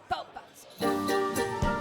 Vote bust.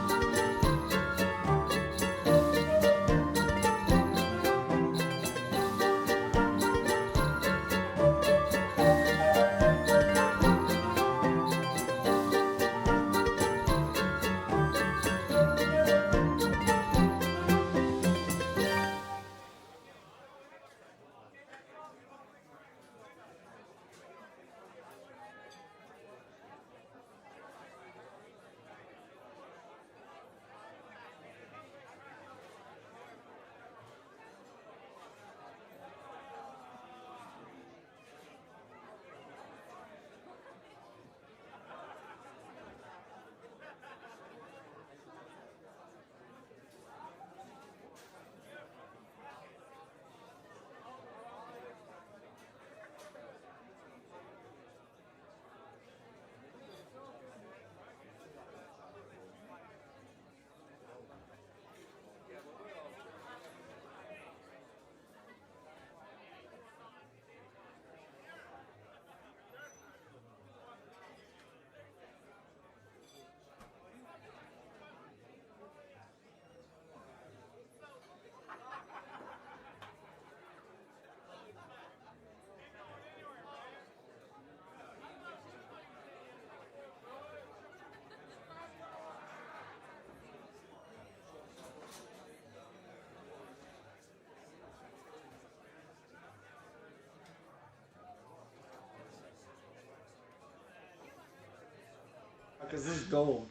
Because this is gold.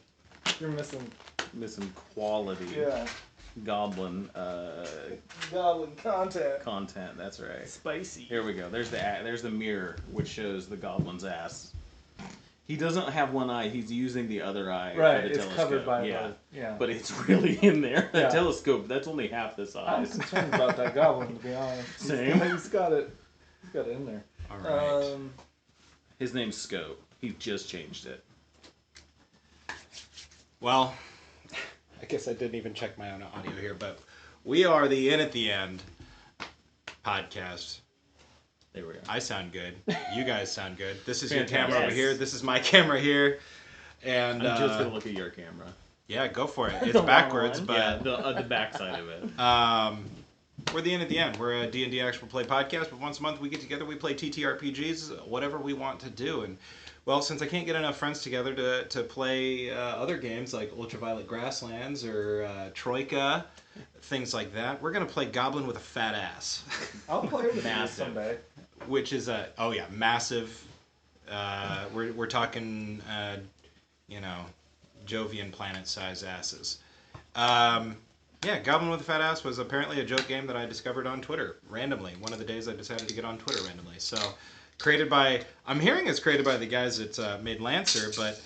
You're missing quality. Yeah. Goblin Goblin content. content. That's right. Spicy. Here we go. There's the mirror which shows the goblin's ass. He doesn't have one eye. He's using the other eye Right, for the it's telescope. covered by yeah. yeah. But it's really in there. The Yeah. telescope, that's only half the I'm size. concerned about that goblin, to be honest. Same. He's got it in there. All right. His name's Scope. He just changed it. Well, I guess I didn't even check my own audio here, but we are the In at the End podcast. There we go. I sound good. You guys sound good. This is Fantastic. your camera over here. This is my camera here. And I'm just going to look at your camera. yeah, go for it. It's The long backwards, one. but Yeah, the backside of it. we're the In at the End. We're a D&D actual play podcast, but once a month we get together, we play TTRPGs, whatever we want to do. And well, since I can't get enough friends together to play other games like Ultraviolet Grasslands or Troika, things like that, we're going to play Goblin with a Fat Ass. I'll play with you Massive. someday. Which is massive. We're talking, Jovian planet-sized asses. Goblin with a Fat Ass was apparently a joke game that I discovered on Twitter randomly. One of the days I decided to get on Twitter randomly. So, I'm hearing it's created by the guys that made Lancer, but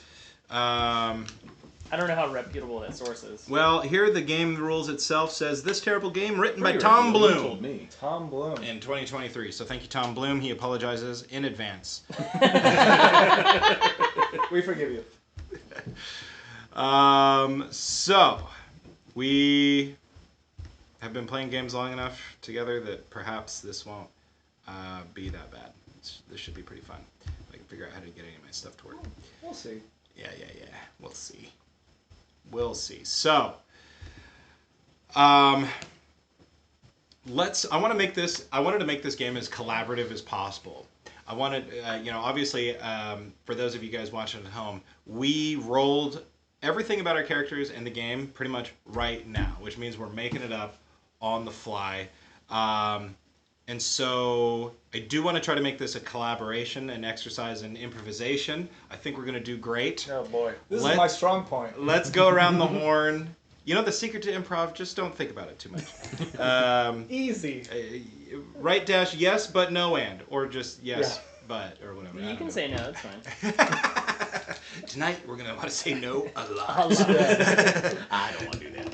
I don't know how reputable that source is. well, here the game rules itself says this terrible game written by Pretty Tom reputable. You Bloom. told me. Tom Bloom. In 2023. So thank you, Tom Bloom. He apologizes in advance. We forgive you. So we have been playing games long enough together that perhaps this won't be that bad. This should be pretty fun. I can figure out how to get any of my stuff to work. We'll see. Yeah. We'll see. So, I wanted to make this game as collaborative as possible. I wanted, obviously, for those of you guys watching at home, we rolled everything about our characters in the game pretty much right now, which means we're making it up on the fly. And so I do want to try to make this a collaboration, an exercise in improvisation. I think we're going to do great. Oh boy. This is my strong point. Let's go around the horn. You know the secret to improv? Just don't think about it too much. Easy. Right dash yes but no and. Or just yes but or whatever. You can say no, that's fine. Tonight we're going to want to say no a A lot. lot. I don't want to do that.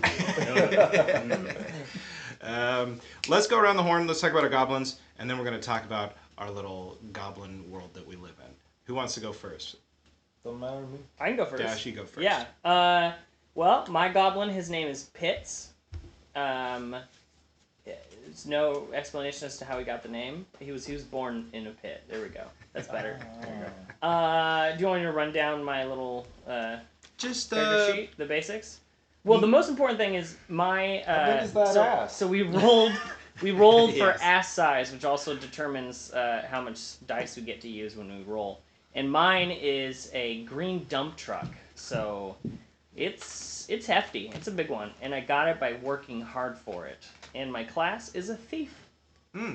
Let's go around the horn. Let's talk about our goblins. And then we're going to talk about our little goblin world that we live in. Who wants to go first? Don't matter to me. I can go first. Dash, you go first. Yeah. Well, my goblin, his name is Pitts. There's no explanation as to how he got the name. He was born in a pit. There we go. That's better. Do you want me to run down my little Just Character sheet, the basics. Well, the most important thing is my. How big is that ass? So we rolled for Yes. ass size, which also determines how much dice we get to use when we roll. And mine is a green dump truck, so it's hefty. It's a big one, and I got it by working hard for it. And my class is a thief. Hmm.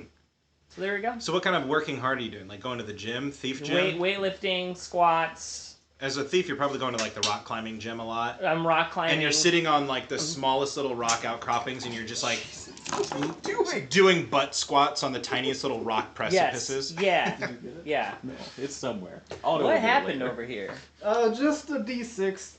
So there we go. So what kind of working hard are you doing? Like going to the gym, thief gym? Weightlifting, squats. As a thief, you're probably going to like the rock climbing gym a lot. I'm rock climbing. And you're sitting on like the smallest little rock outcroppings, and you're just like doing butt squats on the tiniest little rock precipices. Yes. Yeah. Yeah. No, it's somewhere. What happened over here? Just a D6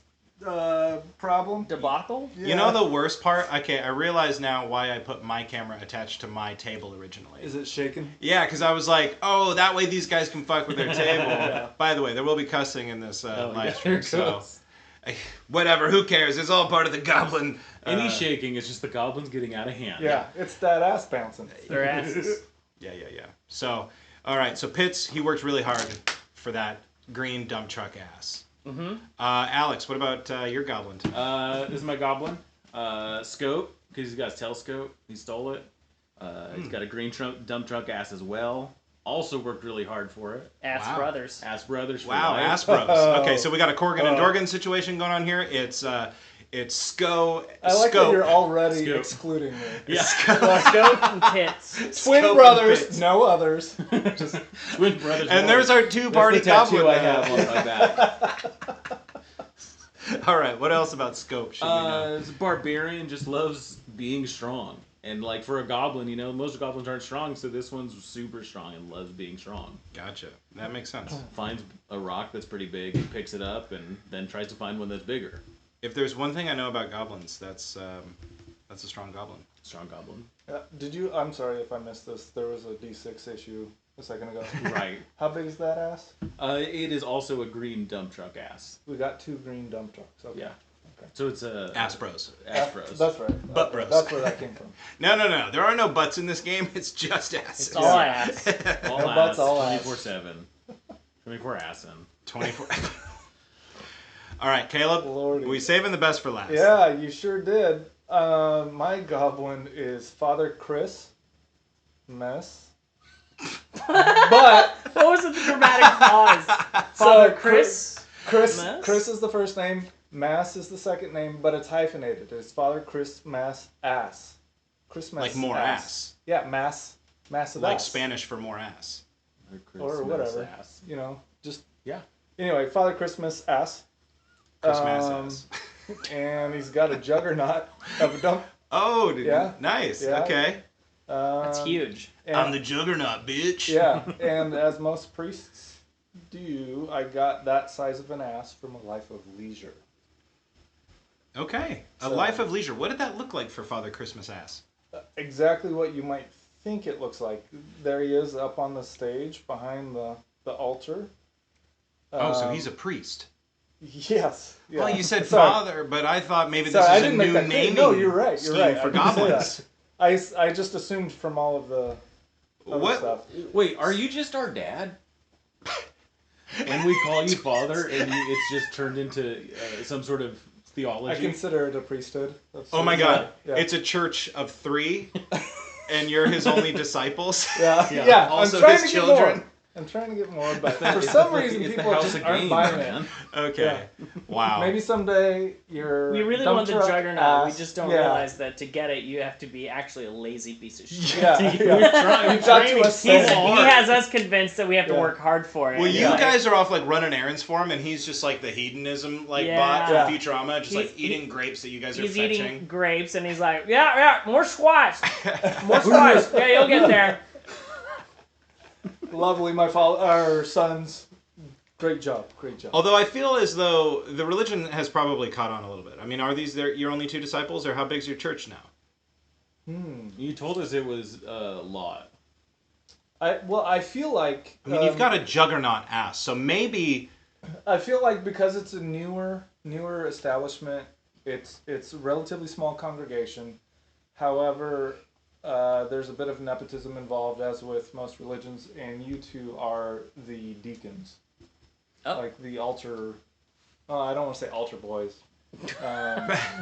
problem. Debacle? You know the worst part? Okay, I realize now why I put my camera attached to my table originally. Is it shaking? Yeah, because I was like, oh, that way these guys can fuck with their table. By the way, there will be cussing in this live stream, so whatever, who cares? It's all part of the goblin. Any shaking is just the goblins getting out of hand. Yeah, it's that ass bouncing. Their asses. Yeah. So, all right, so Pitts, he worked really hard for that green dump truck ass. Mm-hmm. Alex, what about your goblin? This is my goblin. Scope, because he's got a telescope. He stole it. He's got a green dump truck ass as well. Also worked really hard for it. Ass Wow. Brothers. Ass brothers. For Wow, life. ass bros. Okay, so we got a Corgan and Dorgan situation going on here. It's Sco. I like Scope. that you're already Scope. excluding me. Yeah. Scope and Pits. Twin Scope brothers, and Pitts. no others. Just twin brothers. And there's our two-party That's the tattoo goblin. I have on my back. All right, what else about Scope should we know? It's a barbarian, just loves being strong. And like for a goblin, you know, most goblins aren't strong, so this one's super strong and loves being strong. Gotcha. That makes sense. Finds a rock that's pretty big, and picks it up, and then tries to find one that's bigger. If there's one thing I know about goblins, that's a strong goblin. Strong goblin. Did you? I'm sorry if I missed this. There was a D6 issue a second ago. Right. How big is that ass? It is also a green dump truck ass. We got 2 green dump trucks. Okay. Yeah. Okay. So it's a Ass bros. Ass bros. That's right. Butt Okay, bros. That's where that came from. No. There are no butts in this game. It's just asses. It's all ass. all No ass, butts, all ass. 24/7. 24 assing. 24. All right, Caleb. Lordy. We saving the best for last. Yeah, you sure did. My goblin is Father Chris Mess. But What was the dramatic pause? Father Chris? Mess? Chris is the first name, Mass is the second name, but it's hyphenated. It's Father Chris Mass Ass. Chris Mass Like more ass. Yeah, Mass of Like ass. Spanish for more ass. Or whatever. Ass. You know, just Yeah. anyway, Father Christmas ass. Christmas ass. And he's got a juggernaut of a dump. Oh, dude. Yeah. Nice. Yeah. Okay. That's huge. And, I'm the juggernaut, bitch. yeah, and as most priests do, I got that size of an ass from a life of leisure. Okay. A So- life of leisure. What did that look like for Father Christmas ass? Exactly what you might think it looks like. There he is up on the stage behind the altar. Oh, so he's a priest. Yes. Yeah. Well, you said Sorry. father, but I thought maybe Sorry, this I is a didn't make new that clear. naming No, you're right. You're scheme right. for I didn't say goblins. that. I just assumed from all of the other What? stuff. Wait, are you just our dad? And we call you father, and it's just turned into some sort of I theology? consider it a priesthood. That's Oh my what- god. Yeah. It's a church of 3, and you're his only disciples. Yeah. Yeah. Yeah. Also I'm trying his to get children. more. I'm trying to get more, but for It's some the- reason it's the people house just of aren't games, buying it. man. Okay. Wow. Maybe someday you're. We really dump want the truck juggernaut. ass. We just don't Yeah. realize that to get it, you have to be actually a lazy piece of shit. Yeah. We've We've got to He ascend. has us convinced that we have to Yeah. work hard for it. Well, And you like, guys are off like running errands for him, and he's just like the hedonism like Yeah. bot Yeah. from Futurama, just like He's- eating grapes that you guys are he's fetching. eating grapes, and he's like, yeah, more squats. More squats. Yeah, you'll get there. Lovely, our sons. Great job. Although I feel as though the religion has probably caught on a little bit. I mean, are these your only 2 disciples, or how big's your church now? You told us it was a lot. I feel like. I mean, you've got a juggernaut ass, so maybe. I feel like because it's a newer establishment, it's a relatively small congregation. However, there's a bit of nepotism involved, as with most religions, and you two are the deacons. Oh. Like the altar I don't want to say altar boys.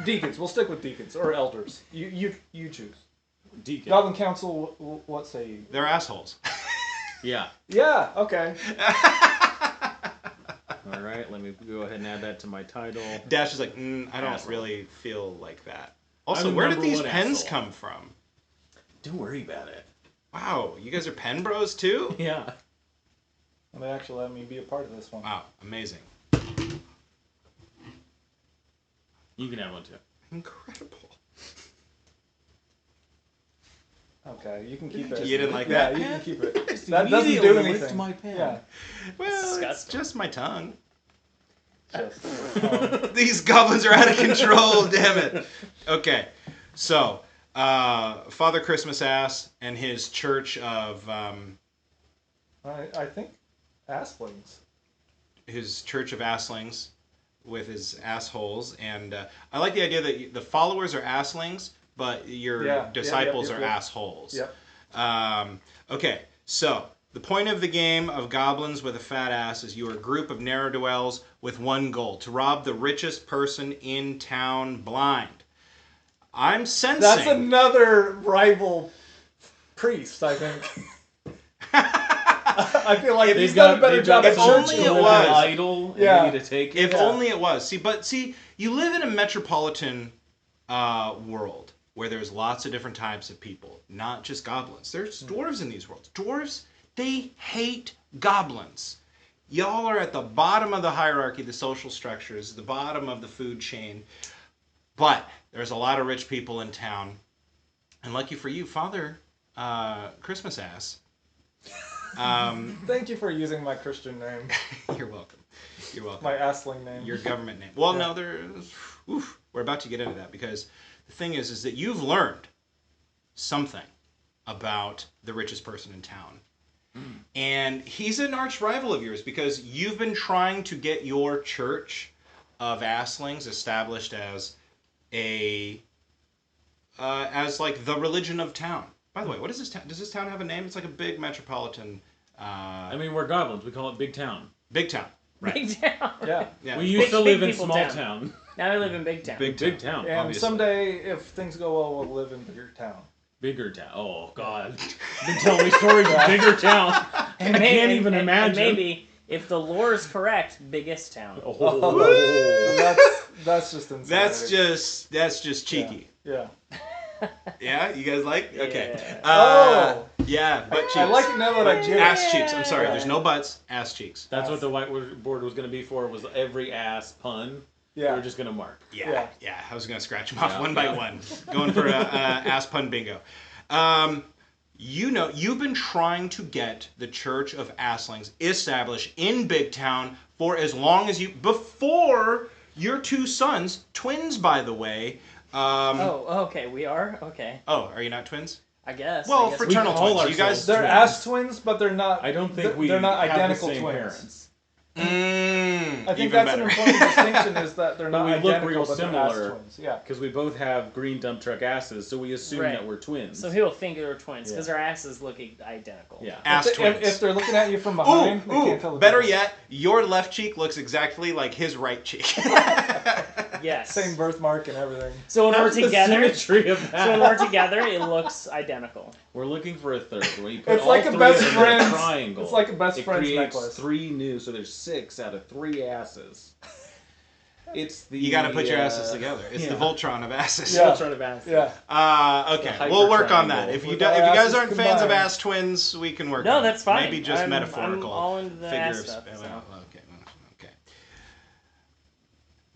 Deacons. We'll stick with deacons or elders. You choose. Deacon. Goblin Council. What say you? They're assholes. Yeah. Yeah. Okay. All right. Let me go ahead and add that to my title. Dash is like, I don't Asshole. really feel like that. I'm Also, the where did number these one pens asshole. come from? Don't worry about it. Wow, you guys are pen bros too? Yeah. And they actually let me be a part of this one. Wow, amazing. You can have one too. Incredible. Okay, you can keep it. You didn't like Yeah, that you pen? can keep it. That doesn't do Immediately anything. lift my pen. Yeah. Well, it's Disgusting. just my tongue. Just. These goblins are out of control, damn it. Okay, so Father Christmas Ass and his church of I think asslings. asslings with his assholes, and I like the idea that the followers are asslings, but your disciples are assholes. Yep. Okay, so the point of the game of Goblins with a Fat Ass is you are a group of ne'er-do-wells with one goal: to rob the richest person in town blind. I'm sensing... That's another rival priest, I think. I feel like he's done a better job at If only church. it was. idol. Yeah. And need to take it. If only it was. See, you live in a metropolitan world where there's lots of different types of people, not just goblins. There's dwarves in these worlds. Dwarves, they hate goblins. Y'all are at the bottom of the hierarchy, the social structures, the bottom of the food chain. But there's a lot of rich people in town. And lucky for you, Father Christmas Ass. Thank you for using my Christian name. You're welcome. You're welcome. My assling name. Your government name. Well, no, we're about to get into that, because the thing is that you've learned something about the richest person in town. And he's an arch rival of yours, because you've been trying to get your church of asslings established as like the religion of town. By the way, what is this town? Does this town have a name? It's like a big metropolitan... I mean, we're goblins. We call it Big Town. Big town. Right. Big town. Yeah. We used to Big live in people small town. town. Now we live in big town. Big town. And obviously. someday, if things go well, we'll live in bigger town. Bigger town. Oh, God. You've been telling me stories of bigger town. I can't even imagine. And maybe, if the lore is correct, biggest town. That's just insane. That's just cheeky. Yeah. Yeah, you guys like? Okay. Oh! Yeah, butt cheeks. I like it now that I get it. Ass cheeks. I'm sorry. There's no butts. Ass cheeks. That's what the whiteboard was going to be for, was every ass pun. Yeah. We're just going to mark. Yeah. I was gonna scratch them off one by one, going for a ass pun bingo. You've been trying to get the Church of Asslings established in Big Town for as long as before your two sons, twins, by the way. Okay, we are? Okay. Oh, are you not twins? I guess. Well, I guess fraternal we call twins. You guys, They're twins. ass twins, but they're not. I don't think they're not have identical the same twins. parents. I think even that's better. an important distinction, is that they're But not we look identical, real but they're similar. ass twins. Yeah. Because we both have green dump truck asses, so we assume Right. that we're twins. So he'll think they're twins, because Yeah. our asses look identical. Yeah. Ass twins. If they're looking at you from behind, they can't tell the better difference. yet, your left cheek looks exactly like his right cheek. Yes. Same birthmark and everything. So when we're How's the together, symmetry of that? so when we're together, it looks identical. We're looking for a third. When you put It's all like a three best of them in friend's- triangle. it's like a best it friend's creates necklace. 3 new, so there's 6 out of 3 asses. It's the. You got to put your asses together. It's the yeah. Voltron of asses. Yeah. Trying to ask. Yeah. Okay, The we'll work on hyper that. If you triangle. if you guys Asses aren't fans of combined. ass twins, we can work. No, on that's it. fine. Maybe just I'm metaphorical all into the figure ass of stuff, so. Okay.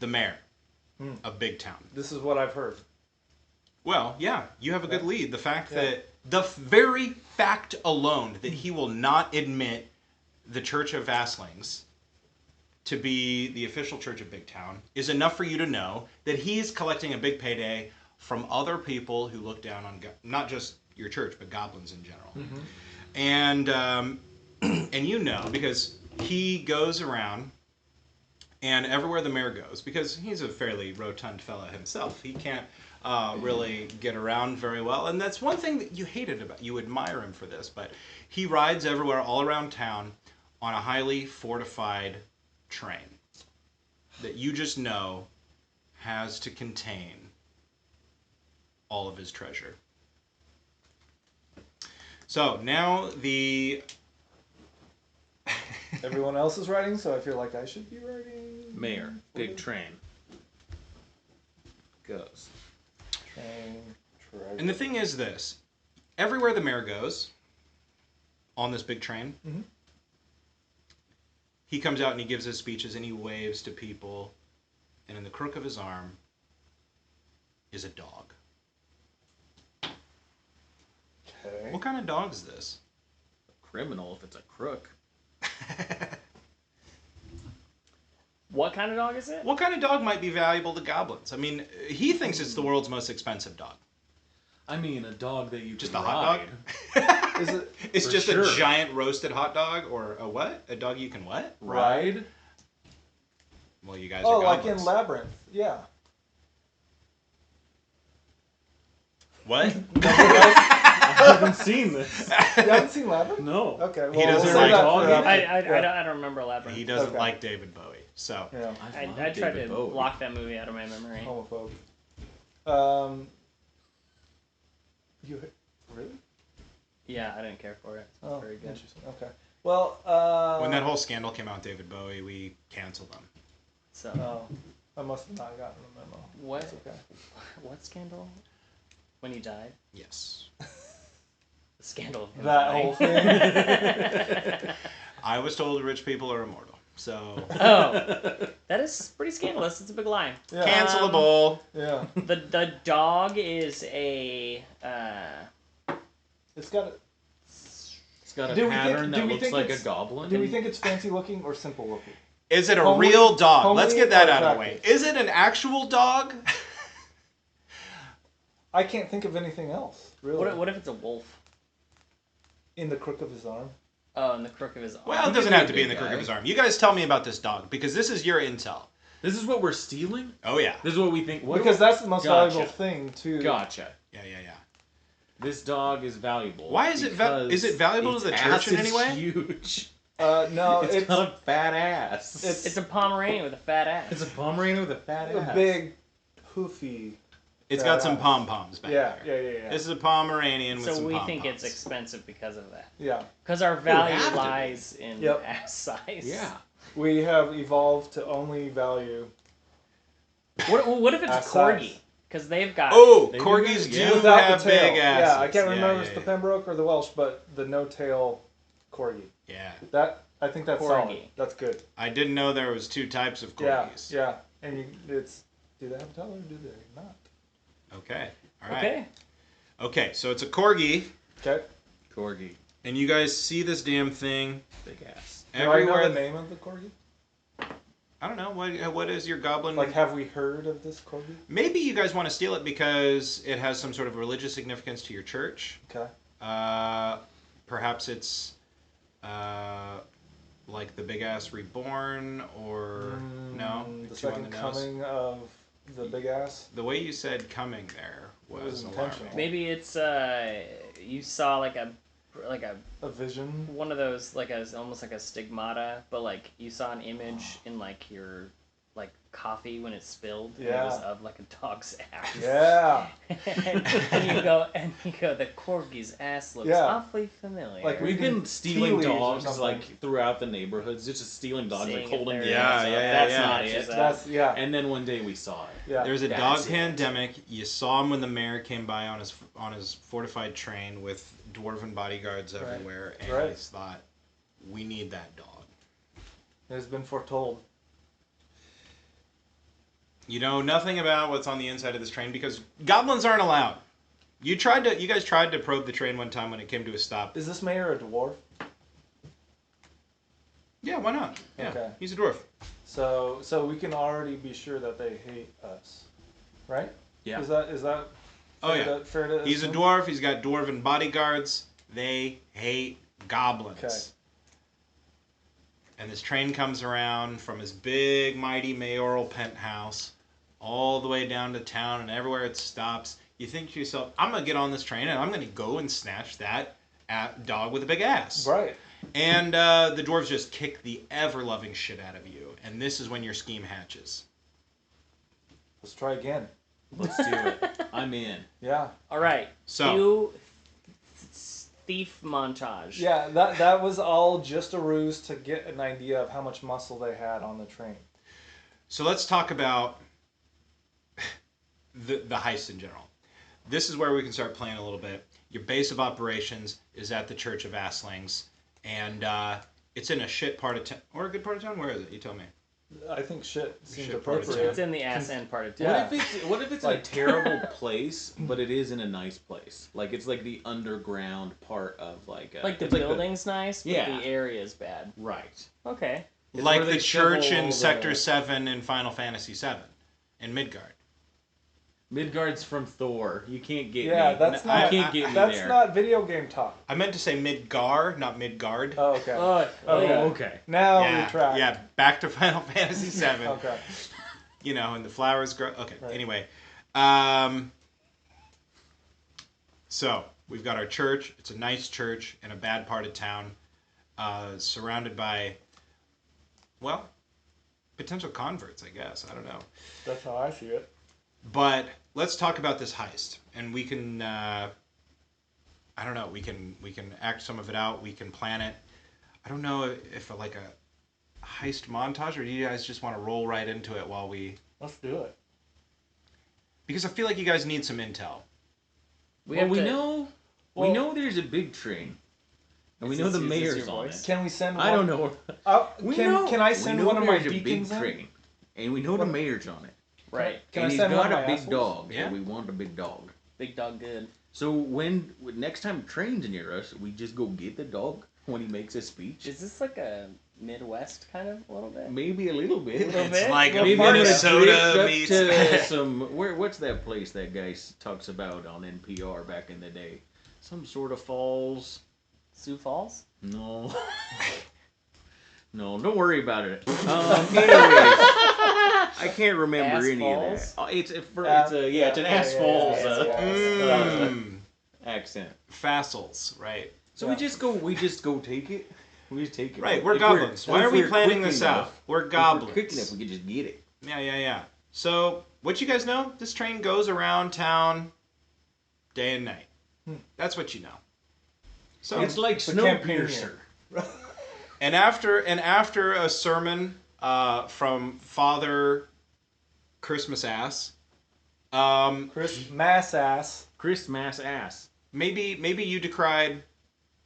The mayor of Big Town. This is what I've heard. Well, yeah, you have a good lead. The fact that the very fact alone that he will not admit the Church of Asslings to be the official church of Big Town is enough for you to know that he is collecting a big payday from other people who look down on not just your church, but goblins in general. And you know, because he goes around, and everywhere the mayor goes, because he's a fairly rotund fellow himself, he can't really get around very well. And that's one thing that you hated about, you admire him for this, but he rides everywhere all around town on a highly fortified train. that you just know has to contain all of his treasure. So now Everyone else is writing, so I feel like I should be writing. Mayor, big train. Goes. Train, treasure. And the thing is this. Everywhere the mayor goes, on this big train, he comes out and he gives his speeches and he waves to people. And in the crook of his arm is a dog. Okay. What kind of dog is this? Criminal if it's a crook. What kind of dog is it? What kind of dog might be valuable to goblins? I mean, he thinks it's the world's most expensive dog. I mean, a dog that you Just can a hot ride. dog? Is it It's For just sure. a giant roasted hot dog, or a what? A dog you can what? Ride? Well, you guys Oh, are like goblins. in Labyrinth. Yeah. What? I haven't seen this. You haven't seen Labyrinth? No. Okay. Well, He doesn't we'll like save that dog for either. after. I don't remember Labyrinth. He doesn't Okay. like David Bowie. So, Yeah. I love tried David to Bowie. block that movie out of my memory. Homophobe. You really? Yeah, I didn't care for it. It's Oh, very good. interesting. Okay. Well, when that whole scandal came out, David Bowie, we canceled him. So, I must have not gotten a memo. what? That's okay. What scandal? When he died? Yes. The scandal. Of him That dying. whole thing. I was told rich people are immortal. So, Oh, that is pretty scandalous. It's a big lie. Yeah. cancelable. Yeah. The dog is a It's got. It's got a Do we think- pattern do that we looks think like a it's- goblin. Do we think it's fancy looking or simple looking? Is it a Homely- real dog? Let's homely get that or out of the way. attractive? Is it an actual dog? I can't think of anything else. Really. what if it's a wolf? In the crook of his arm. Oh, in the crook of his arm. Well, it He doesn't could be have a to be in big the crook guy. of his arm. You guys tell me about this dog, because this is your intel. This is what we're stealing? Oh, yeah. This is what we think. What Because that's the most Gotcha. valuable thing too. Gotcha. Yeah. This dog is valuable. Why is it is it valuable to the its church in ass any is way? huge. No, It's got a fat ass. It's a Pomeranian with a fat ass. It's a Pomeranian with a fat a ass. big, poofy. It's fat got some ass. pom-poms back Yeah, there. yeah. This is a Pomeranian with So some we pom-poms. think it's expensive because of that. Yeah. Because our value have to be. lies in Yep. ass size. Yeah. We have evolved to only value. What if it's Ass corgi? size. Because they've got. Oh, They do corgis that? do Yeah. Without have the tail. big asses. Yeah, I can't remember if it's the yeah. Pembroke or the Welsh, but the no-tail corgi. Yeah. I think that's Corgi. solid. That's good. I didn't know there was two types of Yeah, corgis. yeah. And it's do they have a tail or do they not? Okay. All right. Okay. Okay, so it's a corgi, Okay. Corgi. and you guys see this damn thing Big ass. Do I know everywhere. the name of the corgi? I don't know. What is your goblin? Like, have we heard of this corgi? Maybe you guys want to steal it because it has some sort of religious significance to your church. Okay. Perhaps it's like the Big Ass Reborn, or no? The Too on second the nose? coming of the big ass. The way you said "coming" there was was intentional. alarming. Maybe it's you saw like a A vision. one of those like almost like a stigmata, but like you saw an image in like your like coffee when it's spilled. And it was Yeah. of like a dog's ass. Yeah. and you go, the corgi's ass looks Yeah. awfully familiar. Like We've reading been stealing tea leaves or dogs something. like throughout the neighborhoods, just stealing dogs, Seeing like if holding they're- the Yeah, ass up. yeah, That's yeah. not Matches it. up. That's yeah. And then one day we saw it. Yeah. There's a That's dog it. pandemic. You saw him when the mayor came by on his fortified train with dwarven bodyguards everywhere, and Right. he thought, "We need that dog." It has been foretold. You know nothing about what's on the inside of this train because goblins aren't allowed. You guys tried to probe the train one time when it came to a stop. Is this mayor a dwarf? Yeah, why not? Yeah, Okay. he's a dwarf. So we can already be sure that they hate us, right? Yeah. Is that? Oh, fair yeah. To, fair to He's a assume? dwarf. He's got dwarven bodyguards. They hate goblins. Okay. And this train comes around from his big, mighty mayoral penthouse all the way down to town, and everywhere it stops, you think to yourself, I'm going to get on this train and I'm going to go and snatch that dog with a big ass. Right. And the dwarves just kick the ever-loving shit out of you. And this is when your scheme hatches. Let's try again. Let's do it. I'm in. Yeah. All right. So- Cue thief montage. Yeah, that was all just a ruse to get an idea of how much muscle they had on the train. So let's talk about the heist in general. This is where we can start playing a little bit. Your base of operations is at the Church of Asslings, and it's in a shit part of town. Or a good part of town? Where is it? You tell me. I think shit seems Shit part of appropriate. It's in the ass end part of town. Yeah. What if it's Like- a terrible place, but it is in a nice place? Like it's like the underground part of like. Like the it's building's nice, but Yeah. the area's bad. Right. Okay. It's Like where the they church shovel in the- Sector 7 in Final Fantasy 7 in Midgard. Midgard's from Thor. You can't get Yeah, me. that's You not. can't get me That's there. not video game talk. I meant to say Midgar, not Midgard. Oh, okay. Oh, Oh, Okay. okay. Now yeah, retract. yeah, back to Final Fantasy 7. Okay. You know, and the flowers grow. Okay, Right. anyway. So, we've got our church. It's a nice church in a bad part of town, surrounded by, well, potential converts, I guess. I don't know. That's how I see it. But let's talk about this heist, and we can, I don't know, we can act some of it out. We can plan it. I don't know if like a heist montage, or do you guys just want to roll right into it while we... Let's do it. Because I feel like you guys need some intel. We have to- know. Well- We know there's a big train, and we Is know this- the is this mayor's your on voice? it. Can we send? I one? don't know. Can I send one of my there's a beacons big in? train, and we know the mayor's on it. Right. Can and I he's send one got of a my big assholes? dog, Yeah. and we want a big dog. Big dog good. So next time train's near us, we just go get the dog when he makes a speech. Is this like a Midwest kind of a little bit? Maybe a little bit. Little It's bit? like a Maybe Maybe I'm I'm gonna gonna Minnesota drift meets... up to some what's that place that guy talks about on NPR back in the day? Some sort of falls. Sioux Falls? No. No, don't worry about it. Anyways, I can't remember Ass any Falls? of that. It's an Ass Falls Mm, accent. Fassels, right. So we just go take it. We just take it. Right, we're If goblins. Why if are we we're planning quick this enough- out? We're if goblins. quick enough, we could just get it. Yeah. So, what you guys know? This train goes around town day and night. That's what you know. So, It's like the campaign Snowpiercer. and after a sermon from Father Christmas Ass, Chris Mass ass. Christmas ass. maybe you decried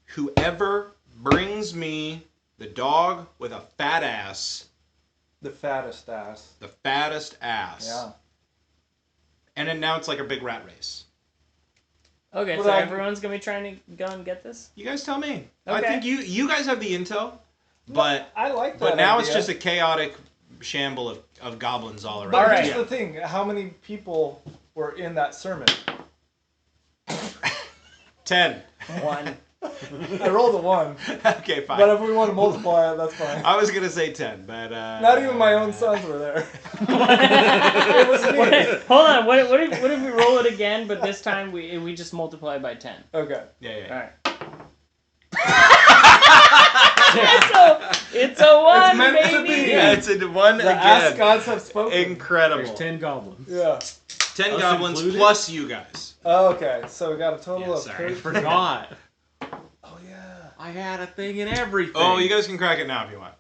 whoever brings me the dog with a fat ass, The fattest ass. the fattest ass. Yeah. And then now it's like a big rat race. Okay, Well, so I- everyone's gonna be trying to go and get this? You guys tell me. I Okay. think you guys have the intel, but I like that. but now it's idea. just a chaotic shamble of goblins all around. But Alright. here's the thing: how many people were in that sermon? 10. One. I rolled a 1, Okay, fine. but if we want to multiply it, that's fine. I was gonna say 10, but Not even my own sons were there. It was me. Hold on, what if we roll it again, but this time we just multiply by 10? Okay. Yeah. Alright. It's a 1, meant to baby! be. Yeah, it's a 1 The ass again. gods have spoken. Incredible. There's 10 goblins. Yeah. 10 Us goblins included? plus you guys. Oh, okay, so we got a total Yeah, of sorry. 30. Forgot. Oh yeah. I had a thing and everything. Oh, you guys can crack it now if you want.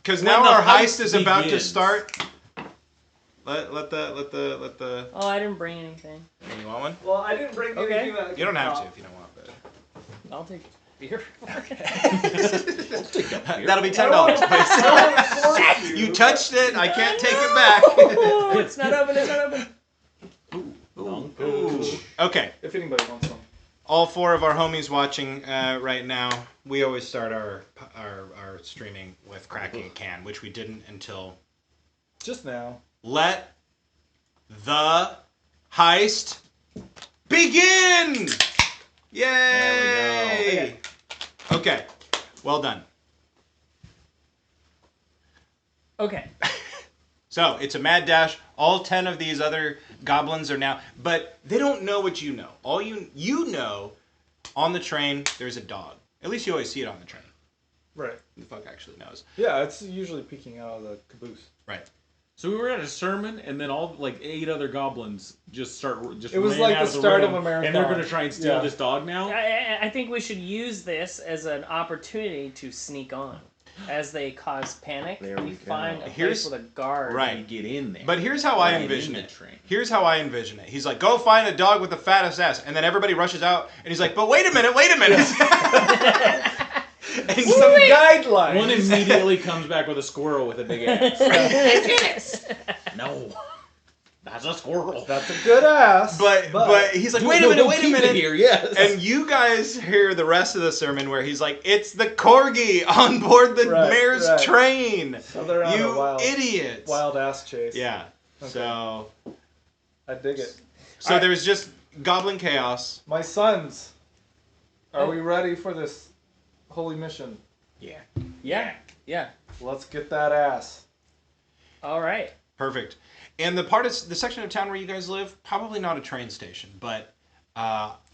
Because When now the our heist heist is about to begins. start. Let the. Oh, I didn't bring anything. You want one? Well, I didn't bring Okay. anything that I You don't could have to drop. if you don't want, but I'll take beer. that'll be $10, I please. don't wanna force You touched it. I can't take it back. Oh, it's not open, it's not open. Ooh. Okay. If anybody wants some. All 4 of our homies watching right now, we always start our streaming with cracking a can, which we didn't until Just now. let the heist begin. Yay! There we go. Okay. Well done. Okay. So it's a mad dash. All 10 of these other goblins are now, but they don't know what you know. All you know, on the train there's a dog. At least you always see it on the train. Right. Who the fuck actually knows? Yeah, it's usually peeking out of the caboose. Right. So we were at a sermon, and then all like 8 other goblins just It was ran like out the of the start room, of a marathon. and they're gonna try and steal Yeah. this dog now. I think we should use this as an opportunity to sneak on. As they cause panic, There we we find go. a Here's- place with a guard. Right. You get in there. But here's how I Get in envision the it. train. Here's how I envision it. He's like, go find a dog with the fattest ass. And then everybody rushes out, and he's like, but wait a minute. And Some guidelines. One immediately comes back with a squirrel with a big ass. No, that's a squirrel. That's a good ass. but he's like, wait a Don't minute. keep it here. Yes. And you guys hear the rest of the sermon where he's like, it's the corgi on board the Right, mayor's right. train. So they're on You a wild idiots. ass chase. Yeah. Okay. So I dig it. so there's just goblin chaos. My sons, are we ready for this holy mission? Yeah. Yeah. Let's get that ass. All right. Perfect. And the section of town where you guys live, probably not a train station, but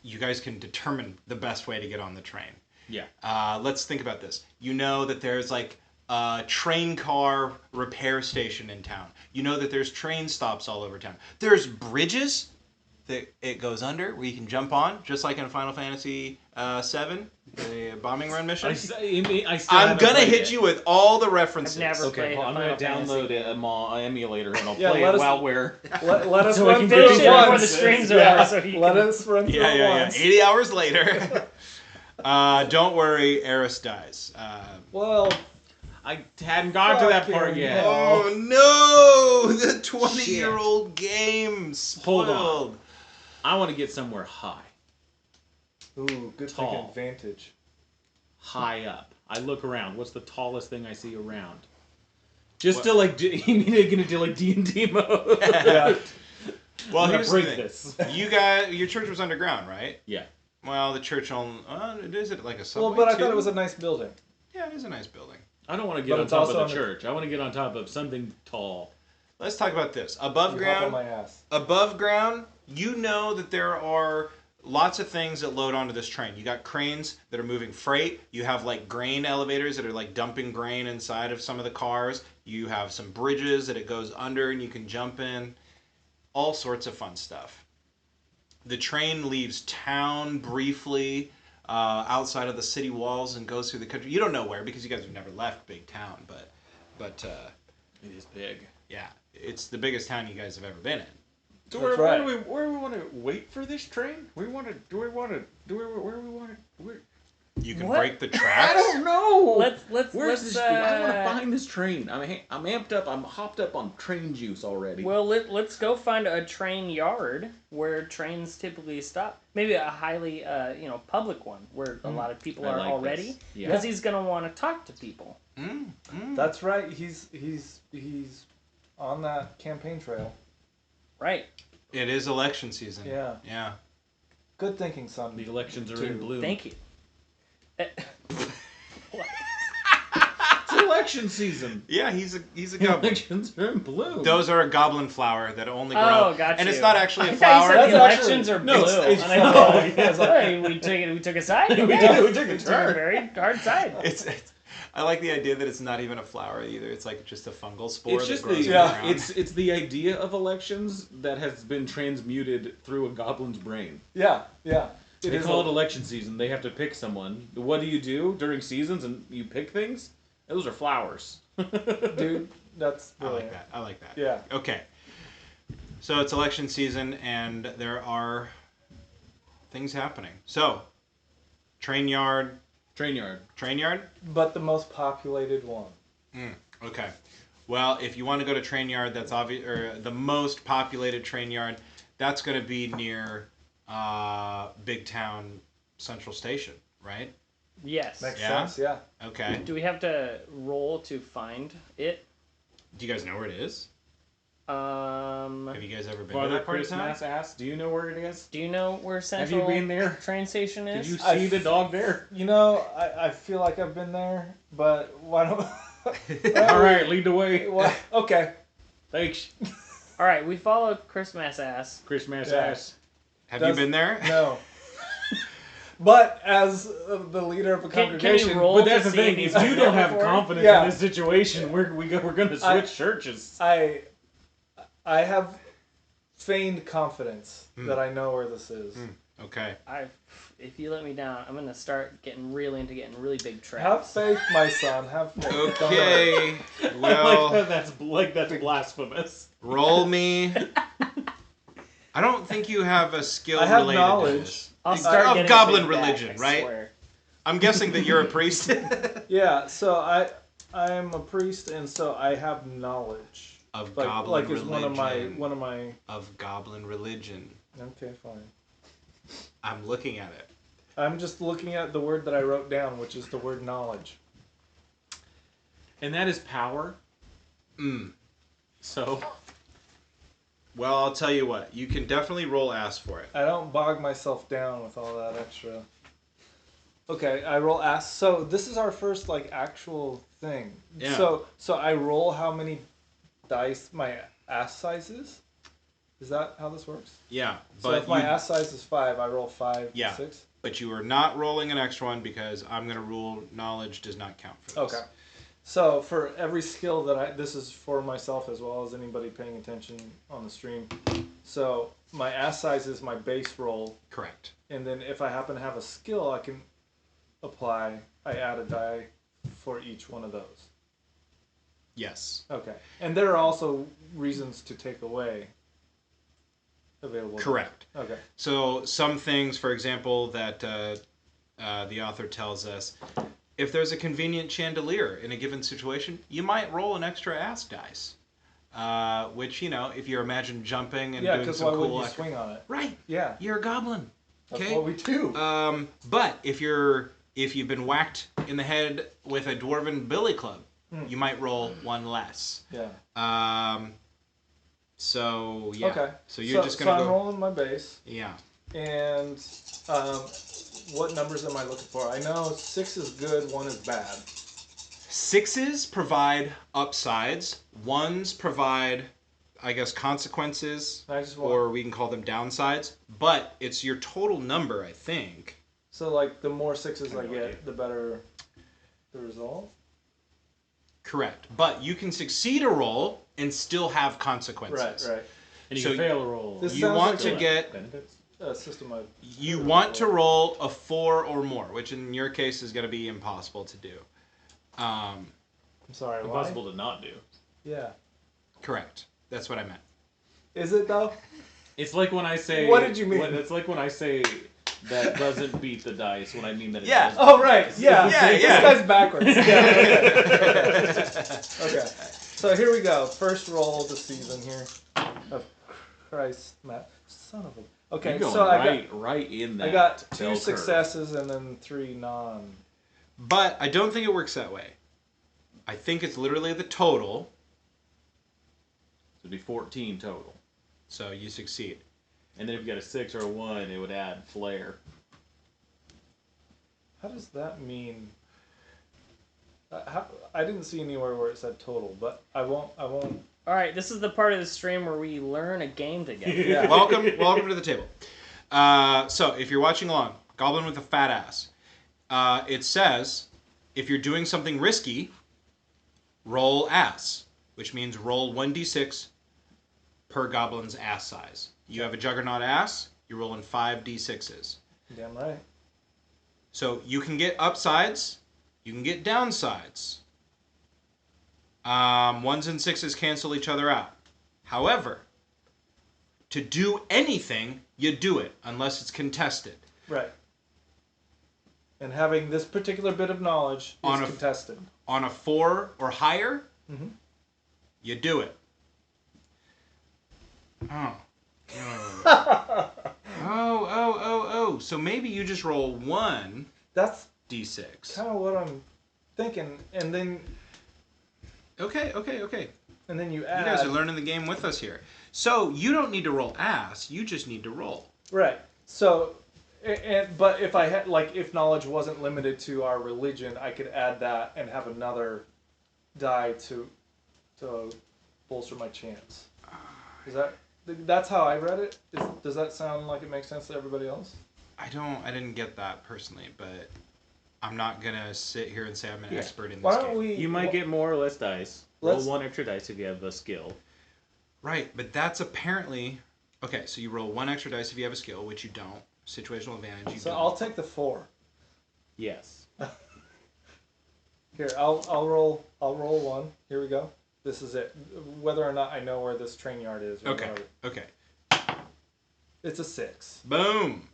you guys can determine the best way to get on the train. Yeah. Let's think about this. You know that there's like a train car repair station in town. You know that there's train stops all over town. There's bridges that it goes under where you can jump on, just like in Final Fantasy VII, the bombing run mission. I still I'm haven't gonna played hit it. you with all the references. I've never Okay, played well, I'm gonna Final download Fantasy. an emulator and I'll Yeah, play let it us- while we're. Let us So we run can through finish it it before once. the stream's Yeah. over, so you Let can- us run through it Yeah. once. 80 hours later. Don't worry, Eris dies. Well, I hadn't got to that part Fucking yet. hell. Oh no! The 20-year-old game spoiled. Hold on. I want to get somewhere high, ooh, good Tall. thinking, vantage. high up. I look around. What's the tallest thing I see around? Just to like, you gonna do like D&D mode? Yeah. Well, I'm gonna here's break the thing. this. Your church was underground, right? Yeah. Well, the church is it like a subway? Well, but I too? thought it was a nice building. Yeah, it is a nice building. I don't want to get But on it's top also of the on the- church. I want to get on top of something tall. Let's talk about this. Above You hop on ground, my ass. above ground, you know that there are lots of things that load onto this train. You got cranes that are moving freight. You have like grain elevators that are like dumping grain inside of some of the cars. You have some bridges that it goes under and you can jump in. All sorts of fun stuff. The train leaves town briefly outside of the city walls and goes through the country. You don't know where because you guys have never left big town, but It is big. yeah, it's the biggest town you guys have ever been in. So That's where right. do we want to wait for this train? Where we want to? You can What? break the tracks. I don't know. Let's Where's this? I want to uh, find this train. I'm amped up. I'm hopped up on train juice already. Well, let's go find a train yard where trains typically stop. Maybe a highly, public one where a lot of people I are like already. this. Yeah. Because he's gonna want to talk to people. That's right. He's on that campaign trail. Right. It is election season. Yeah. Yeah. Good thinking, son. the elections are Two. in bloom. Thank you. It's election season. Yeah, he's a The goblin. elections are in bloom. Those are a goblin flower that only grow. Oh, got And you. it's not actually I a thought you flower. said the That's elections are no, blue. it's And I thought, yeah, it's like- hey, we took a side. We Yeah. did, we took a We took turn. a very hard side. It's I like the idea that it's not even a flower either. It's like just a fungal spore It's just that grows the in the ground. it's the idea of elections that has been transmuted through a goblin's brain. Yeah, yeah. They call it election season. They have to pick someone. What do you do during seasons and you pick things? Those are flowers. Dude, that's I like brilliant. that. I like that. Yeah. Okay. So it's election season and there are things happening. So, train yard. Train yard. Train yard? But the most populated one. Okay. Well, if you want to go to train yard, that's obvious, or the most populated train yard, that's going to be near Big Town Central Station, right? Yes. Makes Yeah? sense, yeah. Okay. Do we have to roll to find it? Do you guys know where it is? Have you guys ever been to Father that part of town? Christmas asked, do you know where it is? Do you know where Have Central you been there? train station Did is? you I see the dog there? You know, I feel like I've been there, but why don't... All right, lead the way. Why- okay. Thanks, All right, we follow Christmas ass. Christmas Yeah. ass. Have you been there? No. But as the leader of a Can congregation, you roll But that's to the see thing. if he's If you don't have available for it? confidence Yeah. in this situation, we're going to switch churches. I have feigned confidence that I know where this is. Okay. If you let me down, I'm gonna start getting really big Have traps. faith, my son. Have faith. Don't worry. Okay. I Well, like that's blasphemous. roll me. I don't think you have a skill I have related knowledge. to this. I'll start Of getting goblin big back, religion, I right? swear. I'm guessing that you're a priest. Yeah, so I'm a priest, and so I have knowledge. Of Like, goblin is religion. one of my. Of goblin religion. Okay, fine. I'm looking at it. I'm just looking at the word that I wrote down, which is the word knowledge. And that is power. So Well, I'll tell you what. You can definitely roll ass for it. I don't bog myself down with all that extra. Okay, I roll ass. So this is our first like actual thing. Yeah. So I roll how many dice my ass size is? Is that how this works? Yeah, So but if my ass size is 5, I roll 5, Yeah. 6. but you are not rolling an extra one because I'm going to rule knowledge does not count for this. Okay. So for every skill that this is for myself as well as anybody paying attention on the stream. So my ass size is my base roll, Correct. and then if I happen to have a skill I can apply, I add a die for each one of those. Yes. Okay. And there are also reasons to take away available. Correct. Okay. So some things, for example, that the author tells us, if there's a convenient chandelier in a given situation, you might roll an extra ass dice. Which, if you imagine jumping and Yeah, doing because some why cool... would you swing on it? Right. Yeah. You're a goblin. That's Okay. what we do. But if you've been whacked in the head with a dwarven billy club, you might roll one less. Yeah. So yeah. Okay. So you're just gonna I'm go. rolling my base. Yeah. And what numbers am I looking for? I know 6 is good, 1 is bad. 6s provide upsides. 1s provide, I guess, consequences, I just want, or we can call them downsides. But it's your total number, I think. so like the more 6s I get, the better the result. Correct. But you can succeed a roll and still have consequences. Right. and you So can fail a roll. This You sounds want like to a- get benefits. System of. You want to roll a 4 or more, which in your case is going to be impossible to do. I'm sorry. Why? Impossible to not do. Yeah. Correct. That's what I meant. Is it though? It's like when I say. What did you mean? It's like when I say that doesn't beat the dice when I mean that it Yeah. does. Oh right. Yeah. Yeah. This guy's backwards. Yeah. Okay. So here we go. First roll of the season here. Of Christ, Matt. Son of a. Okay. You're going So right in that. I got bell 2 curve. successes and then 3 non. But I don't think it works that way. I think it's literally the total, So it'd be 14 total. so you succeed. And then if you got a 6 or a 1, it would add flair. How does that mean? I didn't see anywhere where it said total, but I won't. All right, this is the part of the stream where we learn a game together. Yeah. Welcome to the table. So if you're watching along, Goblin with a fat ass. It says, if you're doing something risky, roll ass, which means roll 1d6 per goblin's ass size. You have a juggernaut ass, you're rolling 5d6s. Damn right. So you can get upsides, you can get downsides. 1s and 6s cancel each other out. However, to do anything, you do it, unless it's contested. Right. And having this particular bit of knowledge is On a- contested. On a 4 or higher, Mhm. you do it. Oh. Oh. So maybe you just roll 1d6. That's kind of what I'm thinking, and then Okay. and then you You add. guys are learning the game with us here. So you don't need to roll ass, you just need to roll. Right. So, but if I had if knowledge wasn't limited to our religion, I could add that and have another die to bolster my chance. Is that's how I read it? Does that sound like it makes sense to everybody else? I didn't get that personally, but I'm not gonna sit here and say I'm an expert in this Why don't game. we? You might get more or less dice. Roll 1 extra dice if you have a skill. Right, but that's apparently okay. So you roll 1 extra dice if you have a skill, which you don't. Situational advantage. You So don't. I'll take the 4. Yes. Here, I'll roll 1. Here we go. This is it. Whether or not I know where this train yard is. Or Okay. whatever. Okay. It's a 6. Boom.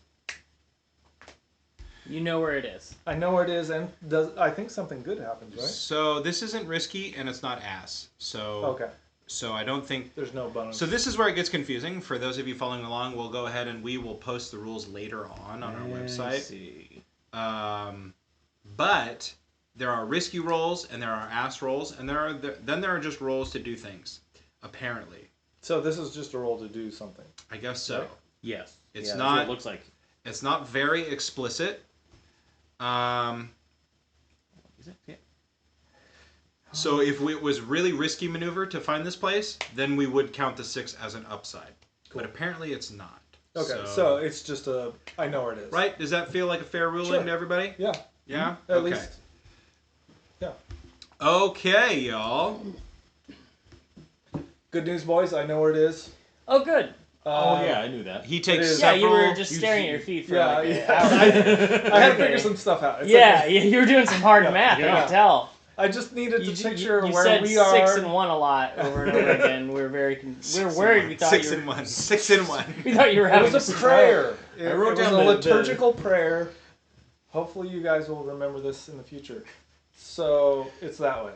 You know where it is. I know where it is, and I think something good happens, right? So this isn't risky, and it's not ass. So Okay. So I don't think there's no bonus. So this is where it gets confusing. For those of you following along, we'll go ahead and we will post the rules later on our website. I see. But there are risky rolls and there are ass rolls, and then there are just rolls to do things. Apparently. So this is just a roll to do something. I guess so. Right. Yes. It's That's not. what it looks like. It's not very explicit. Is it? Yeah. So if it was really risky maneuver to find this place, then we would count the 6 as an upside. Cool. But apparently it's not. Okay, so it's just I know where it is. Right? Does that feel like a fair ruling Sure. to everybody? Yeah. Yeah? At Okay. least. Yeah. Okay, y'all. Good news, boys. I know where it is. Oh, good. Oh, yeah, I knew that. He takes is. Yeah, several... you were just staring at your feet for Yeah, like an yeah. hour. I had to figure some stuff out. It's Yeah, okay. you were doing some hard Yeah, math. I yeah. can tell. I just needed to picture you where said we 6 are. and 1 a lot over and over again. We were we were worried. We thought 6 you were, and 1. 6 and 1. We thought you were It having was a some prayer. I wrote it was down a the- liturgical prayer. Hopefully, you guys will remember this in the future. So it's that way.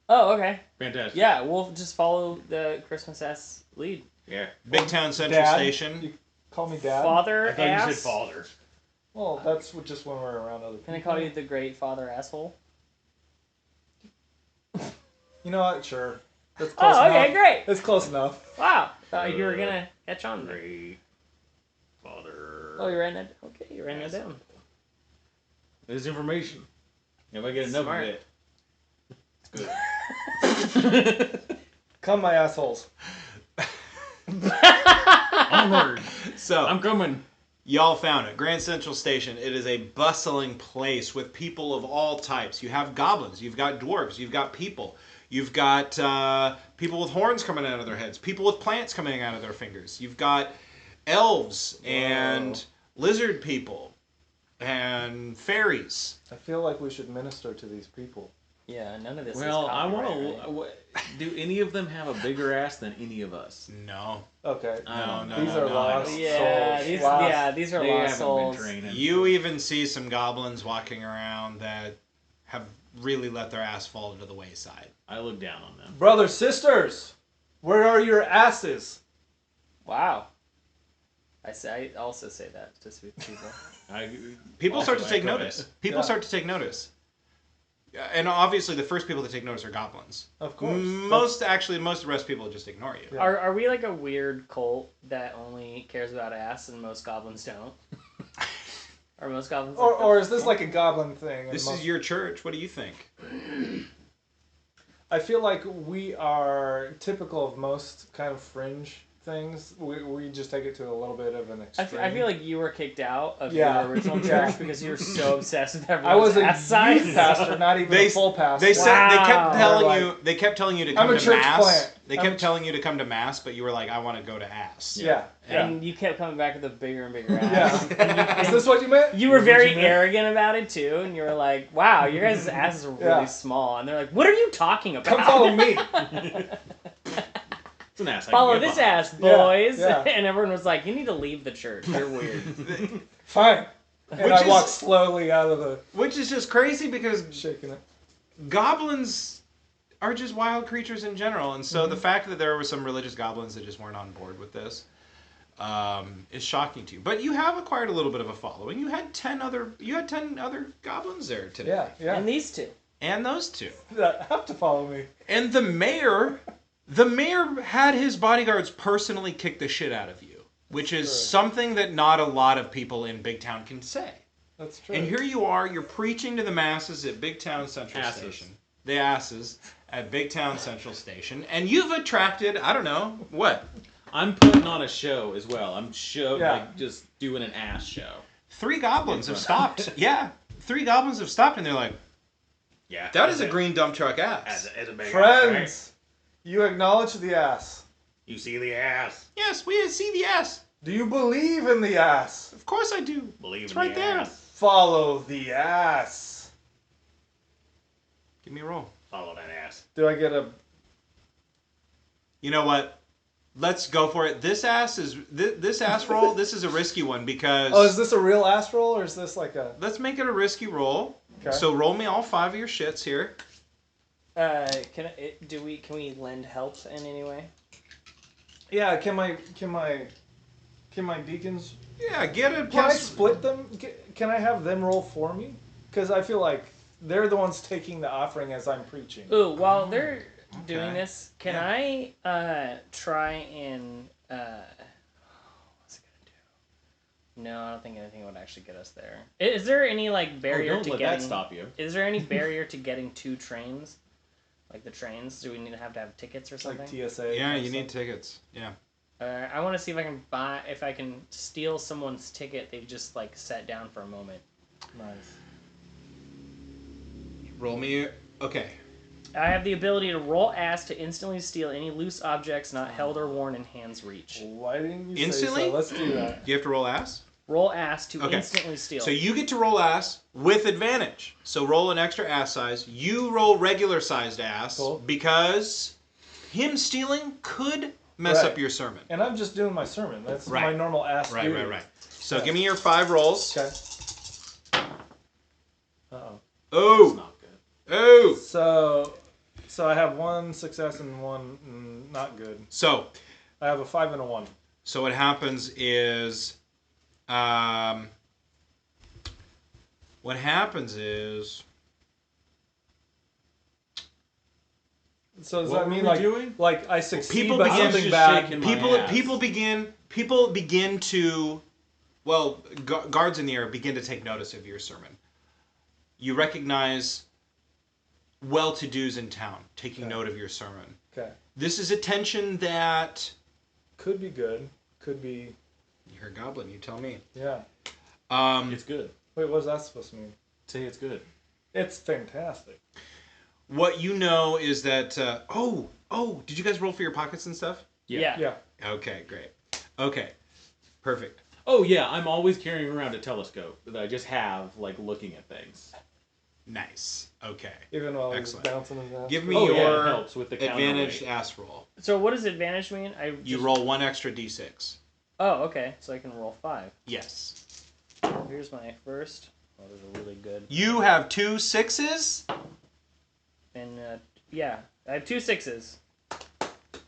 Oh, okay. Fantastic. Yeah, we'll just follow the Christmas ass lead. Yeah. Big Town Central Dad, Station. You call me Dad. Father I thought ass. you said father. Well, that's just when we're around other people. Can I call you the great father asshole? You know what? Sure. That's close Oh, okay, enough. great. It's close enough. Wow. Thought you were gonna catch on. Great father. Oh, you ran that. Okay, you ran that down. There's information. If I get enough Smart. of it, it's good. Come, my assholes. Onward. So, I'm coming. y'all found it. Grand Central Station. It is a bustling place with people of all types. You have goblins. You've got dwarves. You've got people. You've got people with horns coming out of their heads. People with plants coming out of their fingers. You've got elves and lizard people and fairies. I feel like we should minister to these people. Yeah, none of this. Well, is I want copyright, to. Do any of them have a bigger ass than any of us? No. Okay. No, These are lost right? Yeah, souls. these. Lost. Yeah, these are They lost haven't souls. been training. You even see some goblins walking around that have really let their ass fall to the wayside. I look down on them. Brothers, sisters, where are your asses? Wow. I also say that to people. People Also start to take echo notice. it. People Yeah. start to take notice. And obviously the first people to take notice are goblins. Of course. Most of the rest of people just ignore you. Yeah. Are we like a weird cult that only cares about ass and most goblins don't? Are most goblins? like, Or is this like a goblin thing? and This most- is your church. What do you think? I feel like we are typical of most kind of fringe things. We just take it to a little bit of an extreme. I feel like you were kicked out of Yeah. your original Yeah. church because you were so obsessed with I everyone's was a ass size. youth pastor, not even They- a full pastor. They said they Wow. kept telling Like, you. They kept telling you to I'm come a to church mass. plant. They I'm kept a- telling you to come to mass, but you were like, I want to go to ass. Yeah. Yeah. And you kept coming back with a bigger and bigger ass. Yeah. Is this what you meant? You were Is this what very you meant? arrogant about it too, and you were like, "Wow, your guys' asses are really Yeah. small." And they're like, "What are you talking about?" Come follow me. It's an ass. I can Follow get this behind. ass, boys. Yeah. And everyone was like, "You need to leave the church. You're weird." Fine. And Which I is- walked slowly out of the Which is just crazy because shaking it. goblins are just wild creatures in general, and so the fact that there were some religious goblins that just weren't on board with this is shocking to you. But you have acquired a little bit of a following. You had 10 other goblins there today. Yeah, yeah. And these two. And those two. That have to follow me. And the mayor had his bodyguards personally kick the shit out of you, which is True. something that not a lot of people in Big Town can say. That's true. And here you are, you're preaching to the masses at Big Town Central Asses. Station. The asses at Big Town Central Station. And you've attracted, I don't know, what? I'm putting on a show as well. I'm Yeah. like just doing an ass show. 3 goblins have stopped. Yeah, 3 goblins have stopped, and they're like, Yeah. that is a green dump truck ass. As a big ass, Friends, you acknowledge the ass. right? You see the ass. Yes, we see the ass. Do you believe in the ass? Of course I do. Believe It's in right the there. ass. Follow the ass. Give me a roll. Follow that ass. Do I get a... You know what? Let's go for it. This ass roll. This is a risky one because. Oh, is this a real ass roll, or is this like a... Let's make it a risky roll. Okay. So roll me all 5 of your shits here. Can we lend help in any way? Yeah, can my deacons... Yeah, get it. Can I Plus, split them? Can I have them roll for me? Because I feel like they're the ones taking the offering as I'm preaching. Ooh, while they're doing okay. this, can Yeah. I try and what's it gonna do? No, I don't think anything would actually get us there. Is there any like barrier don't to let getting? that stop you. Is there any barrier to getting 2 trains? Like the trains? Do we need to have tickets or something? Like TSA. yeah, kind you of need stuff. tickets. Yeah. I want to see if I can steal someone's ticket they've just like sat down for a moment. Nice. Roll me. Okay. I have the ability to roll ass to instantly steal any loose objects not held or worn in hand's reach. Why didn't you Instantly? say so? Let's do that. Do you have to roll ass? Roll ass to Okay. instantly steal. So you get to roll ass with advantage. So roll an extra ass size. You roll regular sized ass Cool. because him stealing could mess Right. up your sermon. And I'm just doing my sermon. That's Right. my normal ass Right, duty. right, right. So give me your 5 rolls. Okay. Uh-oh. It's Oh, not good. oh. So I have 1 success and 1 not good. So I have a 5 and a 1. So what happens is, So does What that were mean we like doing? like I succeed people but begin something just bad? shaking my ass. people begin to, well, guards in the air begin to take notice of your sermon. You recognize well-to-dos in town taking Okay. note of your sermon. Okay. This is attention that Could be good. Could be you're a goblin. You tell me. yeah. It's good. Wait, what's that supposed to mean? Say it's good. It's fantastic. What you know is that. Did you guys roll for your pockets and stuff? Yeah. Yeah. Okay, great. Okay, perfect. Oh yeah, I'm always carrying around a telescope that I just have, like looking at things. Nice. Okay. Even while Excellent. he's bouncing his ass. Give me Oh, yeah, it your helps with the advantage counterweight. ass roll. So what does advantage mean? You roll 1 extra d6. Oh, okay. So I can roll 5. Yes. Here's my first. Oh, those are really good. You have 2 6s. And yeah, I have 2 6s.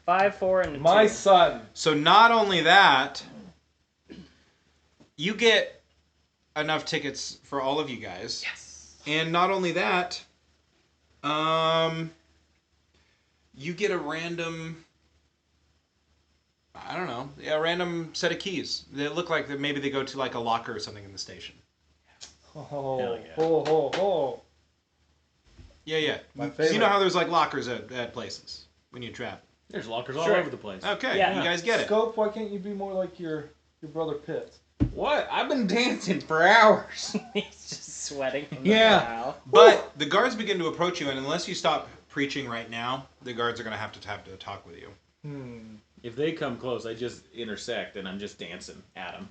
5, 4, and a 2. My son. So not only that, you get enough tickets for all of you guys. Yes. And not only that, you get a random, I don't know, a random set of keys. They look like that maybe they go to like a locker or something in the station. Oh, Hell yeah. ho. Yeah. My So you know favorite. how there's like lockers at places when you travel. There's lockers all Sure. over the place. Okay, Yeah. you guys get it. Scope, why can't you be more like your brother Pitt? What? I've been dancing for hours. He's just sweating from Yeah. the brow. But the guards begin to approach you, and unless you stop preaching right now, the guards are going to have to talk with you. If they come close, I just intersect and I'm just dancing at them.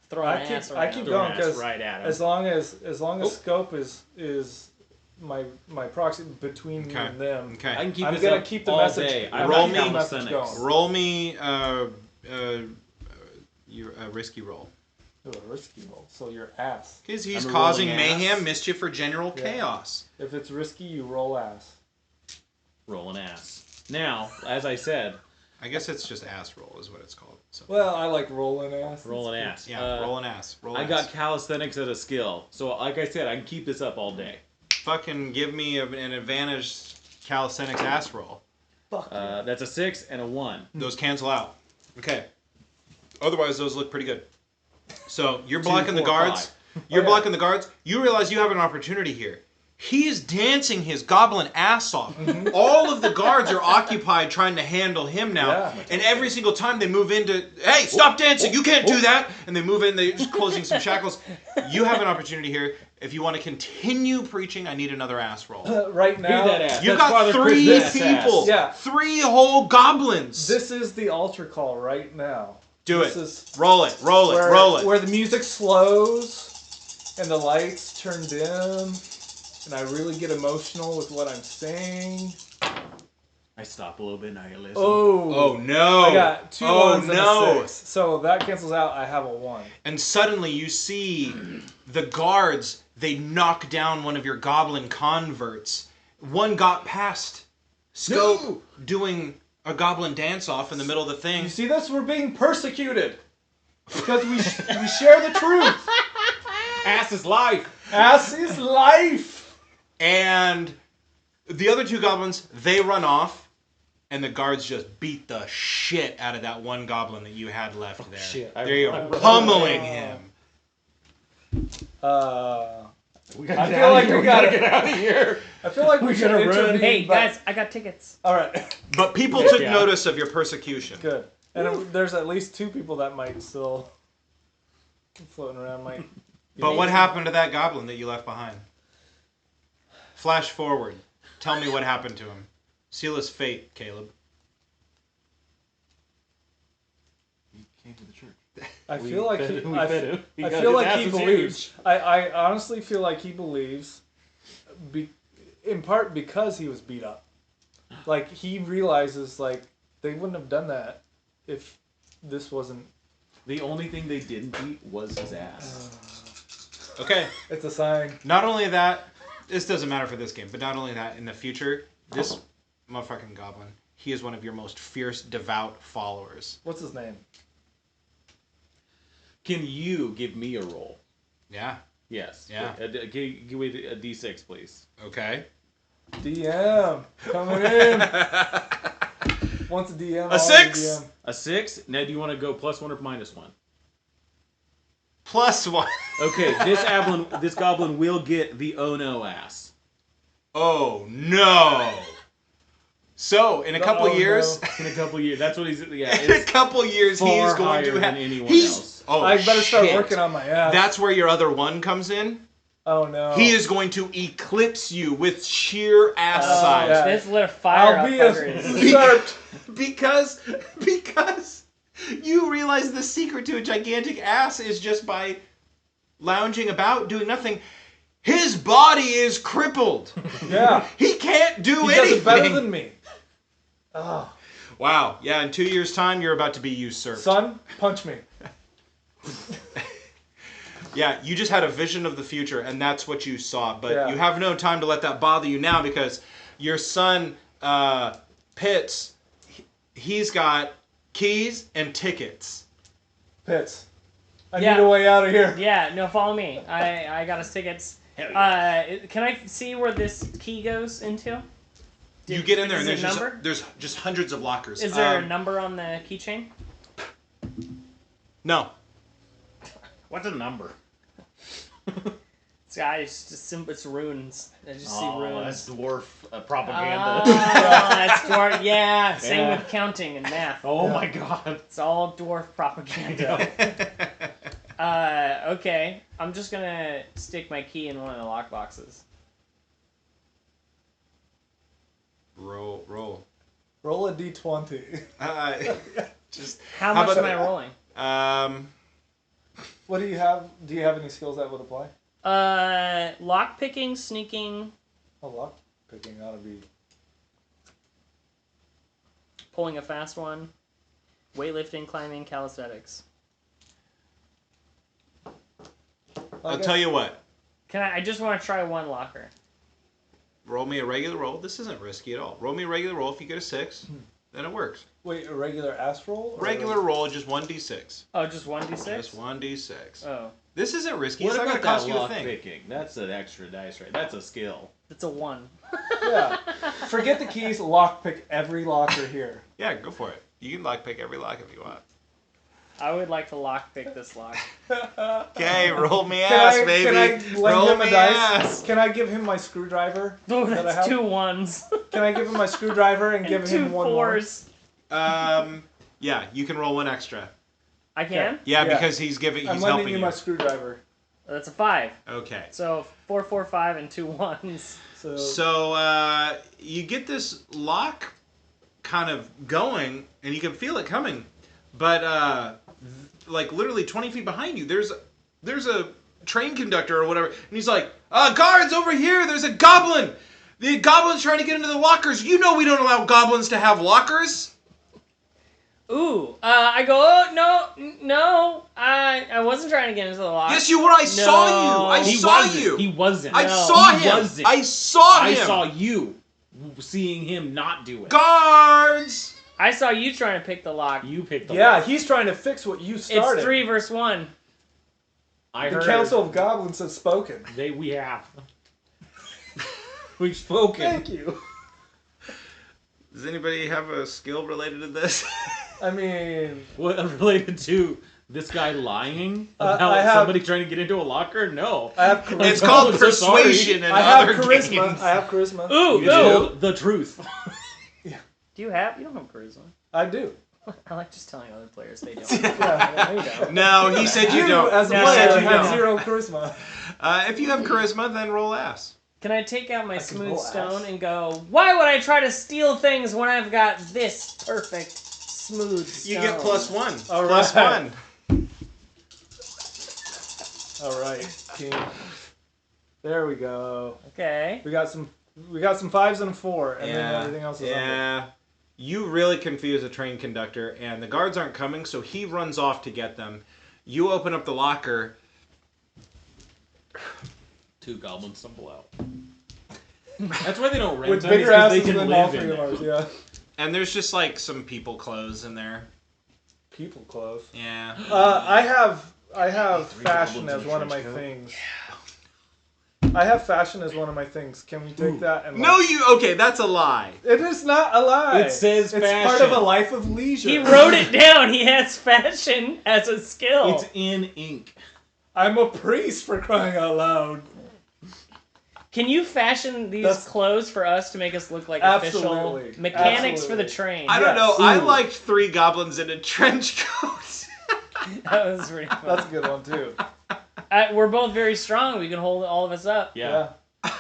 Throw I an keep- ass I around. keep Throw going an ass because right at 'em. as long as Oh. Scope is my proxy between me Okay. and them. Okay. I can keep I'm this gonna up keep the all message. day. I I'm roll gonna keep me the message calisthenics. going. Roll me your risky roll. Ooh, a risky roll. So your ass. Because he's I'm a causing rolling ass. mayhem, mischief, or general Yeah. chaos. If it's risky, you roll ass. Rolling ass. Now, as I said, I guess it's just ass roll is what it's called. So. Well, I like rolling ass. rolling ass. Yeah, roll an ass. Roll I ass. got calisthenics as a skill. So, like I said, I can keep this up all day. Fucking give me an advantage calisthenics ass roll. Fuck. That's a 6 and a 1. Those cancel out. Okay. Otherwise, those look pretty good. So you're blocking the 4, guards. 5. You're Oh, yeah. blocking the guards. You realize you have an opportunity here. He is dancing his goblin ass off. All of the guards are occupied trying to handle him now. Yeah. And every single time they move into, hey, stop dancing, you can't do that. And they move in, they're just closing some shackles. You have an opportunity here. If you want to continue preaching, I need another ass roll. Right now, Be that ass. You've That's got Father 3 Christmas people. ass. Yeah. 3 whole goblins. this is the altar call right now. Do This it. is Roll it. Roll it. Roll it. where the music slows and the lights turn dim, and I really get emotional with what I'm saying. I stop a little bit and I listen. Oh, Oh no. I got 2 ones and no. a 6. So that cancels out. I have a 1. And suddenly you see the guards, they knock down one of your goblin converts. One got past Scope doing a goblin dance-off in the middle of the thing. You see this? We're being persecuted because we share the truth. Ass is life. Ass is life. And the other 2 goblins, they run off. And the guards just beat the shit out of that one goblin that you had left there. shit. There you go, pummeling him. We I feel like we gotta get out of here. I feel like we should gotta run. intervene. Hey but- guys, I got tickets. All right, But people took Yeah. notice of your persecution. good. And there's at least 2 people that might still floating around. But what happened to that goblin that you left behind? Flash forward. Tell me what happened to him. Seal his fate, Caleb. He came to the church. I feel like he. We fed him. I got feel his like ass he is believes. huge. I honestly feel like he believes, in part because he was beat up. Like he realizes, like they wouldn't have done that if this wasn't. The only thing they didn't beat was his ass. Okay. It's a sign. Not only that, this doesn't matter for this game, but not only that, in the future, this motherfucking goblin, he is one of your most fierce, devout followers. What's his name? Can you give me a roll? Yeah. Yes. Yeah. Give me a D6, please. Okay. DM coming in. Once a DM. A 6? A 6? Now, do you want to go +1 or -1? +1. Okay, this goblin will get the oh no ass. Oh, no. So, in a couple Oh, years... In a couple years. That's what he's... Yeah, In a it's couple years, he's far going to higher have... than anyone He's... else. Oh, I better start shit. working on my ass. That's where your other 1 comes in. Oh no. He is going to eclipse you with sheer ass size. yeah. This lit a fire I'll up be fuckers. usurped. Because you realize the secret to a gigantic ass is just by lounging about, doing nothing. His body is crippled. Yeah. He can't do He anything. does it better than me. Oh. Wow. Yeah, in 2 years' time, you're about to be usurped. Son, punch me. Yeah, you just had a vision of the future, and that's what you saw. But Yeah. you have no time to let that bother you now because your son, Pitts, he's got keys and tickets. Pitts. I Yeah. need a way out of here. Yeah, no, follow me. I got us tickets. Hell Can I see where this key goes into? You get in there, and is there a there's number? just hundreds of lockers. Is there a number on the keychain? No. What's a number? It's just simple. It's runes. I just see runes. That's dwarf propaganda. Oh, that's dwarf. Yeah, same Yeah. with counting and math. Oh my god. It's all dwarf propaganda. Okay. I'm just gonna stick my key in one of the lock boxes. Roll. Roll a d20. Just How How much am about- I rolling? What do you have? Do you have any skills that would apply? Lock picking, sneaking, Oh, lock picking ought to be. pulling a fast one, weightlifting, climbing, calisthenics. I'll tell you what. Can I just want to try one locker. Roll me a regular roll. This isn't risky at all. Roll me a regular roll. If you get a 6, then it works. Wait, a regular ass roll? Or Regular roll, just 1d6. Oh, just 1d6? Just 1d6. Oh, This isn't risky. What It's not going about to cost that you a lock thing. picking? That's an extra dice, right? That's a skill. it's a 1. Yeah. Forget the keys. Lock pick every locker here. Yeah, go for it. You can lockpick every lock if you want. I would like to lockpick this lock. Okay, roll me Can ass, I, baby. Can I lend roll him a me dice? ass. Can I give him my screwdriver? Oh, that I that's have? 2 1s. Can I give him my screwdriver and give and him 2 one more? 4s. Yeah, you can roll 1 extra. I can? Yeah, Yeah. because he's I'm helping lending you you. my screwdriver. That's a 5. Okay. So 4 4 5 and 2 1s. So, You get this lock kind of going, and you can feel it coming, but like literally 20 feet behind you, there's a train conductor or whatever, and he's like, guards over here, there's a goblin. The goblin's trying to get into the lockers. You know we don't allow goblins to have lockers. Ooh, I go, oh, no, I wasn't trying to get into the lock. Yes, you were. I saw you. I He saw wasn't. you. He wasn't. I No. saw He him. wasn't. I saw I him. saw you seeing him not do it. Guards. I saw you trying to pick the lock. You picked the yeah, lock. he's trying to fix what you started. It's 3 versus 1. I The heard. Council of Goblins have spoken. We have. We've spoken. Thank you. Does anybody have a skill related to this? I mean, What related to this guy lying I about have- somebody trying to get into a locker? No. I have charisma. It's called I'm so sorry. persuasion and I have other charisma. games. I have charisma. Ooh, You no. know the truth. Do you have? You don't have charisma. I do. I like just telling other players they don't. Yeah. You don't. No, he said you don't. as a No, player, no, I have no. 0 charisma. If you have charisma, then roll ass. Can I take out my can smooth roll stone ass. and go, why would I try to steal things when I've got this perfect smooth stone? You get +1. All Plus right. 1. All right, team. There we go. Okay. We got some 5s and a 4, and then everything else is under. Yeah. You really confuse a train conductor, and the guards aren't coming, so he runs off to get them. You open up the locker. 2 goblins stumble out. That's why they don't rent With them, is bigger 'cause they asses can than all live 3 in of there. ours, yeah. And there's just like some people clothes in there. People close. Yeah. I have 3 fashion goblins as in a one of my trench coat. things. I have fashion as one of my things. Can we take that and No, okay, that's a lie. It is not a lie. It says it's part fashion. of a life of leisure. He wrote it down. He has fashion as a skill. It's in ink. I'm a priest, for crying out loud. Can you fashion these That's- clothes for us to make us look like Absolutely. official mechanics for the Absolutely. train? I don't Yes. know. I Ooh. liked 3 goblins in a trench coat. That was pretty fun. That's a good one too. We're both very strong. We can hold all of us up. Yeah.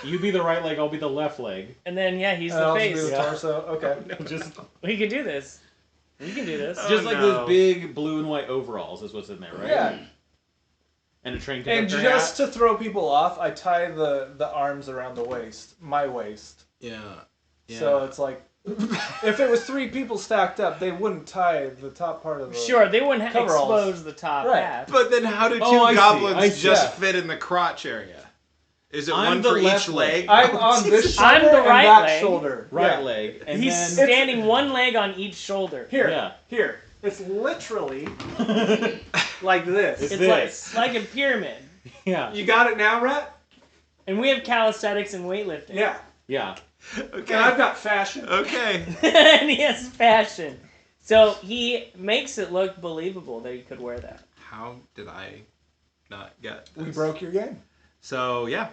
You be the right leg, I'll be the left leg. And then, yeah, he's And the I'll just face. be the Yeah. torso. Okay. Just We can do this. We can do this. Oh, just like no. those big blue and white overalls is what's in there, right? Yeah. And a train And conductor just hat. to throw people off, I tie the arms around the waist, my waist. Yeah. So it's like, if it was 3 people stacked up, they wouldn't tie the top part of the. Sure, they wouldn't Coveralls. expose the top Right. half. But then how do 2 Oh, I see. goblins I see. just Yeah. fit in the crotch area? Is it I'm one the for each left leg? leg. I'm on this shoulder I'm the right and that leg. shoulder. Right Yeah. leg. And He's then standing one leg on each shoulder. Here, Yeah. here. It's literally like this. It's It's this. like a pyramid. yeah. You got it now, Rhett? And we have calisthenics and weightlifting. Yeah. Yeah. Okay. And I've got fashion. Okay. And he has fashion. So he makes it look believable that he could wear that. How did I not get this? We broke your game. So, yeah.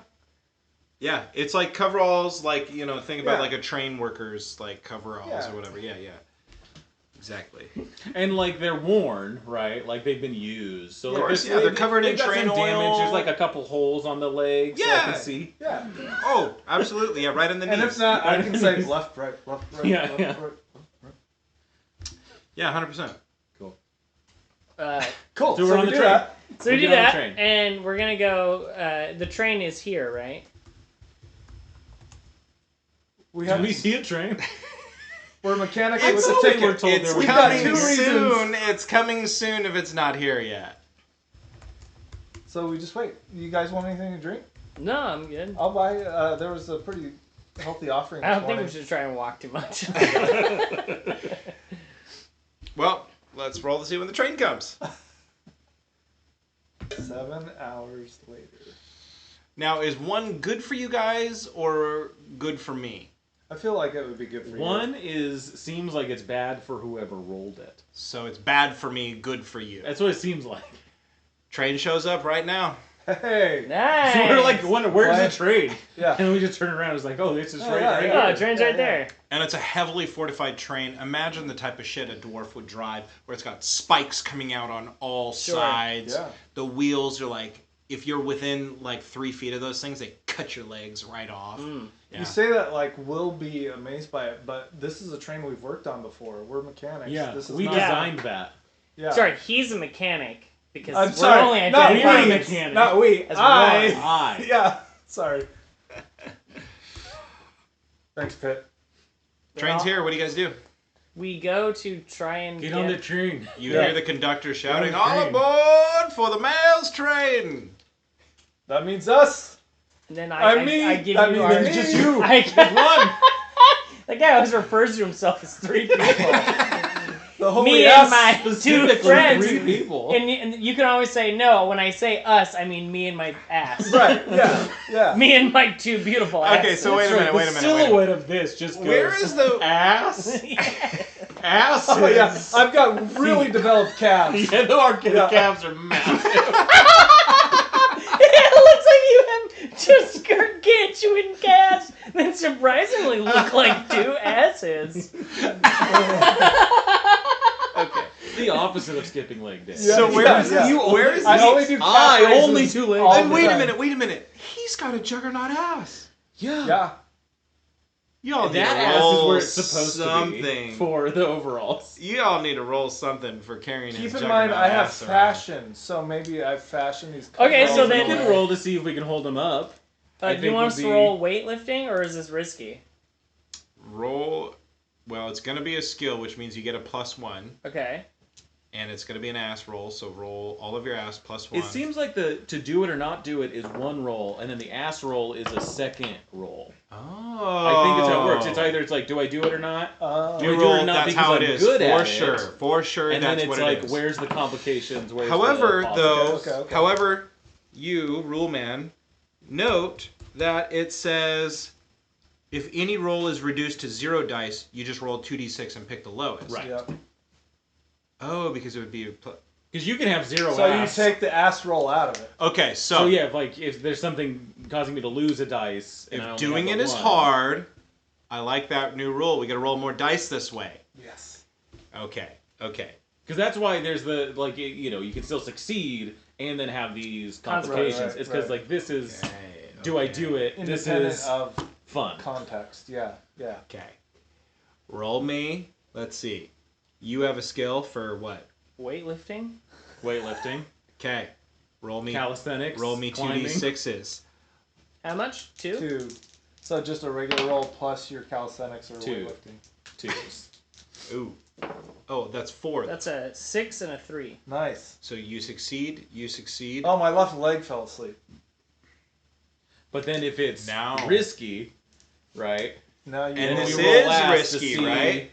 Yeah, it's like coveralls, like, you know, think about Yeah. like a train worker's like coveralls Yeah. or whatever. Yeah, yeah. Exactly. And like they're worn, right? Like they've been used. So Of like course, this- yeah, they're covered in they've got train some damage. oil. There's like a couple holes on the legs. So I Yeah. can see. Yeah. Oh, absolutely. Yeah, right in the knees. And if not, I can say left, right, left, right, Yeah, left, yeah. right. Yeah, 100%. Cool. So we're on we the do train. that. So we We'll do get on the that, train. and we're gonna go. The train is here, right? We Do have. we see a train? We're mechanics It's, with a only ticket. we're told it's there was got coming 2 reasons. soon. It's coming soon if it's not here yet. So we just wait. You guys want anything to drink? No, I'm good. I'll buy. There was a pretty healthy offering. I don't this think we morning. should try and walk too much. Well, let's roll to see when the train comes. 7 hours later. Now, is 1 good for you guys or good for me? I feel like it would be good for One seems like it's bad for whoever rolled it. So it's bad for me, good for you. That's what it seems like. Train shows up right now. you. Hey. Nice. So we're like, where's What? the trade? Yeah. And we just turn around. It's like, oh, this is Oh, right, yeah, right yeah. Oh, here. train's Yeah, right yeah. there. And it's a heavily fortified train. Imagine the type of shit a dwarf would drive, where it's got spikes coming out on all Sure. sides. Yeah. The wheels are like, if you're within like 3 feet of those things, they cut your legs right off. Yeah. You say that like we'll be amazed by it, but this is a train we've worked on before. We're mechanics. Yeah, This is we not, designed that. Yeah. Sorry, he's a mechanic because I'm we're sorry. only Not identifying we. mechanic. Not we. as I. Yeah. Sorry. Thanks, Pitt. Train's here. What do you guys do? We go to try and Get on the train. You Yeah. hear the conductor shouting, Get on the "All train." aboard for the mail's train!" That means us. And then I I mean, give that you means our. it's just you. I, One. that guy always refers to himself as 3 people. The holy Me ass. and my 2 Specifically friends. 3 people. And you can always say no. When I say us, I mean me and my ass. Right. Yeah. Yeah. Me and my 2 beautiful asses. Okay, so wait a minute, The wait a minute. silhouette of this just goes. Where is the... ass? Ass. Oh yeah. I've got really developed calves. Yeah, our Yeah. calves are massive. It looks like you have just gargantuan calves that surprisingly look like 2 asses. Okay. The opposite of skipping leg day. Yeah, So where is yeah. this? Where is I this? only do calf I raises only do legs. all And the wait a time. minute, wait a minute. He's got a juggernaut ass. Yeah. Yeah. Y'all need That to ass is roll where it's supposed something. to be for the overalls. Y'all need to roll something for carrying his Keep in juggernaut mind, I have ass around. fashion, so maybe I've fashioned these. Okay, so coveralls then- in We a can way. roll to see if we can hold them up. I Do you think want would us to be- roll weightlifting, or is this risky? Roll. Well, it's going to be a skill, which means you get a +1. Okay. And it's going to be an ass roll, so roll all of your ass +1. It seems like the to do it or not do it is one roll, and then the ass roll is a second roll. Oh. I think it's how it works. It's either like, do I do it or not? Do I You do it roll, or not that's because how it I'm is. good For at sure. it? For sure, And that's then it's what like, it is. where's the complications? Where's However, the though, Okay. however, you, rule man, note that it says if any roll is reduced to 0 dice, you just roll 2d6 and pick the lowest. Right. Yep. Oh, because it would be... Because you can have 0 So ass. you take the ass roll out of it. Okay, So so yeah, if there's something causing me to lose a dice, and I if only doing have it the is one- hard, I like that new rule. We got to roll more dice this way. Yes. Okay. Because that's why there's the you can still succeed and then have these complications. Right, it's because right. this is Okay, do I okay. do it? This Independent is of fun. context. Yeah. Yeah. Okay. Roll me. Let's see. You have a skill for what? Weightlifting? Weightlifting, Okay. Roll me. calisthenics, Roll me climbing. 2d6s. How much? 2? 2. So just a regular roll plus your calisthenics or 2. weightlifting. Twos. Ooh. Oh, that's 4. That's a 6 and a 3. Nice. So you succeed. Oh, my left leg fell asleep. But then if it's Now- risky, right? Now you And roll- this we roll is last to risky, see- right?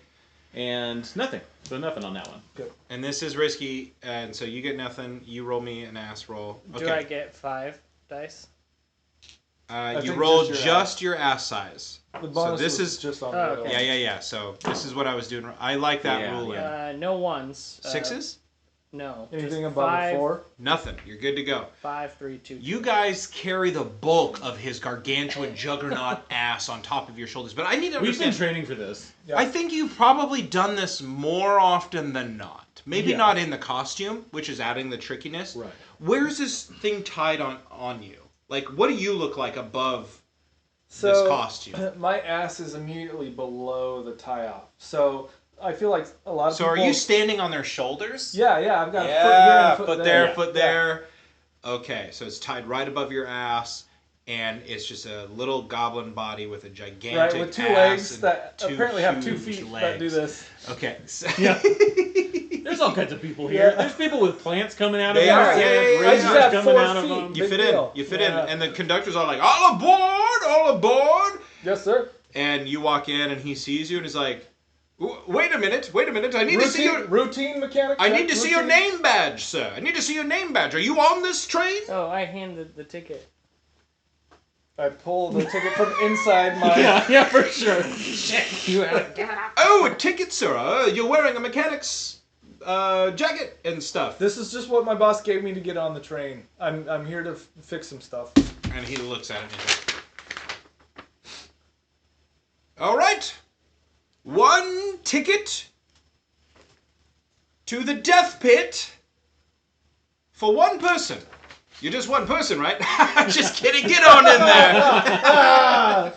And nothing. So nothing on that one. And this is risky, and so you get nothing. You roll me an ass roll. Do I get 5 dice? You think roll just just your your ass size. The bonus this was is- just on Oh, the okay. Yeah. So this is what I was doing. I like that Yeah, ruling. yeah. No ones. 6s? No. Anything just above 5, a 4? Nothing. You're good to go. 5, 3, 2. You guys carry the bulk of his gargantuan juggernaut ass on top of your shoulders. But I need to We've been understand. training for this. Yeah. I think you've probably done this more often than not. Maybe Yeah. not in the costume, which is adding the trickiness. Right. Where's this thing tied on you? Like, what do you look like above So, this costume? my ass is immediately below the tie-off. So I feel like a lot of So people... are you standing on their shoulders? Yeah, I've got a foot here and a foot foot there. there, Yeah. foot there. Okay, so it's tied right above your ass, and it's just a little goblin body with a gigantic Right, with 2 ass legs and that two apparently have 2 huge feet that legs. do this. Okay. So Yeah. There's all kinds of people here. Yeah. There's people with plants coming out They of are, them. yeah, yeah, yeah, razors I just have coming 4 out of feet. them. You Big fit deal. in. You fit Yeah. in. And the conductor's all like, all aboard, all aboard. Yes, sir. And you walk in and he sees you and he's like, wait a minute. I need to see your... Routine mechanic. I check, need to see your routine. name badge, sir. I need to see your name badge. Are you on this train? Oh, I handed the ticket. I pull the ticket from inside my. Yeah, for sure. You have Oh, a ticket, sir. You're wearing a mechanic's jacket and stuff. This is just what my boss gave me to get on the train. I'm here to fix some stuff. And he looks at it and he's like, all right. 1 ticket to the death pit for 1 person. You're just 1 person, right? Just kidding. Get on in there.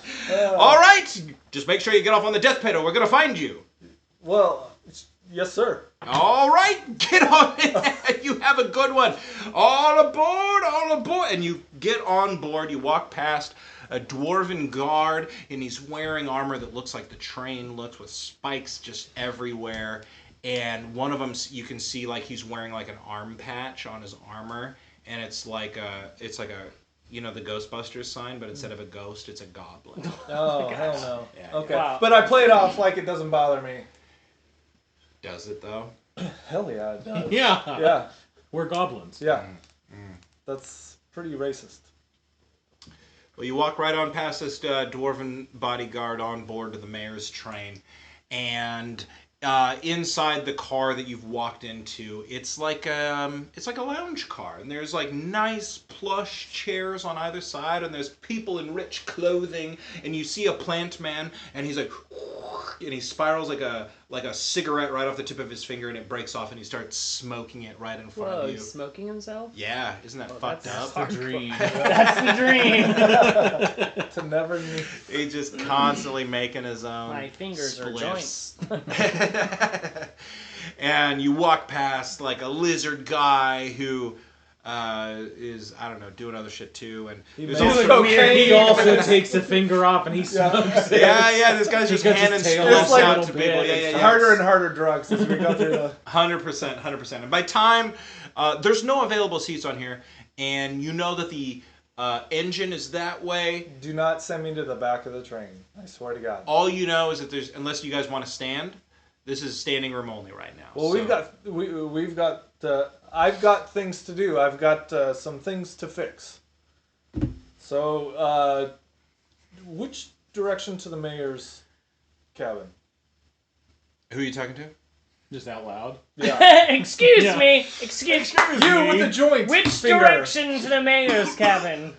All right. Just make sure you get off on the death pit or we're going to find you. Well, yes, sir. All right. Get on in there. You have a good one. All aboard. All aboard. And you get on board. You walk past a dwarven guard, and he's wearing armor that looks like the train looks, with spikes just everywhere. And one of them, you can see like he's wearing like an arm patch on his armor, and it's like a you know the Ghostbusters sign, but instead of a ghost, it's a goblin. Oh, hell no. Yeah, Okay, Wow. but I play it off like it doesn't bother me. Does it though? Hell yeah, it does. Yeah. Yeah, We're goblins. yeah. That's pretty racist. Well, you walk right on past this dwarven bodyguard on board to the mayor's train, and inside the car that you've walked into, it's like a lounge car, and there's like nice plush chairs on either side, and there's people in rich clothing, and you see a plant man, and he's like, and he spirals like a cigarette right off the tip of his finger, and it breaks off, and he starts smoking it right in front Whoa, of you. he's smoking himself? Yeah, isn't that Oh, fucked that's up? The dream. That's the dream. To never meet. He's just constantly making his own. My fingers are spliffs. joints. And you walk past like a lizard guy who is, I don't know, doing other shit too. And there's makes also, cocaine. He also takes a finger off and he smokes it. yeah, this guy's just He cuts handing his tail spliffs off a out little to bit. people. Yeah. Harder and harder drugs as we go through the. 100%. And by time, there's no available seats on here, and you know that the engine is that way. Do not send me to the back of the train. I swear to God. All you know is that there's, unless you guys want to stand, this is standing room only right now. Well, So- we've got. I've got things to do. I've got some things to fix. So, which direction to the mayor's cabin? Who are you talking to? Just out loud. Yeah. Excuse Yeah. me. Excuse You with the joint. Which finger. direction to the mayor's cabin?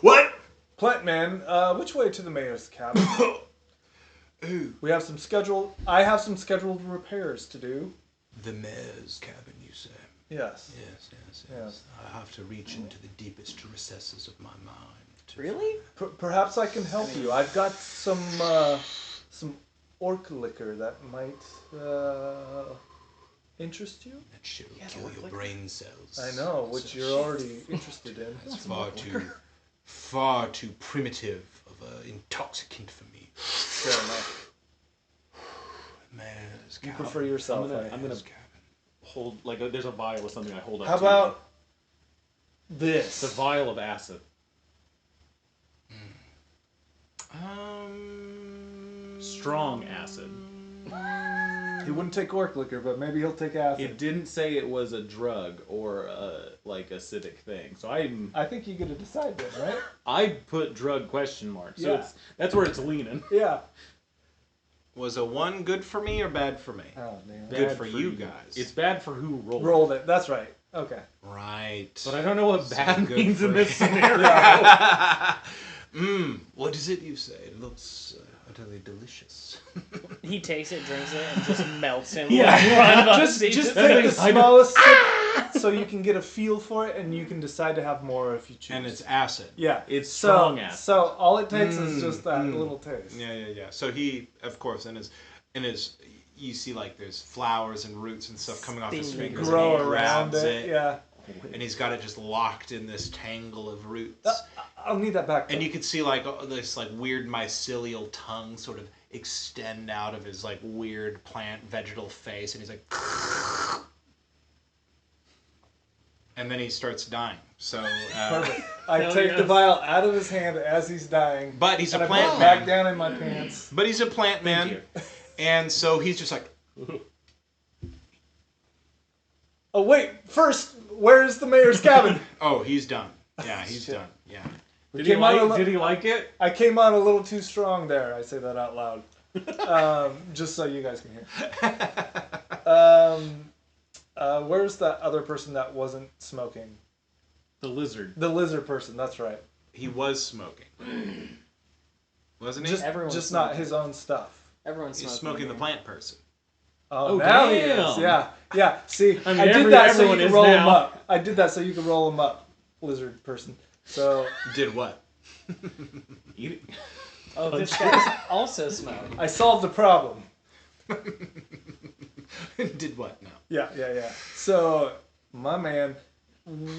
What? Plant man, which way to the mayor's cabin? Ooh. We have some scheduled. I have some scheduled repairs to do. The mayor's cabin, you say? Yes. Yes. I have to reach into the deepest recesses of my mind. Really? Perhaps I can help you. I've got some orc liquor that might interest you. That shit will kill your brain cells. I know, which you're already interested in. That's far too primitive of an intoxicant for me. Fair enough. Mayor's You cabin. prefer yourself. I'm gonna Mayor's cabin. hold like there's a vial of something I hold up. How to you. about this? It's a vial of acid. Strong acid. He wouldn't take orc liquor, but maybe he'll take acid. It didn't say it was a drug or like acidic thing. So I think you get to decide then, right? I put drug question mark. So Yeah. that's where it's leaning. Yeah. Was a 1 good for me or bad for me? Oh man. Good Bad for you guys. It's bad for who rolled. Rolled it. That's right. Okay. Right. But I don't know what bad good means in for this scenario. What is it you say? It looks utterly delicious. He takes it, drinks it, and just melts him. Yeah. right in front of us. Just He take I the know. smallest sip so you can get a feel for it, and you can decide to have more if you choose. And it's acid. yeah, It's strong acid. So all it takes is just that little taste. Yeah. So he, of course, in his, you see like there's flowers and roots and stuff coming off his Stinging fingers. Grow and he around grabs it. Yeah, And he's got it just locked in this tangle of roots. I'll need that back. And you can see like this like weird mycelial tongue sort of extend out of his like weird plant vegetal face, and he's like, and then he starts dying. So, Perfect. I Hell take the yes. vial out of his hand as he's dying. but he's and a I put plant it back man. down in my pants. But he's a plant man, and so he's just like, Oh wait, first, where's the mayor's cabin? oh, he's done. Yeah, he's Shit. done. Yeah. We Did he came on a like? li- Did he like it? I came on a little too strong there. I say that out loud, just so you guys can hear. Where's that other person that wasn't smoking? The lizard. The lizard person. That's right. He was smoking, wasn't he? Just, Everyone's just not smoking. his own stuff. Everyone's He's smoking. smoking the plant person. Oh, Oh, now he damn. is. Yeah, yeah. See, I mean, I did every- that so you everyone could is roll him now. up. I did that so you could roll him up, lizard person. So Did what? Eat it. Oh, this guy's also smoking. I solved the problem. Did what? No. Yeah, yeah, yeah. So, my man,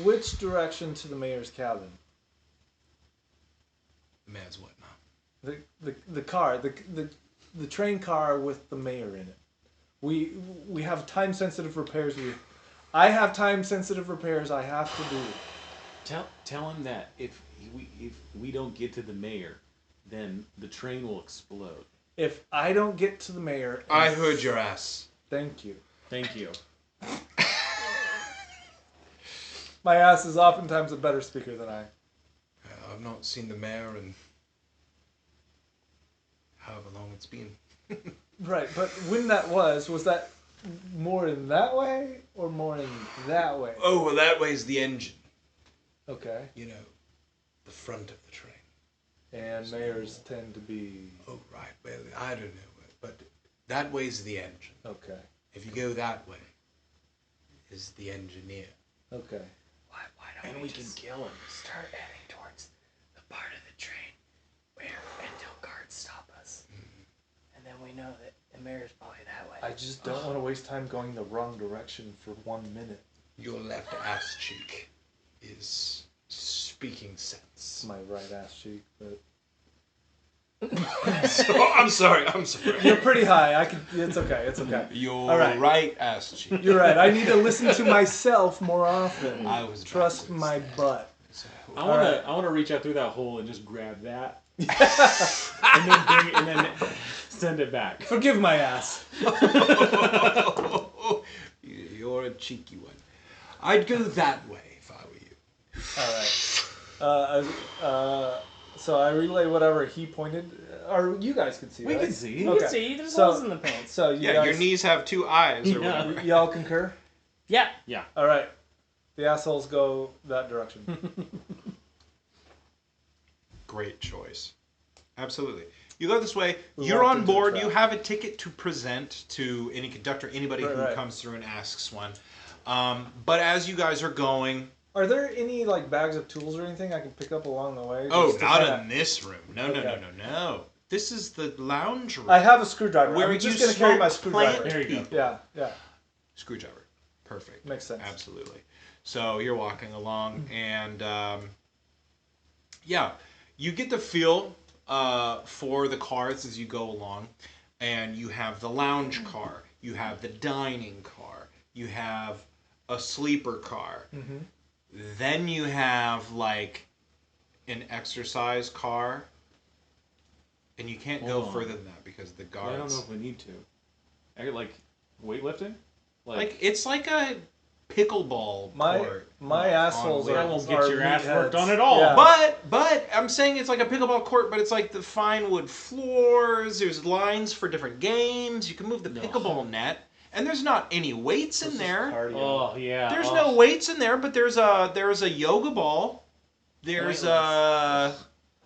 which direction to the mayor's cabin? Man's what now? The car, the train car with the mayor in it. We have time sensitive repairs. I have time sensitive repairs I have to do. Tell him that if we don't get to the mayor, then the train will explode. If I don't get to the mayor, I heard your ass. Thank you. Thank you. My ass is oftentimes a better speaker than I. I've not seen the mayor in however long it's been. Right, but when that was that more in that way or more in that way? Oh, well, that way's the engine. Okay. You know, the front of the train. And mayors tend to be Oh, right. Well, I don't know. But that way's the engine. okay. If you go that way, is the engineer. Okay. Why don't we just kill him. start heading towards the part of the train where until guards stop us, and then we know that the mayor's probably that way. I just don't want to waste time going the wrong direction for 1 minute. Your left ass cheek is speaking sense. My right ass cheek, but I'm sorry. you're pretty high. It's okay. It's okay. Your All right. right ass cheek. You're right. I need to listen to myself more often. I was Trust backwards my there. butt. So, I wanna reach out through that hole and just grab that, and then bring it, and then send it back. Forgive my ass. You're a cheeky one. I'd go that way if I were you. All right. So I relay whatever he pointed, or you guys can see. We right? can see. You Okay. can see there's So- holes in the pants. So you Yeah, guys, your knees have two eyes or Yeah. whatever. y'all concur. Yeah. All right. The assholes go that direction. Great choice. Absolutely. You go this way. We You're walked on into a board. trap. You have a ticket to present to any conductor, anybody who Right. comes through and asks one. But as you guys are going, Are there any like bags of tools or anything I can pick up along the way? oh, just to not kinda- in this room. No. Okay. This is the lounge room. I have a screwdriver. Where I'm you just gonna carry my smoke plant screwdriver. There you go. Yeah, yeah, Screwdriver. Perfect. makes sense. Absolutely. So you're walking along, and yeah, you get the feel for the cars as you go along, and you have the lounge car, you have the dining car, you have a sleeper car, Mm-hmm. then you have like an exercise car, and you can't go Hold on. further than that because the guards. I don't know if we need to. I get like weightlifting. Like it's like a pickleball court. My assholes on are. That won't get are your ass worked meatheads. on at all. Yeah. But I'm saying it's like a pickleball court, but it's like the fine wood floors. There's lines for different games. You can move the No. pickleball net, and there's not any weights This in is there. cardio. Oh yeah. There's oh. no weights in there, but there's a yoga ball. There's a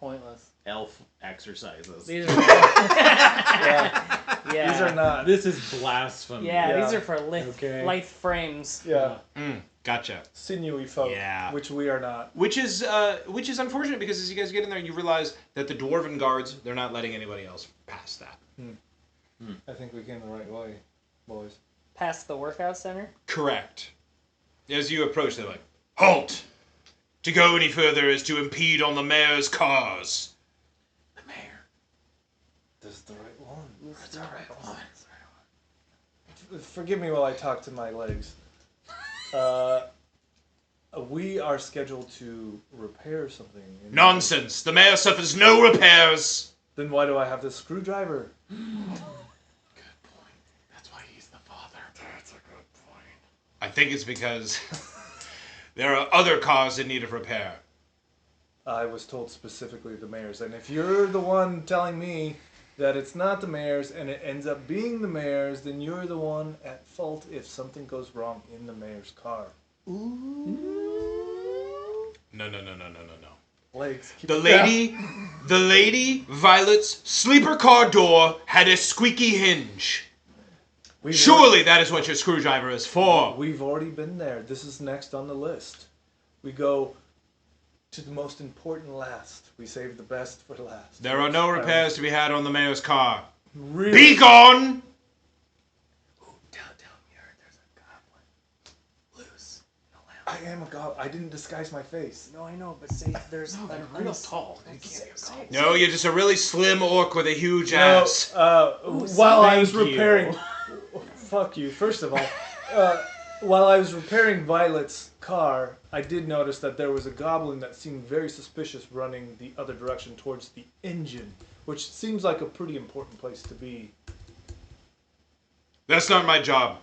Pointless. elf exercises. These are. Yeah. Yeah. These are not. This is blasphemy. Yeah, Yeah. these are for lithe Okay. frames. Yeah, gotcha. sinewy folk. Yeah. Which we are not. Which is unfortunate because as you guys get in there, you realize that the dwarven guards, they're not letting anybody else pass that. I think we came the right way, boys. Past the workout center. Correct. As you approach, they're like, "Halt! To go any further is to impede on the mayor's cars." The mayor. This is the right one. That's the right one. Forgive me while I talk to my legs. We are scheduled to repair something. Nonsense! The mayor suffers no repairs! Then why do I have this screwdriver? Good point. That's why he's the father. That's a good point. I think it's because there are other cars in need of repair. I was told specifically the mayor's. And if you're the one telling me that it's not the mayor's and it ends up being the mayor's, then you're the one at fault if something goes wrong in the mayor's car. No. Legs. The lady Violet's sleeper car door had a squeaky hinge. Surely that is what your screwdriver is for. We've already been there. This is next on the list. We go to the most important last. We save the best for last. There are no repairs to be had on the mayor's car. Really? Be gone! Down here, there's a goblin. Loose. In a lamp. I am a goblin. I didn't disguise my face. No, I know, but say there's real tall. They can't Say- be say- goblins. No, you're just a really slim orc with a huge ass. While I was thank you. repairing... Fuck you. First of all, while I was repairing Violet's car, I did notice that there was a goblin that seemed very suspicious running the other direction towards the engine, which seems like a pretty important place to be. That's not my job.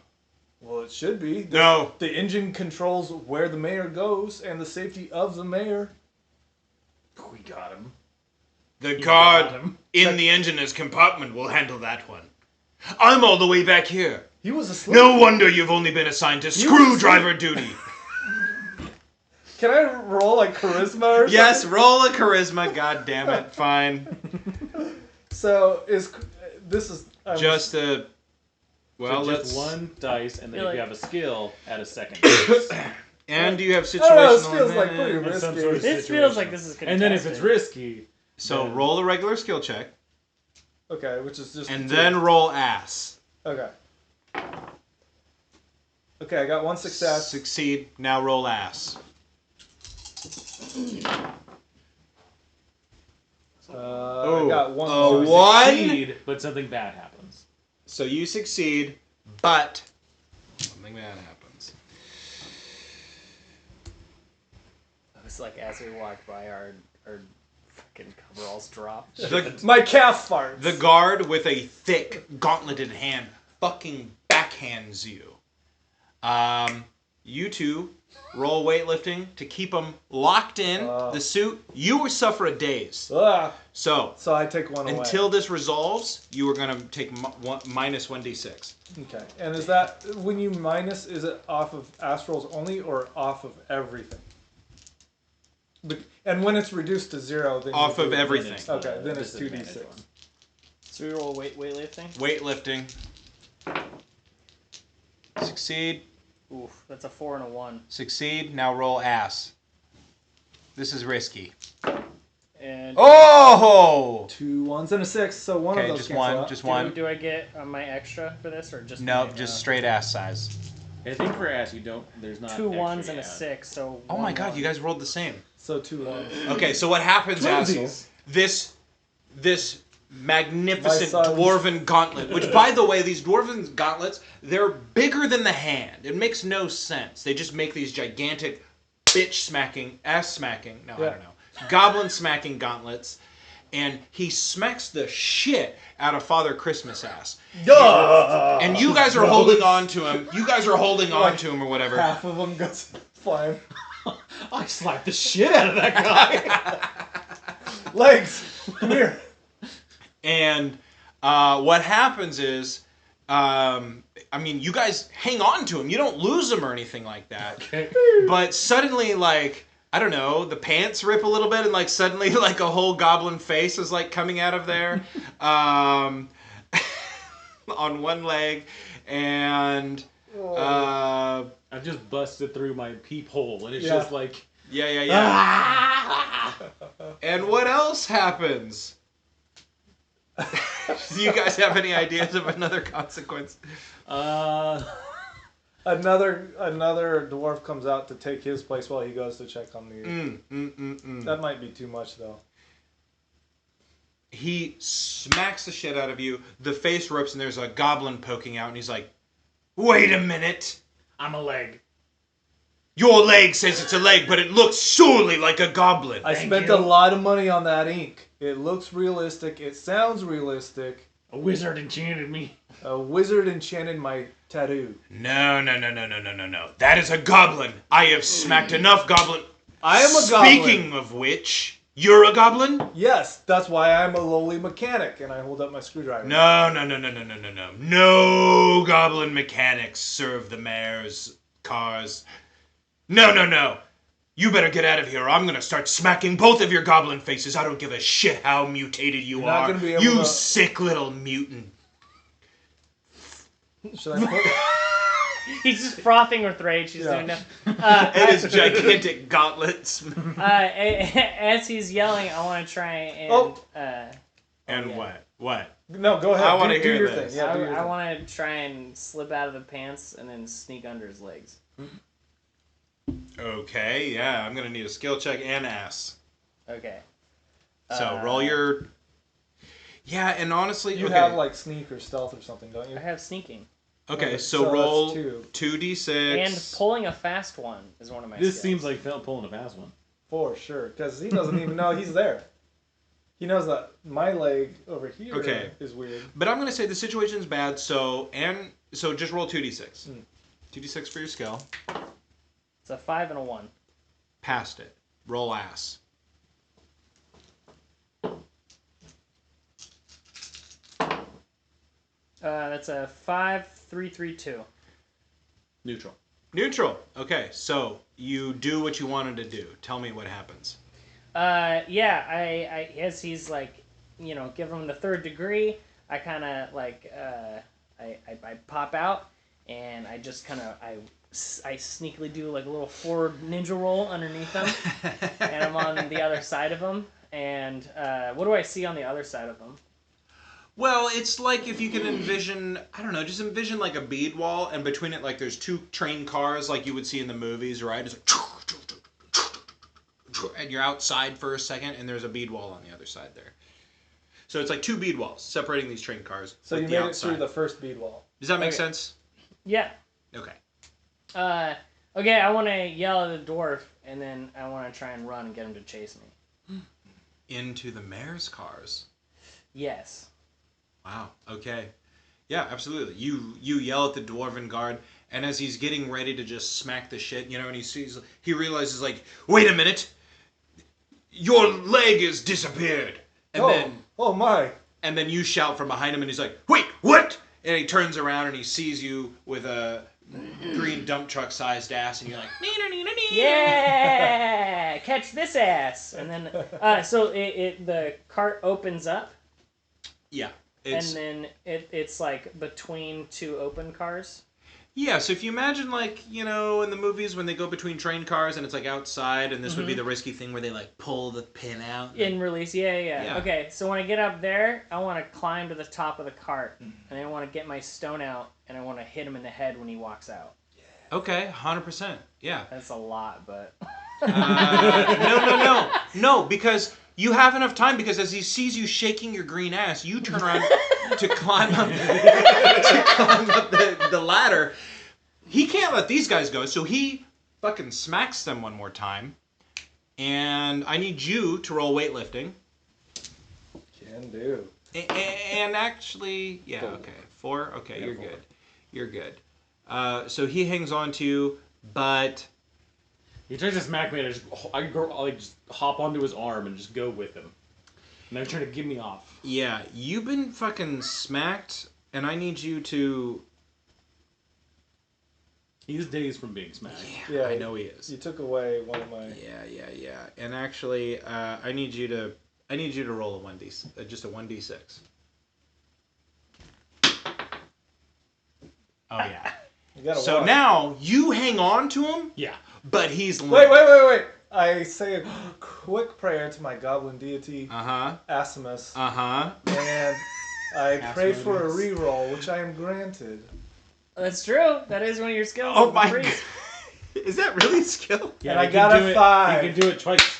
Well, it should be. No. The engine controls where the mayor goes and the safety of the mayor. We got him. The got guard him. in the engineer's compartment will handle that one. I'm all the way back here. He was asleep. No wonder you've only been assigned to screwdriver duty. Can I roll like charisma or something? Yes, roll a charisma, god damn it, fine. So, this is... Just a... Well, So let's... just one dice, and then Feel if you like- have a skill, add a second dice. And do you have I don't know, this situational... feels like pretty and some risky. sort of This feels like this is contested. And then if it's risky, So then- roll a regular skill check, Okay, which is just... and two. then roll ass. Okay. Okay, I got one success. Succeed, now roll ass. I got one. Oh, more. what? succeed, but something bad happens. So you succeed, but something bad happens. It was like as we walked by, our fucking coveralls dropped. My calf farts. The guard with a thick, gauntleted hand fucking backhands you. You two roll weightlifting to keep them locked in the suit. You will suffer a daze. Ah, So, so I take one away. until this resolves, you are going to take minus 1d6. Okay, and is that when you minus? Is it off of astrals only or off of everything? And when it's reduced to 0, then Off you of do- everything. Okay, then it's disadvantage 2d6. one. So we roll weightlifting. Weightlifting. Succeed. Oof, that's a 4 and a 1. Succeed. Now roll ass. This is risky. And Oh! 2 1s and a 6, so one of Okay, those just cancel one. out. Just do, one. do I get my extra for this or just No, my, just straight ass size. I think for ass, you don't. There's not 2 extra 1s and a add. 6? So Oh my one god, one. you guys rolled the same. So 2 1s. Okay, so what happens, Asshole? Twinsies. This magnificent My sons. dwarven gauntlet, which, by the way, these dwarven gauntlets, they're bigger than the hand. It makes no sense. They just make these gigantic bitch smacking, ass smacking, no, I Yeah. don't know, goblin smacking gauntlets, and he smacks the shit out of Father Christmas ass. And you guys are holding on to him. You guys are holding on to him or whatever. Half of them goes flying. I slapped the shit out of that guy. Legs, come here. And what happens is, you guys hang on to him. You don't lose him or anything like that. Okay. But suddenly, like, I don't know, the pants rip a little bit, and like suddenly, like a whole goblin face is like coming out of there, on one leg, and I've just busted through my peephole, and it's Yeah. just like. yeah. And what else happens? Do you guys have any ideas of another consequence? Another dwarf comes out to take his place while he goes to check on the. That might be too much though. He smacks the shit out of you. The face rips, and there's a goblin poking out, and he's like, "Wait a minute! I'm a leg. Your leg says it's a leg, but it looks surely like a goblin." I Thank spent you. a lot of money on that ink. It looks realistic. It sounds realistic. A wizard enchanted me. A wizard enchanted my tattoo. No. That is a goblin. I have smacked enough goblin. I am a goblin. Speaking of which, you're a goblin? Yes, that's why I'm a lowly mechanic, and I hold up my screwdriver. No. No goblin mechanics serve the mayor's cars. No. You better get out of here or I'm gonna start smacking both of your goblin faces. I don't give a shit how mutated you You're not are. gonna be able You to- sick little mutant. Should I put... He's just frothing with rage. He's doing that. And his gigantic gauntlets. As he's yelling, I want to try and. And yeah. what? No, go ahead. I wanna do hear your this. thing. Yeah, do your I thing. want to try and slip out of the pants and then sneak under his legs. Okay, yeah, I'm gonna need a skill check and ass. Okay. So roll your. Yeah, and honestly, You okay. have like sneak or stealth or something, don't you? I have sneaking. Okay, Okay, so so roll that's 2d6. And pulling a fast one is one of my This skills. seems like pulling a fast one. For sure, because he doesn't even know he's there. He knows that my leg over here Okay. is weird. But I'm gonna say the situation's bad, so just roll 2d6. Mm. 2d6 for your skill. It's a 5 and a 1. Passed it. Roll ass. That's a 5, 3, 3, 2. Neutral. Neutral. Okay, so you do what you wanted to do. Tell me what happens. Yeah, I as he's like, give him the 3rd degree, I kind of like, I pop out, and I just kind of, I sneakily do like a little forward ninja roll underneath him, and I'm on the other side of him, and what do I see on the other side of him? Well, it's like if you can envision, I don't know, just envision like a bead wall, and between it, like there's 2 train cars like you would see in the movies, right? It's like, and you're outside for a second, and there's a bead wall on the other side there. So it's like 2 bead walls separating these train cars. So with you the made it outside. through the first bead wall. Does that make Okay. sense? Yeah. Okay. Okay, I want to yell at the dwarf, and then I want to try and run and get him to chase me. Into the mayor's cars. Yes. Wow. Okay. Yeah, absolutely. You yell at the dwarven guard, and as he's getting ready to just smack the shit, and he realizes like, wait a minute, your leg has disappeared, and then you shout from behind him, and he's like, wait, what? And he turns around and he sees you with a green dump truck sized ass, and you're like, Yeah! Catch this ass! And then, so the cart opens up, yeah. and then it's like between 2 open cars. Yeah, so if you imagine, like, in the movies when they go between train cars and it's, like, outside, and this would be the risky thing where they, like, pull the pin out. In release, yeah. Yeah. Okay, so when I get up there, I want to climb to the top of the cart, and I want to get my stone out, and I want to hit him in the head when he walks out. Okay, 100%. Yeah. That's a lot, but... No, because you have enough time, because as he sees you shaking your green ass, you turn around to climb up, the ladder. He can't let these guys go, so he fucking smacks them one more time. And I need you to roll weightlifting. Can do. And actually, yeah, okay. 4? Okay, you're good. You're good. So he hangs on to you, but... He tries to smack me, and I just hop onto his arm and just go with him. And they're trying to get me off. Yeah, you've been fucking smacked, and I need you to... He's dazed from being smacked. Yeah, I know he is. You took away one of my... Yeah. And actually, I need you to roll a 1d, just a 1d6. Oh yeah. You gotta So watch. now you hang on to him, Yeah. but he's Wait. I say a quick prayer to my goblin deity, Asimus, and I pray for a reroll, which I am granted. That's true. That is one of your skills. Oh as a my priest. god. Is that really a skill? Yeah, And I he got can a do it- 5. He can do it twice.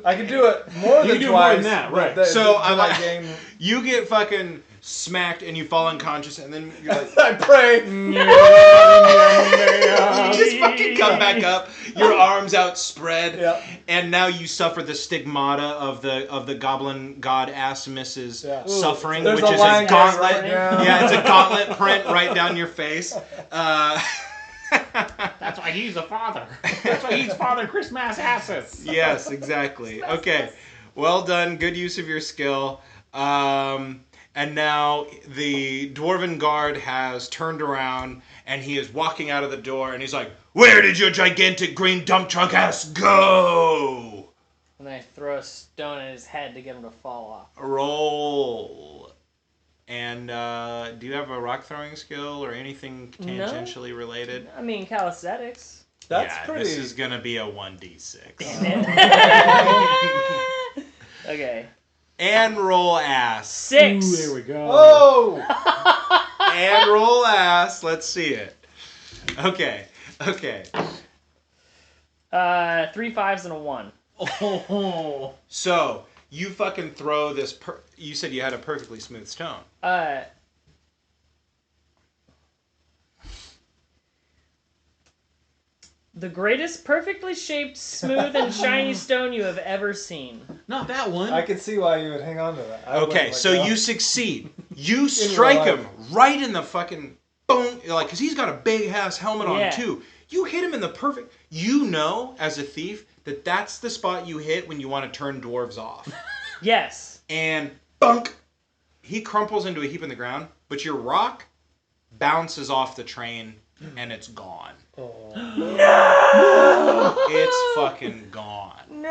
I can do it more You than can do twice. more than that, right. So I I'm gain. You get fucking smacked and you fall unconscious, and then you're like, I pray. you just fucking come back up, your arms outspread, Yeah. and now you suffer the stigmata of the goblin god Asimus's Yeah. suffering, There's which a is line a going gauntlet. right down. Yeah, it's a gauntlet print right down your face. That's why he's a father. That's why he's Father Christmas asses. Yes, exactly. Okay. Well done. Good use of your skill. And now the dwarven guard has turned around and he is walking out of the door and he's like, "Where did your gigantic green dump truck ass go?" And then I throw a stone at his head to get him to fall off. Roll. And do you have a rock throwing skill or anything tangentially related? I mean, calisthenics. That's yeah, pretty. This is going to be a 1d6. Okay. And roll ass. 6. Ooh, there we go. Oh! And roll ass. Let's see it. Okay. 3 5s and a 1. Oh. So, you fucking throw this... you said you had a perfectly smooth stone. The greatest perfectly shaped, smooth, and shiny stone you have ever seen. Not that one. I can see why you would hang on to that. Okay, so you succeed. You strike him right in the fucking boom, like, because he's got a big ass helmet on too. You hit him in the perfect. You know, as a thief, that that's the spot you hit when you want to turn dwarves off. Yes. And bunk, he crumples into a heap on the ground, but your rock bounces off the train and it's gone. Oh. No! It's fucking gone. No!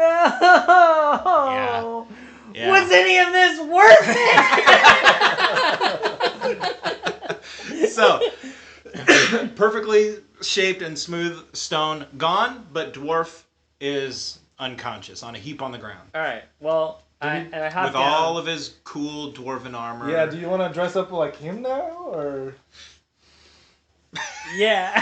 Yeah. Yeah. Was any of this worth it? So, perfectly shaped and smooth stone gone, but dwarf is unconscious on a heap on the ground. All right. Well, I hop with down. all of his cool dwarven armor. Yeah, do you want to dress up like him now, or? Yeah.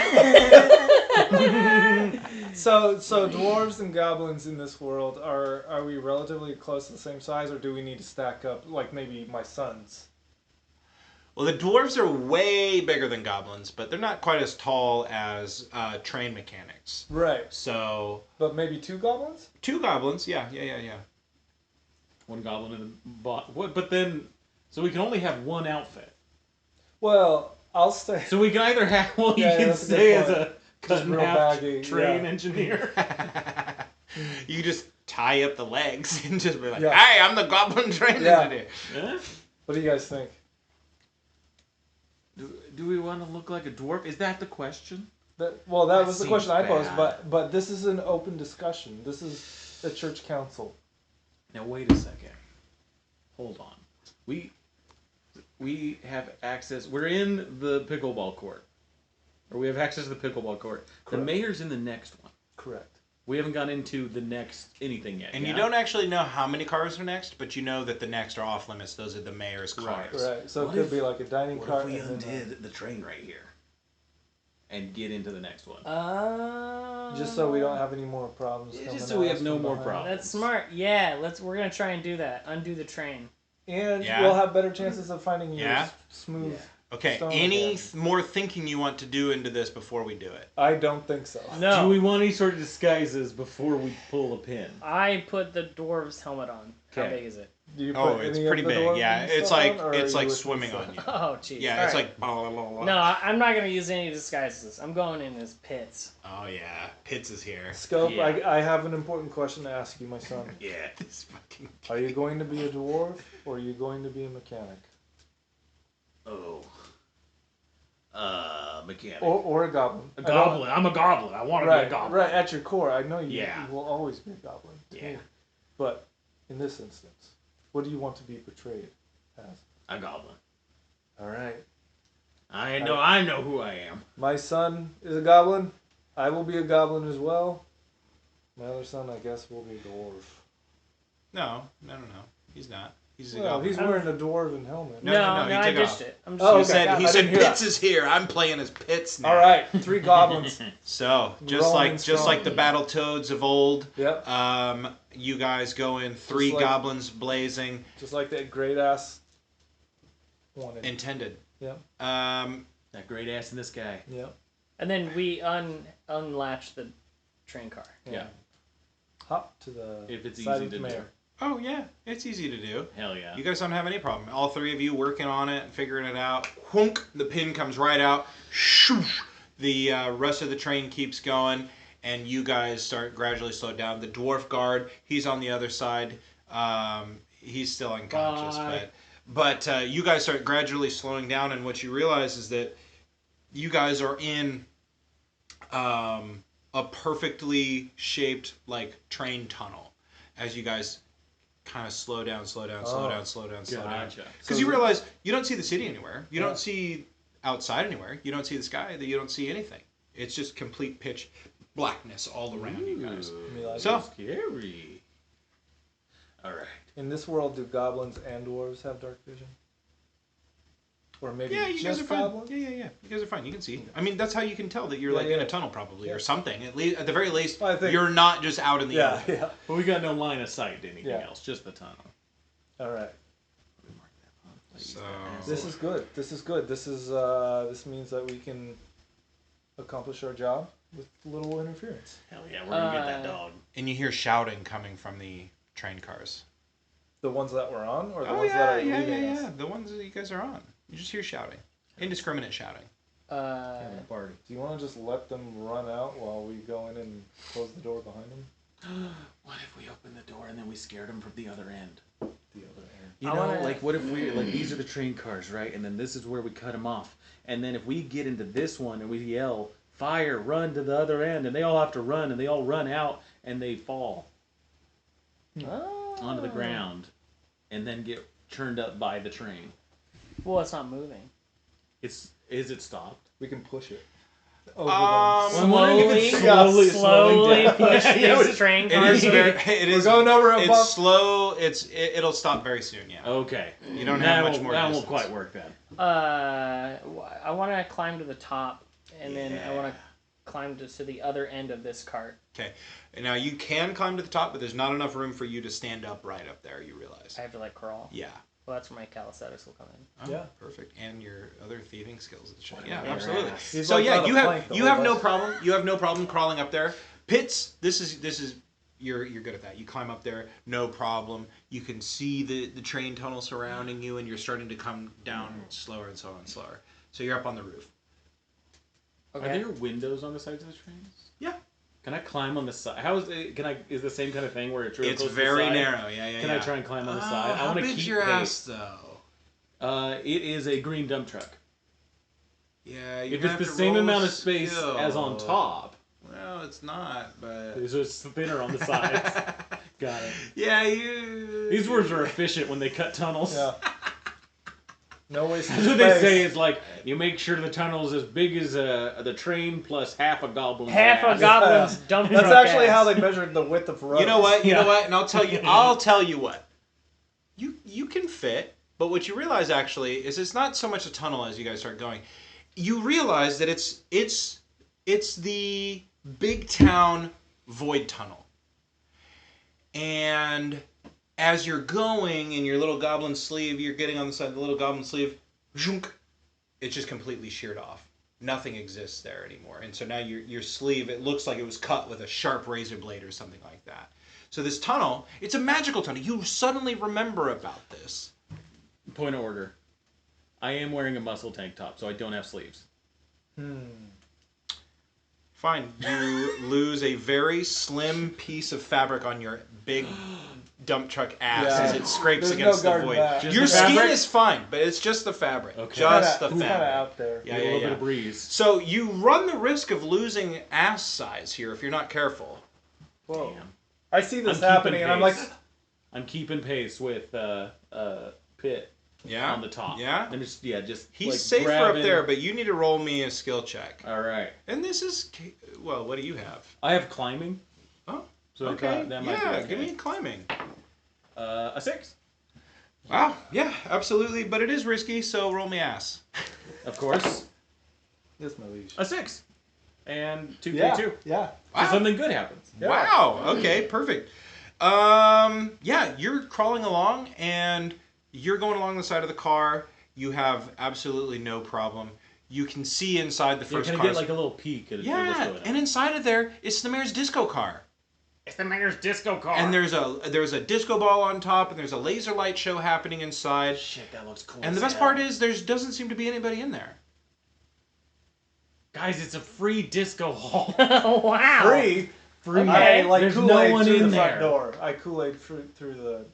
So dwarves and goblins in this world, are we relatively close to the same size, or do we need to stack up, like maybe my sons? Well, the dwarves are way bigger than goblins, but they're not quite as tall as train mechanics. Right. So... But maybe 2 goblins? 2 goblins, yeah. One goblin in the bot. What? But then, so we can only have one outfit. Well, I'll stay. So we can either have. Well, Yeah, you can that's a good stay as point. a cut in real half baggy, train yeah. engineer. You just tie up the legs and just be like, Yeah. "Hey, I'm the goblin train Yeah. engineer." Huh? What do you guys think? Do we want to look like a dwarf? Is that the question? That was the seems question I posed, bad. but this is an open discussion. This is a church council. Now wait a second. Hold on. We have access. We're in the pickleball court, or we have access to the pickleball court. Correct. The mayor's in the next one. Correct. We haven't gone into the next anything yet. And yeah? you don't actually know how many cars are next, but you know that the next are off limits. Those are the mayor's cars. Right. So What it could if- be like a dining What car. if we and then, undid the train right here and get into the next one? just so we don't have any more problems. Yeah, coming just so we at have us no from more behind. problems. That's smart. Yeah. We're gonna try and do that. Undo the train. And Yeah. we'll have better chances of finding your Yeah. smooth. Yeah. Okay, Stone any again. more thinking you want to do into this before we do it? I don't think so. No. Do we want any sort of disguises before we pull a pin? I put the dwarf's helmet on. How Okay. big is it? Do you Oh, put it's any pretty of the big. dwarven Yeah, it's stuff like on, or it's are like you swimming with on you. Oh, jeez. Yeah, All it's right. like blah, blah, blah, blah. No, I'm not gonna use any disguises. I'm going in as Pits. Oh yeah, Pitts is here. Scope, Yeah. I have an important question to ask you, my son. Yeah. This fucking. Are you going to be a dwarf, or are you going to be a mechanic? Oh. Mechanic. Or a goblin? A goblin. I'm a goblin. I want to Right, be a goblin. right. At your core, I know you, Yeah. you will always be a goblin. to Yeah. me. But in this instance, what do you want to be portrayed as? A goblin. All right. I know who I am. My son is a goblin. I will be a goblin as well. My other son, I guess, will be a dwarf. No. He's not. He's a Well, goblin. he's wearing a dwarven helmet. No, No, he I took ditched off. it. I'm just Oh, He okay. said I he didn't said hear Pitts that. is here. I'm playing as Pitts now. All right, 3 goblins. So just Rolling like strong. the Battletoads of old, Yep. you guys go in 3 like- goblins blazing. Just like that great ass one. Intended. Yep. That great ass in this guy. Yep. And then we unlatch the train car. Yeah. Hop to the If it's side easy of the to mayor. do. Oh yeah, it's easy to do. Hell yeah. You guys don't have any problem. All 3 of you working on it and figuring it out. Whunk, the pin comes right out. Shoosh, The rest of the train keeps going, and you guys start gradually slow down. The dwarf guard, he's on the other side. He's still unconscious, Bye. but you guys start gradually slowing down, and what you realize is that you guys are in a perfectly shaped like train tunnel as you guys kind of slow down. Gotcha. Because you realize you don't see the city anywhere. You don't see outside anywhere. You don't see the sky. You don't see anything. It's just complete pitch blackness all around you guys. So Scary. All right. In this world, do goblins and dwarves have dark vision? Or maybe yeah, you guys just are fine. goblins? Yeah. You guys are fine. You can see. I mean, that's how you can tell that you're Yeah, like yeah. in a tunnel probably or something. At the very least, I think- you're not just out in the Yeah, open. yeah. But we got no line of sight to anything Yeah. else, just the tunnel. All right. So This is good. This is good. This means that we can accomplish our job with little interference. Hell yeah, we're gonna get that dog. and you hear shouting coming from the train cars. The ones that we're on, or the Oh ones that are yeah, leaving us? The ones that you guys are on. You just hear shouting, indiscriminate shouting. Party. Do you want to just let them run out while we go in and close the door behind them? What if we open the door and then we scared them from the other end? The other end. You I know, wanna- like what if we like these are the train cars, right? And then this is where we cut them off. And then if we get into this one and we yell fire, run to the other end, and they all have to run, and they all run out and they fall onto the ground, and then get churned up by the train. Well, it's not moving. Is it stopped? We can push it. Over I'm wondering if it's Slowly slowing down. push Yeah, these train It cars. is very. It We're is. going over a It's bump. slow. It'll stop very soon. Yeah. Okay. You don't have much more. That won't distance. quite work then. I want to climb to the top, and then I want to climb to the other end of this cart. Okay. Now you can climb to the top, but there's not enough room for you to stand up right up there. You realize. I have to like crawl. Yeah. Well, that's where my calisthenics will come in. Oh, Yeah. Perfect. And your other thieving skills. What Yeah, an absolutely. ass. He's So like yeah, on a you plank the have whole no bus. problem. You have no problem crawling up there. Pitts, this is you're good at that. You climb up there, no problem. You can see the train tunnel surrounding you, and you're starting to come down slower and slower and slower. So you're up on the roof. Okay. Are there windows on the sides of the trains? Yeah. Can I climb on the side? How is it? Is the same kind of thing where it's really It's close to the very side? narrow. Yeah. Can I try and climb on the side? I How want to big's keep your pace. ass though? It is a green dump truck. Yeah. If it's the same amount of space as on top, Well, it's not, but. there's just thinner on the sides. Got it. Yeah, you. These words are efficient when they cut tunnels. Yeah. No waste That's of what they space. say is like, you make sure the tunnel's as big as the train plus half a goblin. Half a goblin's dump That's truck actually ass. how they measured the width of roads. You know what? You Yeah. know what? And I'll tell you. I'll tell you what. You can fit, but what you realize actually is it's not so much a tunnel as you guys start going. You realize that it's the big town void tunnel, and as you're going in your little goblin sleeve, you're getting on the side of the little goblin sleeve. Zhunk, it's just completely sheared off. Nothing exists there anymore. And so now your sleeve, it looks like it was cut with a sharp razor blade or something like that. So this tunnel, it's a magical tunnel. You suddenly remember about this. Point of order. I am wearing a muscle tank top, so I don't have sleeves. Fine. You lose a very slim piece of fabric on your big dump truck ass Yeah. as it scrapes There's against no the guarding void. that. Just Your the skin fabric? is fine, but it's just the fabric. Okay. Just the It's kind of fabric. out there. Yeah, a little yeah, bit yeah. of breeze. So you run the risk of losing ass size here if you're not careful. Whoa. Damn. I see this I'm happening, keeping and I'm like, pace. I'm keeping pace with Pit Yeah. on the top. Yeah. And just He's like safer grabbing... up there, but you need to roll me a skill check. All right. And this is, well, what do you have? I have climbing. Oh, So okay. that might be Yeah, okay. give me climbing. A 6. Wow. Yeah, absolutely. But it is risky, so roll me ass. Of course. this is my leash. A 6. And 2k2. Yeah, So yeah. Wow. something good happens. Yeah. Wow. Okay, perfect. Yeah, you're crawling along and you're going along the side of the car. You have absolutely no problem. You can see inside the Yeah, first can I car. get like a little peek at what's Yeah, going on? and inside of there, it's the mayor's disco car. It's the mayor's disco car. And there's a disco ball on top, and there's a laser light show happening inside. Shit, that looks cool. And the as best hell. part is there doesn't seem to be anybody in there. Guys, it's a free disco hall. Wow. Free. Free. Okay. I like There's Kool-Aid no one through in the front there. door. I Kool-Aid through the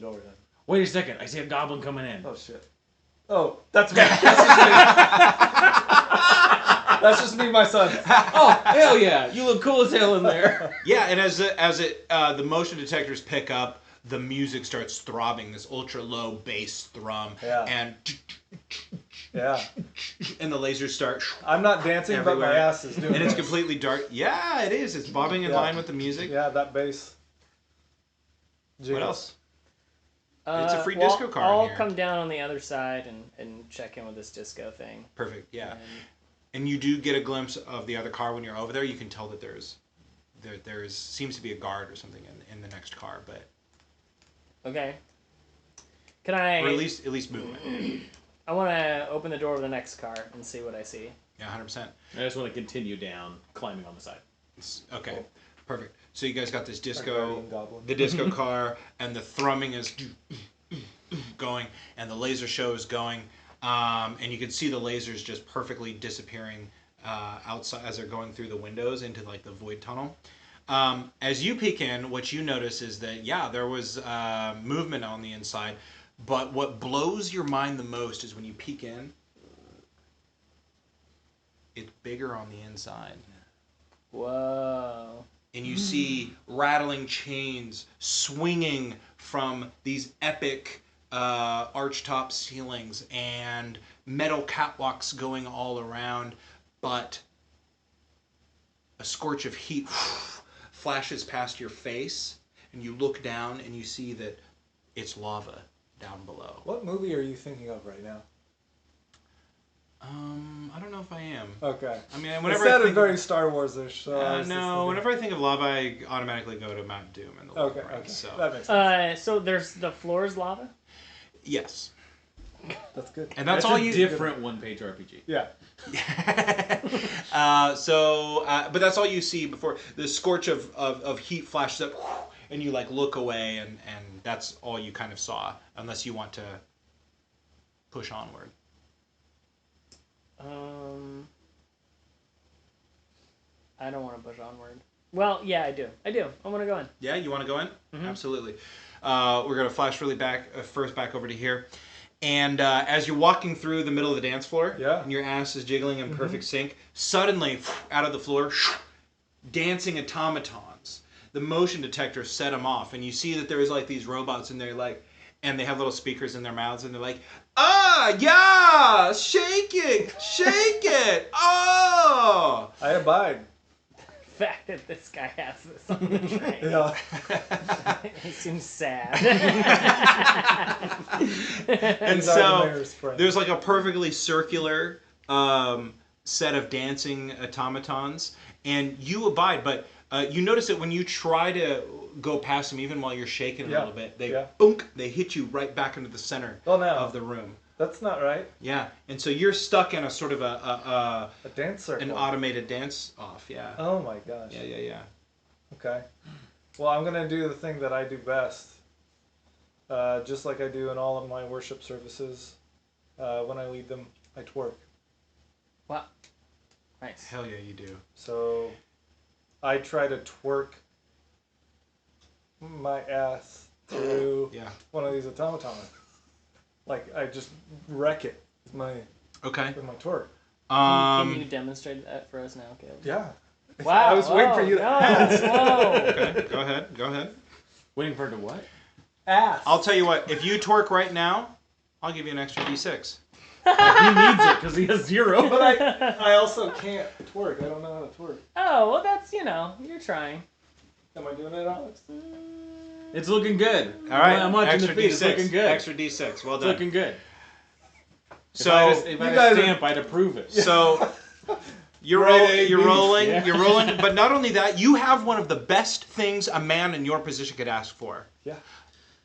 door then. Wait a second. I see a goblin coming in. Oh shit. Oh, that's me. That's just me, my son. Oh, hell yeah. You look cool as hell in there. Yeah, and as the motion detectors pick up, the music starts throbbing, this ultra low bass thrum, Yeah. Yeah. and the lasers start, I'm not dancing, but Everywhere. my ass is doing and it's this. completely dark. Yeah, it is. It's bobbing in Yeah. line with the music. Yeah, that bass. What Jiggles. else? It's a free disco car in I'll here. come down on the other side and check in with this disco thing. Perfect. Yeah, And and you do get a glimpse of the other car when you're over there. You can tell that there's seems to be a guard or something in the next car, but okay. Can I? or at least movement. I want to open the door of the next car and see what I see. Yeah, 100%. I just want to continue down, climbing on the side. Okay, Cool. perfect. So you guys got this Our disco, guardian goblin. the disco car, and the thrumming is going, and the laser show is going, and you can see the lasers just perfectly disappearing outside as they're going through the windows into like the void tunnel. As you peek in, what you notice is that there was movement on the inside, but what blows your mind the most is when you peek in, it's bigger on the inside. Whoa. And you see rattling chains swinging from these epic archtop ceilings and metal catwalks going all around, but a scorch of heat flashes past your face, and you look down and you see that it's lava down below. What movie are you thinking of right now? I don't know if I am. Okay. I mean, It whenever I sounded think very Star Wars-ish. So I was just no, thinking- whenever I think of lava, I automatically go to Mount Doom and the Lava Okay, Rings, okay. So That makes sense. So there's the floor is lava. yes, That's good. and that's all a you. different one-page RPG. Yeah. But that's all you see before the scorch of heat flashes up, and you like look away, and that's all you kind of saw, unless you want to push onward. I don't want to push onward. Well, yeah, I do. I want to go in. Yeah, you want to go in? Mhm. Absolutely. We're gonna flash really first back over to here, and as you're walking through the middle of the dance floor, Yeah. and your ass is jiggling in perfect sync, suddenly out of the floor, dancing automatons. The motion detector set them off, and you see that there's like these robots in there, like, and they have little speakers in their mouths, and they're like, yeah, shake it, oh. I abide. The fact that this guy has this on the train. Yeah. He seems sad. And He's our so mayor's friend. there's like a perfectly circular set of dancing automatons, and you abide, but you notice that when you try to go past them, even while you're shaking a Yeah, little bit, they yeah. boonk, they hit you right back into the center Oh, no. of the room. That's not right. Yeah, and so you're stuck in a sort of A dance circle. an automated dance off. Yeah. Oh my gosh. Yeah. Okay. Well, I'm going to do the thing that I do best. Just like I do in all of my worship services. When I lead them, I twerk. Wow. Nice. Hell yeah, you do. So I try to twerk my ass through Yeah. one of these automatons. Like, I just wreck it with my Okay. twerk. Can you demonstrate that for us now, Caleb? Yeah. Wow. I was waiting for you to ask. Whoa. Okay. Go ahead. Waiting for it to what? Ass. I'll tell you what. If you twerk right now, I'll give you an extra D6. He needs it because he has 0. But I also can't twerk. I don't know how to twerk. Oh, well, that's, you're trying. Am I doing it, Alex? It's looking good. All right. I'm watching extra the feed. D6. It's looking good. Extra D6. Well It's done. looking good. So if I you had a guys are- stamp, I'd approve it. So you're Grade A, you're B. rolling, Yeah. you're rolling. But not only that, you have one of the best things a man in your position could ask for: Yeah.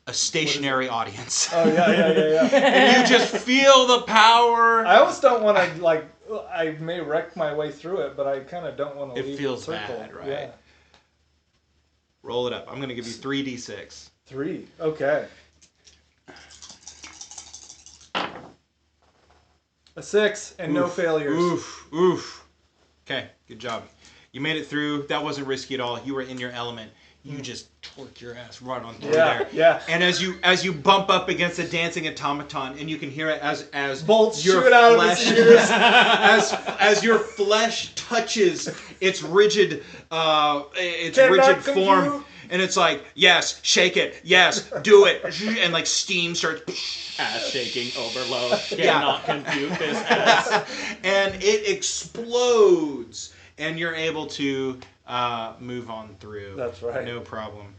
a stationary audience. Oh, yeah. And you just feel the power. I always don't want to, like, I may wreck my way through it, but I kind of don't want to It leave feels the circle. bad, right? Yeah. Roll it up. I'm gonna give you 3d6. 3. Okay. A 6 and no failures. Oof. Okay, good job. You made it through. That wasn't risky at all. You were in your element. You just torque your ass right on through there. Yeah. And as you bump up against a dancing automaton, and you can hear it as Bolts your shoot out of flesh, his ears. as your flesh touches its rigid Cannot form, compute. and it's like, yes, shake it, yes, do it, and like steam starts. Ass shaking overload. Yeah. Cannot compute this ass. And it explodes, and you're able to move on through. That's right. No problem.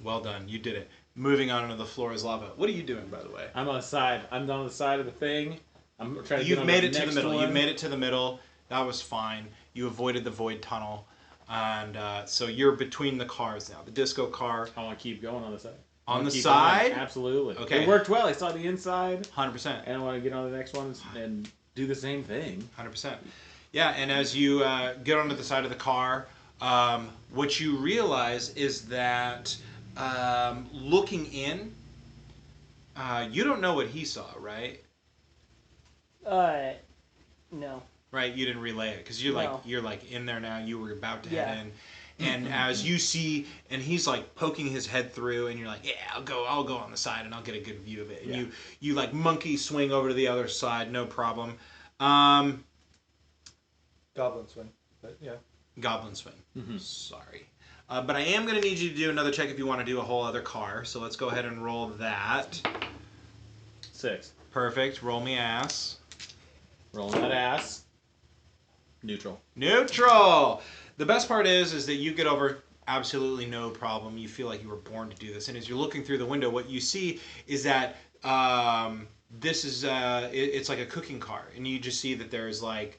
Well done. You did it. Moving on into the floor is lava. What are you doing, by the way? I'm on the side. I'm on the side of the thing. I'm trying to You've get on made the it to the next middle. one. You've made it to the middle. That was fine. You avoided the void tunnel. And so you're between the cars now. The disco car. I want to keep going on the side. On the Keep side? going. Absolutely. Okay. It worked well. I saw the inside. 100%. And I want to get on the next one and do the same thing. 100%. Yeah, and as you get onto the side of the car, what you realize is that looking in, you don't know what he saw, right? No. Right, you didn't relay it because No. you're like in there now. You were about to Yeah. head in, and as you see, and he's like poking his head through, and you're like, yeah, I'll go on the side, and I'll get a good view of it. And you like monkey swing over to the other side, no problem. Goblin swing. But yeah. Goblin swing. Mhm. Sorry. But I am going to need you to do another check if you want to do a whole other car. So let's go ahead and roll that. 6. Perfect. Roll me ass. Rolling that ass. Neutral. Neutral! The best part is that you get over absolutely no problem. You feel like you were born to do this. And as you're looking through the window, what you see is that this is, it's like a cooking car. And you just see that there's like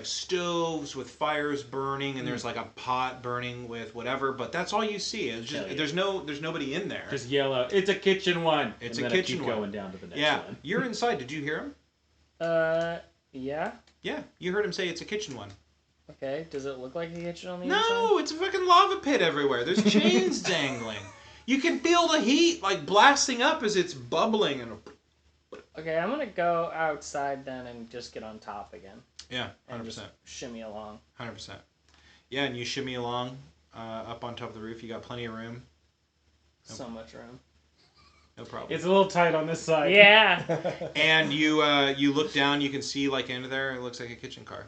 stoves with fires burning, and there's like a pot burning with whatever, but that's all you see. It's just there's nobody in there. Just yell out, "It's a kitchen one!" It's and a then kitchen I keep one. going down to the next Yeah, one. you're inside. Did you hear him? Yeah. Yeah, you heard him say it's a kitchen one. Okay. Does it look like a kitchen on the inside? No, it's a fucking lava pit everywhere. There's chains dangling. You can feel the heat like blasting up as it's bubbling and. Okay, I'm gonna go outside then and just get on top again. Yeah, And 100%. just shimmy along. 100%. Yeah, and you shimmy along up on top of the roof. You got plenty of room. So much room. No problem. It's a little tight on this side. Yeah. And you look down. You can see like into there. It looks like a kitchen car.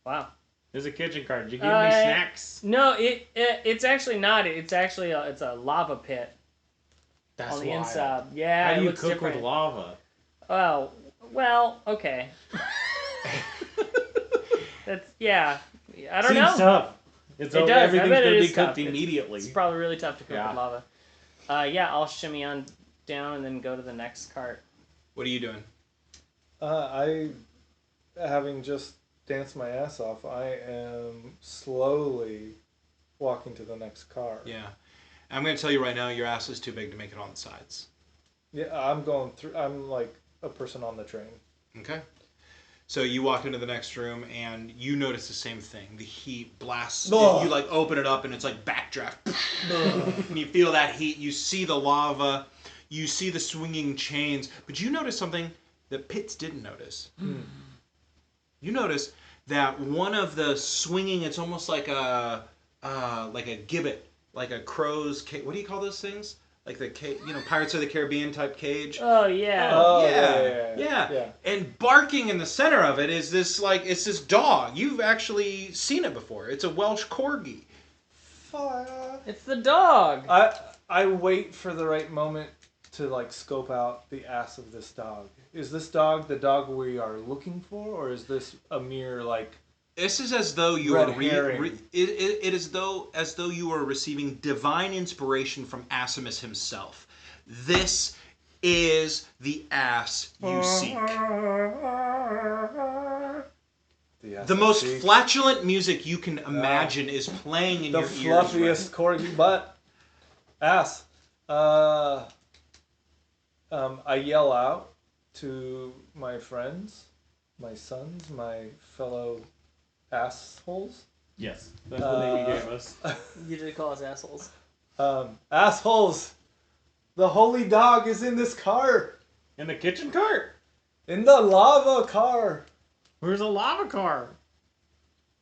Wow. There's a kitchen cart. Did you give me snacks? No, it's actually not. It's actually it's a lava pit That's on the wild. inside. Yeah. How do it you looks cook different. with lava? Oh, well, okay. That's I don't Seems know. tough. It's It all- does. I Everything's bet gonna it be is tough. cooked immediately. It's probably really tough to cook Yeah. with lava. I'll shimmy on down and then go to the next cart. What are you doing? Having just danced my ass off, I am slowly walking to the next car. Yeah. I'm going to tell you right now, your ass is too big to make it on the sides. Yeah, I'm going through. I'm like a person on the train. Okay. So you walk into the next room and you notice the same thing. The heat blasts. Ugh. You like open it up and it's like backdraft. And you feel that heat. You see the lava. You see the swinging chains. But you notice something that Pitts didn't notice. You notice that one of the swinging, it's almost like a gibbet, like a crow's cage. What do you call those things? Like the Pirates of the Caribbean type cage. Oh yeah. Oh, Yeah. And barking in the center of it is this it's this dog. You've actually seen it before. It's a Welsh corgi. Fire. It's the dog. I wait for the right moment to like scope out the ass of this dog. Is this dog the dog we are looking for, or is this a mere like? This is as though you Red are herring. it is as though you are receiving divine inspiration from Asimus himself. This is the ass you seek. The most flatulent music you can imagine is playing in the your ears. fluffiest corgi butt ass. I yell out to my friends, my sons, my fellow assholes. Yes, that's the name you gave us. You did call us assholes. Assholes! The holy dog is in this car! In the kitchen cart. In the lava car. Where's a lava car?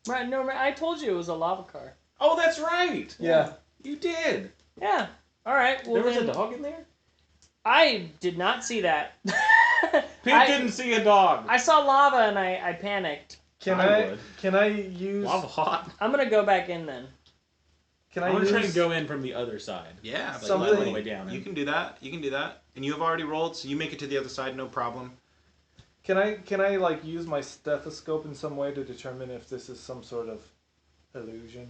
Right, no, I told you it was a lava car. Oh, that's right. Yeah. You did. Yeah. All right. Well, There was then, a dog in there? I did not see that. Pete didn't see a dog. I saw lava and I panicked. Can I I would. can I use Lava hot. I'm gonna go back in then. can I'm I going to try and use go in from the other side. Yeah, Like, Something- all the way down. you can do that. You can do that. And you have already rolled, so you make it to the other side, no problem. can I like use my stethoscope in some way to determine if this is some sort of illusion?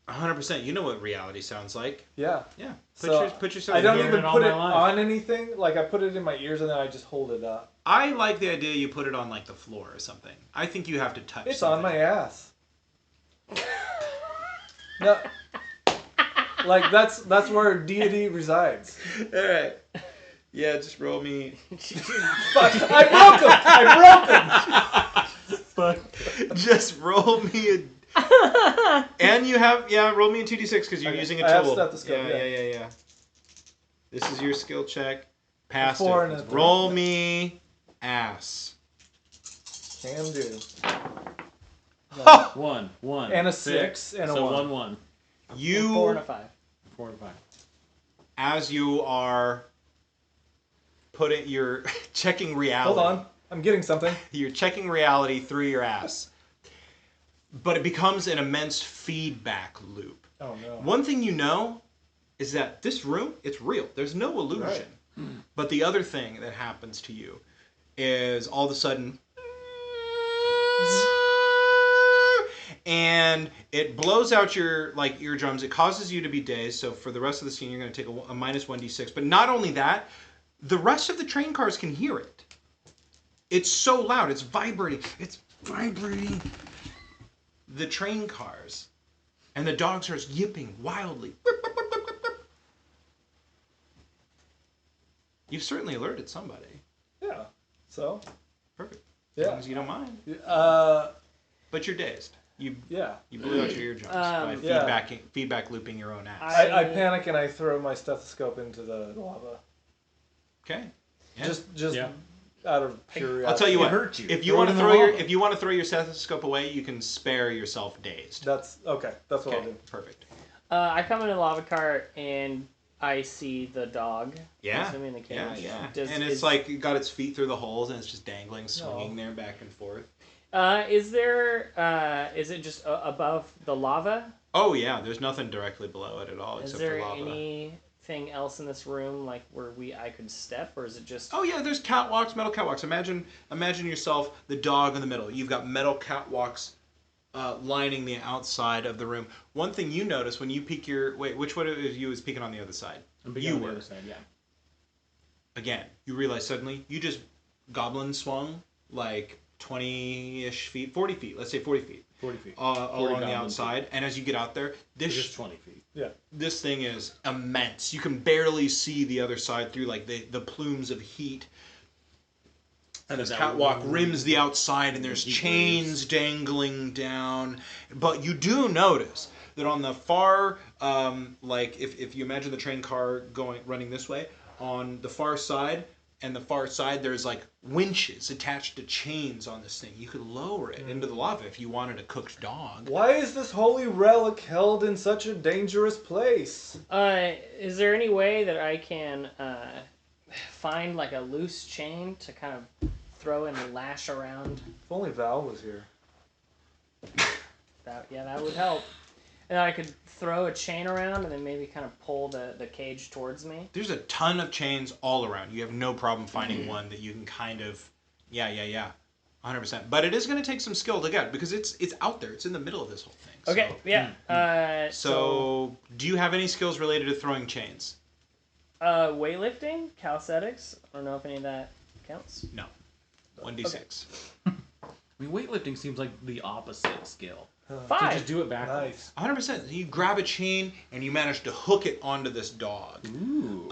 100%. You know what reality sounds like. Yeah. Yeah. So, Put yourself I don't hearing even it all put my it life. on anything. Like I put it in my ears and then I just hold it up. I like the idea you put it on like the floor or something. I think you have to touch It's something. on my ass. No. Like that's where deity resides. Alright. Yeah, just roll me. Fuck! I broke him. Just roll me a. And you have roll me a 2d6 because you're Okay, using I a have tool. stethoscope, yeah. Yeah. This is your skill check. Passed 4 it. and a 3. Roll me ass. Can do. One. And a 6 and a so 1. 1. You 4 and a 5. 4 and 5. as you are putting your checking reality. Hold on, I'm getting something. You're checking reality through your ass. But it becomes an immense feedback loop. Oh no. One thing you know is that this room, it's real. There's no illusion. Right. But the other thing that happens to you is all of a sudden, and it blows out your eardrums. It causes you to be dazed. So for the rest of the scene, you're going to take a minus 1d6. But not only that, the rest of the train cars can hear it. It's so loud. It's vibrating. It's vibrating. The train cars. And the dog starts yipping wildly. You've certainly alerted somebody. Yeah. So. Perfect. As long Yeah. as you don't mind. But you're dazed. You yeah. blew out your eardrums by yeah. feedback looping your own ass. I panic and I throw my stethoscope into the lava. Okay. Yeah. Just out of curiosity. I'll tell you what. hurt you. If you Throw want it to in the lava. if you want to throw your stethoscope away, you can spare yourself dazed. That's okay. That's what I'll do. Perfect. I come in a lava cart and I see the dog. Yeah. Assuming the cage. Yeah. Does- And it's is- like it got its feet through the holes and it's just dangling, swinging there back and forth. Is there? Is it just above the lava? Oh yeah, there's nothing directly below it at all Is except there for lava. anything else in this room like where I could step, or is it just? Oh yeah, there's catwalks, metal catwalks. Imagine yourself the dog in the middle. You've got metal catwalks lining the outside of the room. One thing you notice when you peek which one of you is peeking on the other side? I'm big on the other side, yeah. Again, you realize suddenly you just goblin swung like 20-ish feet, 40 feet. Let's say 40 feet. 40 feet. Along the outside, and as you get out there, Just 20 feet. Yeah. this thing is immense. You can barely see the other side through like the plumes of heat. And this catwalk rims the outside, and there's chains dangling down. But you do notice that on the far, if you imagine the train car running this way, on the far side, there's like winches attached to chains on this thing. You could lower it into the lava if you wanted a cooked dog. Why is this holy relic held in such a dangerous place? Is there any way that I can find like a loose chain to kind of throw and lash around? If only Val was here. That would help. And I could throw a chain around and then maybe kind of pull the cage towards me. There's a ton of chains all around. You have no problem finding one that you can kind of, 100%. But it is going to take some skill to get because it's out there. It's in the middle of this whole thing. Okay, yeah. So, do you have any skills related to throwing chains? Weightlifting, calisthenics. I don't know if any of that counts. No. 1d6. I mean, weightlifting seems like the opposite skill. To 5. just do it backwards. Nice. 100%. You grab a chain and you manage to hook it onto this dog. Ooh.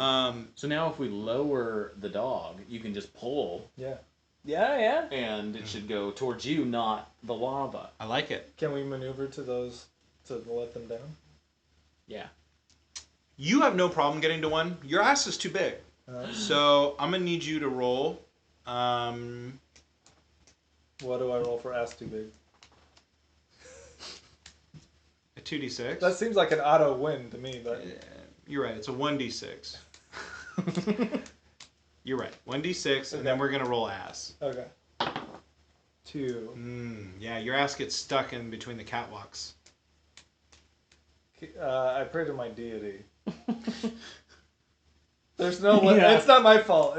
So now if we lower the dog, you can just pull, Yeah. Yeah. and it should go towards you, not the lava. I like it. Can we maneuver to those to let them down? Yeah. You have no problem getting to one. Your ass is too big. So I'm going to need you to roll What do I roll for ass too big? A 2d6. That seems like an auto win to me, but You're right. It's a 1d6. You're right. 1d6, and then Okay. we're gonna roll ass. okay. 2. Yeah, your ass gets stuck in between the catwalks. I pray to my deity. There's no. Yeah. It's not my fault.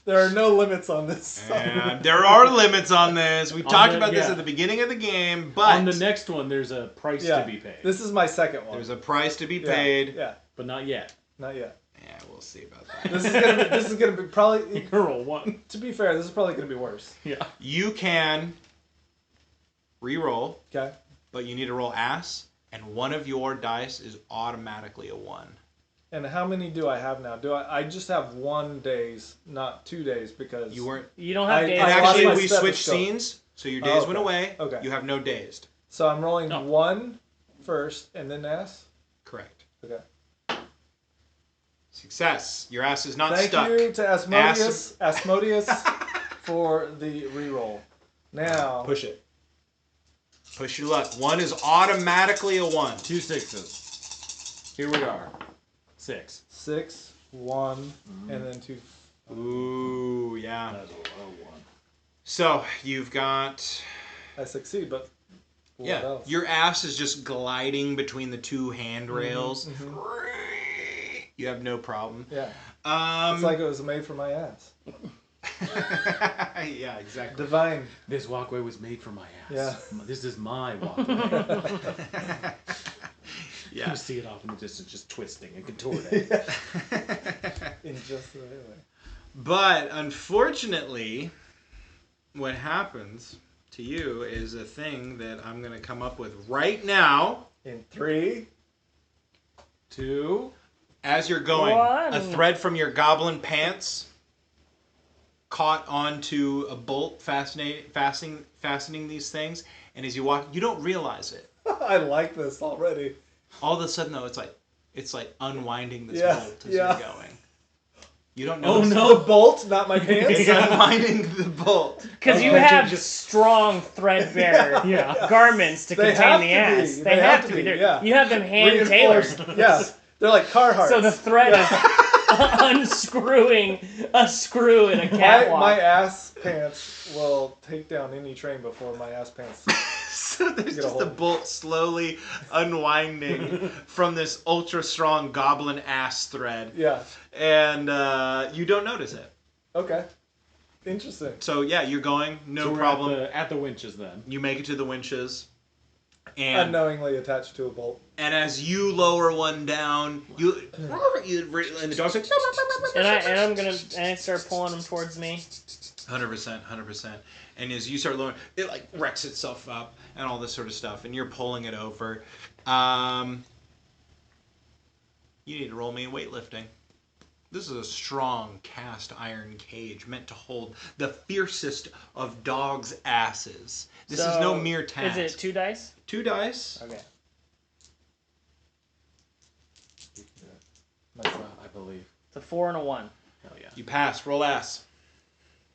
There are no limits on this. And there are limits on this. We talked the- about this yeah. at the beginning of the game, but On the next one, there's a price Yeah. to be paid, This is my second one. there's a price to be Yeah, paid. Yeah, but not yet. not yet. Yeah, we'll see about that. This is gonna be probably. Roll 1. To be fair, this is probably gonna be worse. Yeah. You can re-roll, Okay. but you need to roll ass, and one of your dice is automatically a 1. And how many do I have now? I just have 1 days, not 2 days, because You weren't. You don't have I- days. And I lost actually, my we switched stethoscope. scenes, so your days went okay. away. Okay. You have no dazed. So I'm rolling No. 1 first and then ass. Correct. Okay. Success. Your ass is not Thank stuck. you to Asmodeus for the reroll. Now Push it. Push your luck. 1 is automatically a 1. 2 6s. Here we are. 6. 6, 1, and then 2. Ooh, yeah. That's a low one. So you've got. I succeed, but what Yeah, else? your ass is just gliding between the 2 handrails. You have no problem. Yeah. Um, It's like it was made for my ass. yeah, exactly. Divine. This walkway was made for my ass. Yeah. This is my walkway. Yeah. You see it off in the distance, just twisting and contorting. In just the right way. But unfortunately, what happens to you is a thing that I'm going to come up with right now. In 3. 2. As you're going, One. a thread from your goblin pants caught onto a bolt fastening these things, and as you walk, you don't realize it. I like this already. All of a sudden, though, it's like unwinding this Yeah, bolt as yeah. you're going. You don't Oh, know. no. The bolt, not my pants. It's unwinding the bolt. Because you Okay. have Just- strong, threadbare Yeah. garments to They contain have the to ass. be. They have to be. be, yeah. You have them hand tailored. Reinforced. Yeah. They're like Carhartt. So the thread is unscrewing a screw in a catwalk. my ass pants will take down any train before my ass pants. So there's Get a just a hold. bolt slowly unwinding from this ultra strong goblin ass thread, Yeah. and you don't notice it. Okay. Interesting. So yeah, you're going, no So we're problem. at the winches then. You make it to the winches, and Unknowingly attached to a bolt. as you lower one down, and the dog's like, and I start pulling them towards me. 100%. And as you start lowering, it like wrecks itself up and all this sort of stuff, and you're pulling it over. You need to roll me in weightlifting. This is a strong cast iron cage meant to hold the fiercest of dogs' asses. This is no mere task. Is it 2 dice? 2 dice. Okay. I believe. It's a 4 and a 1. Hell yeah. You pass. Roll ass.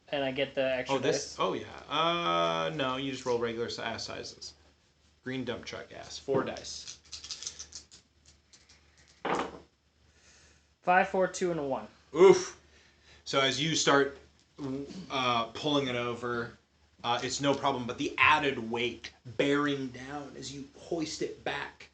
And I get the extra Oh, this. dice. Oh, yeah. No, you just roll regular ass sizes. Green dump truck ass. 4 dice. 5, 4, 2, and a 1. Oof. So as you start pulling it over, it's no problem. But the added weight bearing down as you hoist it back,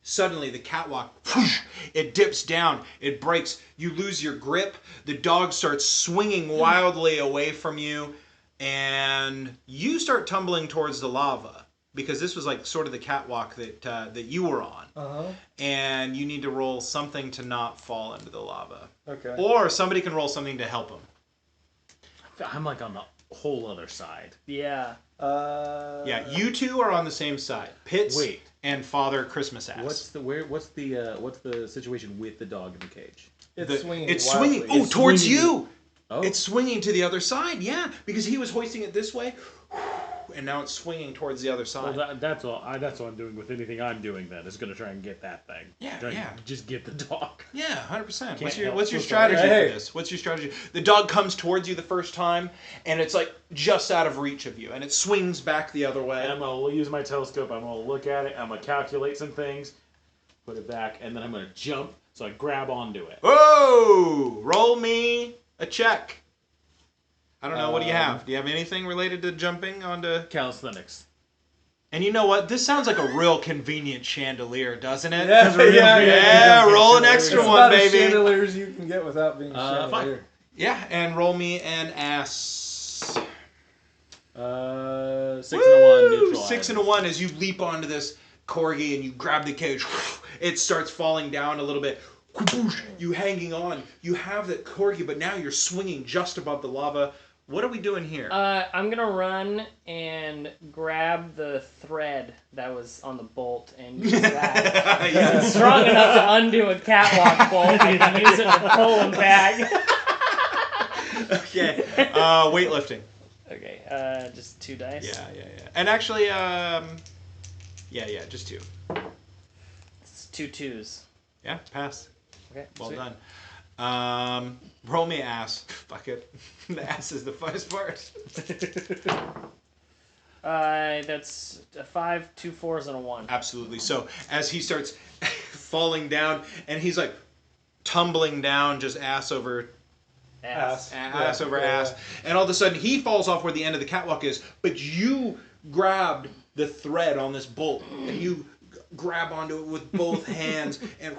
suddenly the catwalk, whoosh, it dips down, it breaks. You lose your grip. The dog starts swinging wildly away from you, and you start tumbling towards the lava because this was like sort of the catwalk that you were on. Uh-huh. And you need to roll something to not fall into the lava. Okay. Or somebody can roll something to help him. I'm like on the whole other side. Yeah. Yeah, you two are on the same side. Pitts Wait. and Father Christmas Ass. What's the situation with the dog in the cage? It's swinging. It's wildly. swinging. Oh, towards swinging. you. Oh. It's swinging to the other side. Yeah, because he was hoisting it this way, and now it's swinging towards the other side. Well, that's all. That's what I'm doing with anything I'm doing. Then is going to try and get that thing. Yeah, Try and yeah. Just get the dog. Yeah, 100%. Can't help What's your but strategy hey. for this? What's your strategy? The dog comes towards you the first time, and it's like just out of reach of you, and it swings back the other way. And I'm going to use my telescope. I'm going to look at it. I'm going to calculate some things, put it back, and then I'm going to jump. So I grab onto it. Whoa! Roll me a check. I don't know. What do you have? Do you have anything related to jumping onto? Calisthenics. And you know what? This sounds like a real convenient chandelier, doesn't it? Yeah, roll an extra It's one, about as baby. chandeliers you can get without being a chandelier. Yeah, and roll me an ass. 6 and a 1 Woo! neutral. 6 and a 1 as you leap onto this corgi and you grab the cage. It starts falling down a little bit. You hanging on. You have that corgi, but now you're swinging just above the lava. What are we doing here? I'm gonna run and grab the thread that was on the bolt and use that. Yeah. It's strong enough to undo a catwalk bolt. I can use it to pull him back. Okay. Weightlifting. Okay, just 2 dice. Yeah. And actually, just 2. It's 2 2s. Yeah, pass. Okay, Well sweet. done. Roll me ass. Fuck it. The ass is the funnest part. That's a 5, 2 4s, and a 1. Absolutely. So as he starts falling down, and he's like tumbling down, just ass over Ass. over ass, and all of a sudden he falls off where the end of the catwalk is. But you grabbed the thread on this bolt, and you grab onto it with both hands, and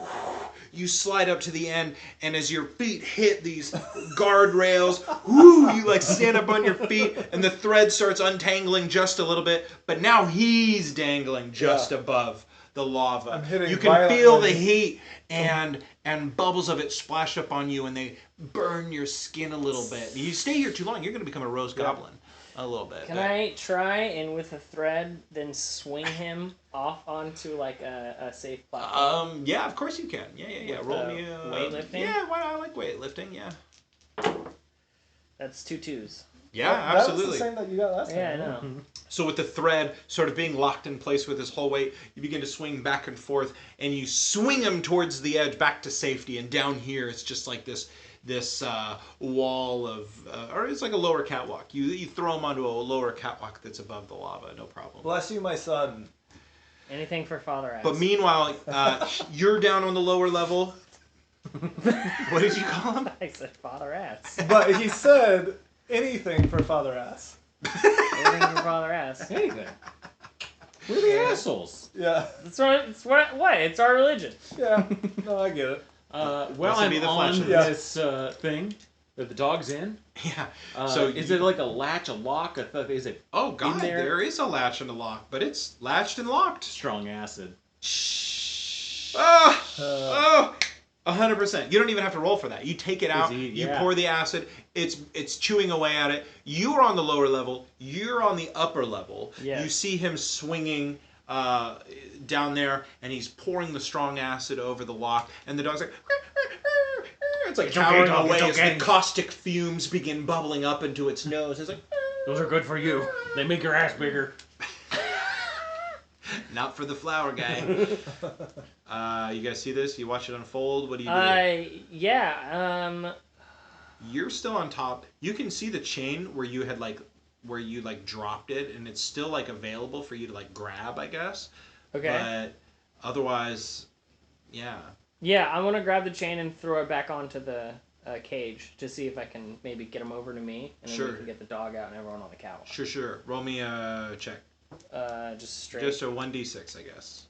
you slide up to the end, and as your feet hit these guardrails, you like stand up on your feet, and the thread starts untangling just a little bit, but now he's dangling just above the lava. I'm hitting You can feel the violently. heat and bubbles of it splash up on you, and they burn your skin a little bit. You stay here too long, you're going to become a rose goblin. A little bit. Can I try and with a thread then swing him off onto like a safe platform? Yeah, of course you can. Yeah. With, Roll me weightlifting? Yeah, why not? I like weightlifting. Yeah. That's 2 2s. Yeah, That absolutely. was the same that you got last time. Yeah, I right? know. So with the thread sort of being locked in place with his whole weight, you begin to swing back and forth, and you swing him towards the edge, back to safety. And down here, it's just like this wall of, or it's like a lower catwalk. You throw him onto a lower catwalk that's above the lava, no problem. Bless you, my son. Anything for Father Ass. But meanwhile, you're down on the lower level. What did you call him? I said Father Ass. But he said anything for Father Ass. Anything for Father Ass. Anything. We're the assholes. Yeah. It's what? It's our religion. Yeah. No, I get it. Well, This would I'm be the on flesh. Yeah. this thing that the dog's in. Yeah. So is it like a latch, a lock? Is it Oh God, there? there is a latch and a lock, but it's latched and locked. strong acid? Oh, 100%. You don't even have to roll for that. You take it out, you yeah. pour the acid, it's chewing away at it. You are on the lower level, you're on the upper level. Yes. You see him swinging down there, and he's pouring the strong acid over the lock, and the dog's like, it's like cowering dog, away it's as okay. the caustic fumes begin bubbling up into its nose. It's like, Those are good for you. They make your ass bigger. not for the flower guy. You guys see this? You watch it unfold? What do you do? Yeah. You're still on top. You can see the chain where you had where you dropped it, and it's still available for you to grab, I guess. Okay. But otherwise, yeah. Yeah, I want to grab the chain and throw it back onto the cage to see if I can maybe get him over to me, and then Sure. we can get the dog out and everyone on the catwalk. Sure. Roll me a check. Just straight. Just a 1d6, I guess.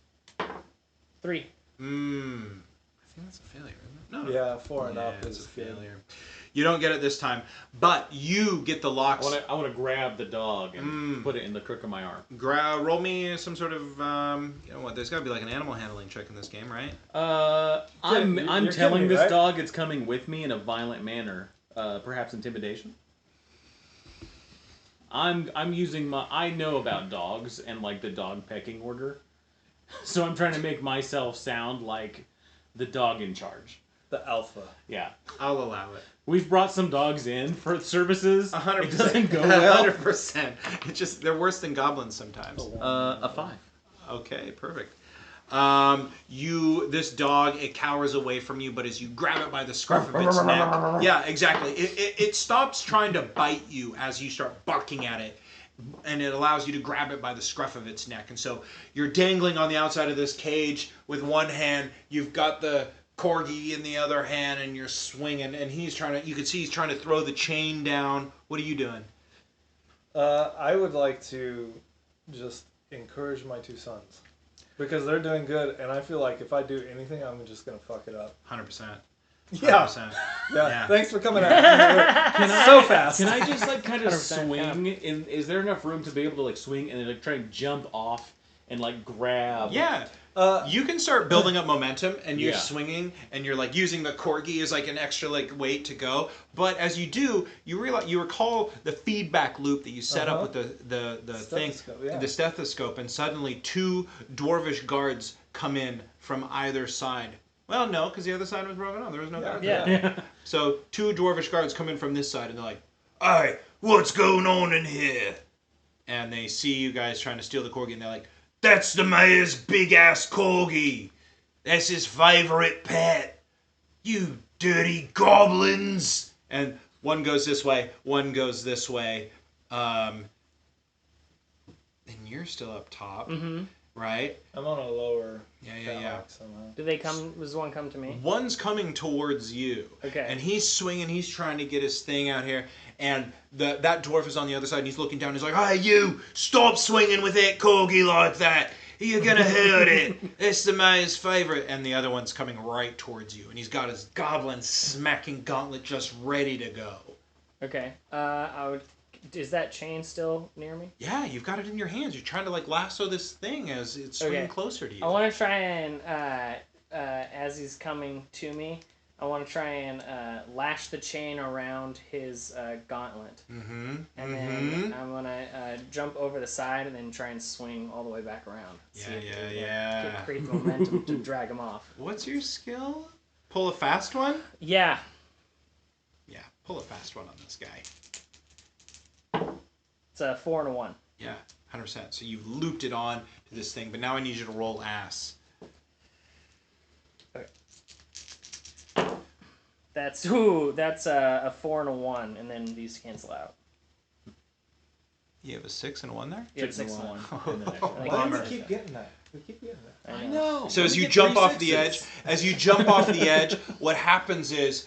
3. I think that's a failure, isn't it? No. Yeah, 4 and Yeah, up it's is a failure. You don't get it this time, but you get the locks. I want to grab the dog and put it in the crook of my arm. Roll me some sort of, you know what? There's got to be an animal handling check in this game, right? I'm you're telling kidding me, this right? dog it's coming with me in a violent manner. Perhaps intimidation. I'm using I know about dogs and the dog pecking order, so I'm trying to make myself sound like the dog in charge. The alpha. Yeah. I'll allow it. We've brought some dogs in for services. 100%. It doesn't go well. 100%. It's just they're worse than goblins sometimes. A 5. Okay, perfect. This dog, it cowers away from you, but as you grab it by the scruff of its neck, yeah, exactly. It stops trying to bite you as you start barking at it, and it allows you to grab it by the scruff of its neck. And so you're dangling on the outside of this cage with one hand. You've got the corgi in the other hand, and you're swinging. And you can see he's trying to throw the chain down. What are you doing? I would like to just encourage my two sons. Because they're doing good, and I feel like if I do anything, I'm just going to fuck it up. 100%. Yeah. 100%. Yeah. Thanks for coming out. So fast. Can I just like kind of 100% swing? Is there enough room to be able to like swing and then like try and jump off and like grab? Yeah. You can start building up momentum, and you're Yeah. swinging, and you're like using the corgi as like an extra like weight to go. But as you do, you recall the feedback loop that you set up with the thing, Stethoscope, yeah. the stethoscope, and suddenly 2 dwarvish guards come in from either side. Well, no, because the other side was broken up. There was no guards. Yeah. So 2 dwarvish guards come in from this side, and they're like, "Hey, what's going on in here?" And they see you guys trying to steal the corgi, and they're like, "That's the mayor's big-ass corgi. That's his favorite pet. You dirty goblins." And one goes this way, one goes this way. And you're still up top, right? I'm on a lower Yeah. catwalk somehow. Does one come to me? One's coming towards you. Okay. And he's swinging, he's trying to get his thing out here. And that dwarf is on the other side, and he's looking down. He's like, "Hey, you! Stop swinging with that corgi like that! You're gonna hurt it! It's the mayor's favorite!" And the other one's coming right towards you. And he's got his goblin smacking gauntlet just ready to go. Okay. Is that chain still near me? Yeah, you've got it in your hands. You're trying to like lasso this thing as it's swinging closer to you. I want to try and, as he's coming to me, I want to try and lash the chain around his gauntlet. And then I'm going to jump over the side and then try and swing all the way back around. Yeah. Create the momentum to drag him off. What's your skill? Pull a fast one? Yeah. Yeah, pull a fast one on this guy. It's a 4 and a 1. Yeah, 100%. So you've looped it on to this thing, but now I need you to roll ass. That's a 4 and a 1, and then these cancel out. You have a 6 and a 1 there? You have 6 and 1. And then I think Why do that's we it. keep getting that? We keep getting that. I know. So as you jump off the edge, what happens is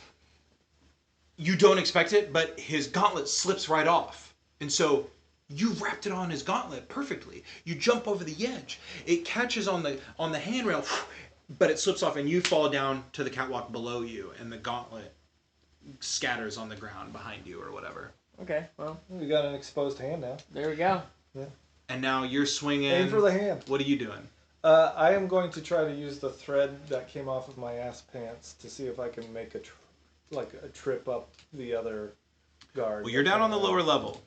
you don't expect it, but his gauntlet slips right off. And so you wrapped it on his gauntlet perfectly. You jump over the edge. It catches on the handrail, but it slips off and you fall down to the catwalk below you, and the gauntlet scatters on the ground behind you or whatever. Okay, well, We got an exposed hand now. there we go. And now you're swinging. Aim for the hand. What are you doing? I am going to try to use the thread that came off of my ass pants to see if I can make a trip up the other guard. Well, you're down on the lower level.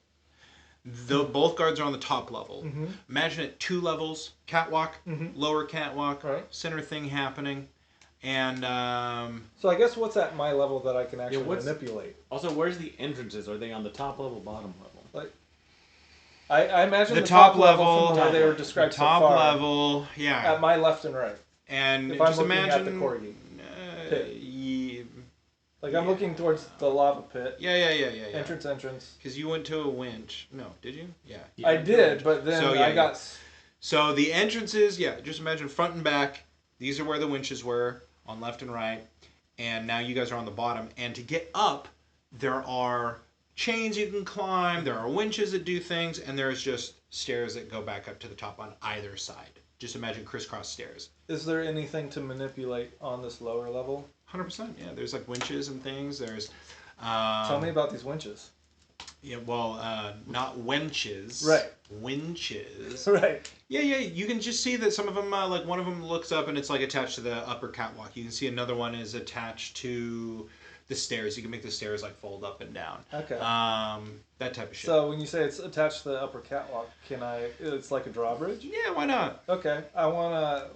Both guards are on the top level. Imagine it 2 levels, catwalk, lower catwalk, Right. center thing happening. And So I guess what's at my level that I can actually what's- manipulate? Also, where's the entrances? Are they on the top level, bottom level? Like, I imagine the the top level level, from where they were described top so far, level, yeah. at my left and right. And If I'm just looking imagine at the corgi pit. yeah, Like I'm looking towards the lava pit. yeah. Entrance. Because you went to a winch. No, did you? Yeah. I did, but then So, yeah, I got. So the entrances, yeah, just imagine front and back. These are where the winches were, on left and right. And now you guys are on the bottom. And to get up, there are chains you can climb, there are winches that do things, and there's just stairs that go back up to the top on either side. Just imagine crisscross stairs. Is there anything to manipulate on this lower level? 100%, yeah. There's like winches and things. There's... Tell me about these winches. Yeah, well, not wenches. Right. Winches. Right. Yeah. You can just see that some of them, like one of them looks up and it's like attached to the upper catwalk. You can see another one is attached to the stairs. You can make the stairs like fold up and down. Okay. That type of shit. So when you say it's attached to the upper catwalk, it's like a drawbridge? Yeah, why not? Okay. I want to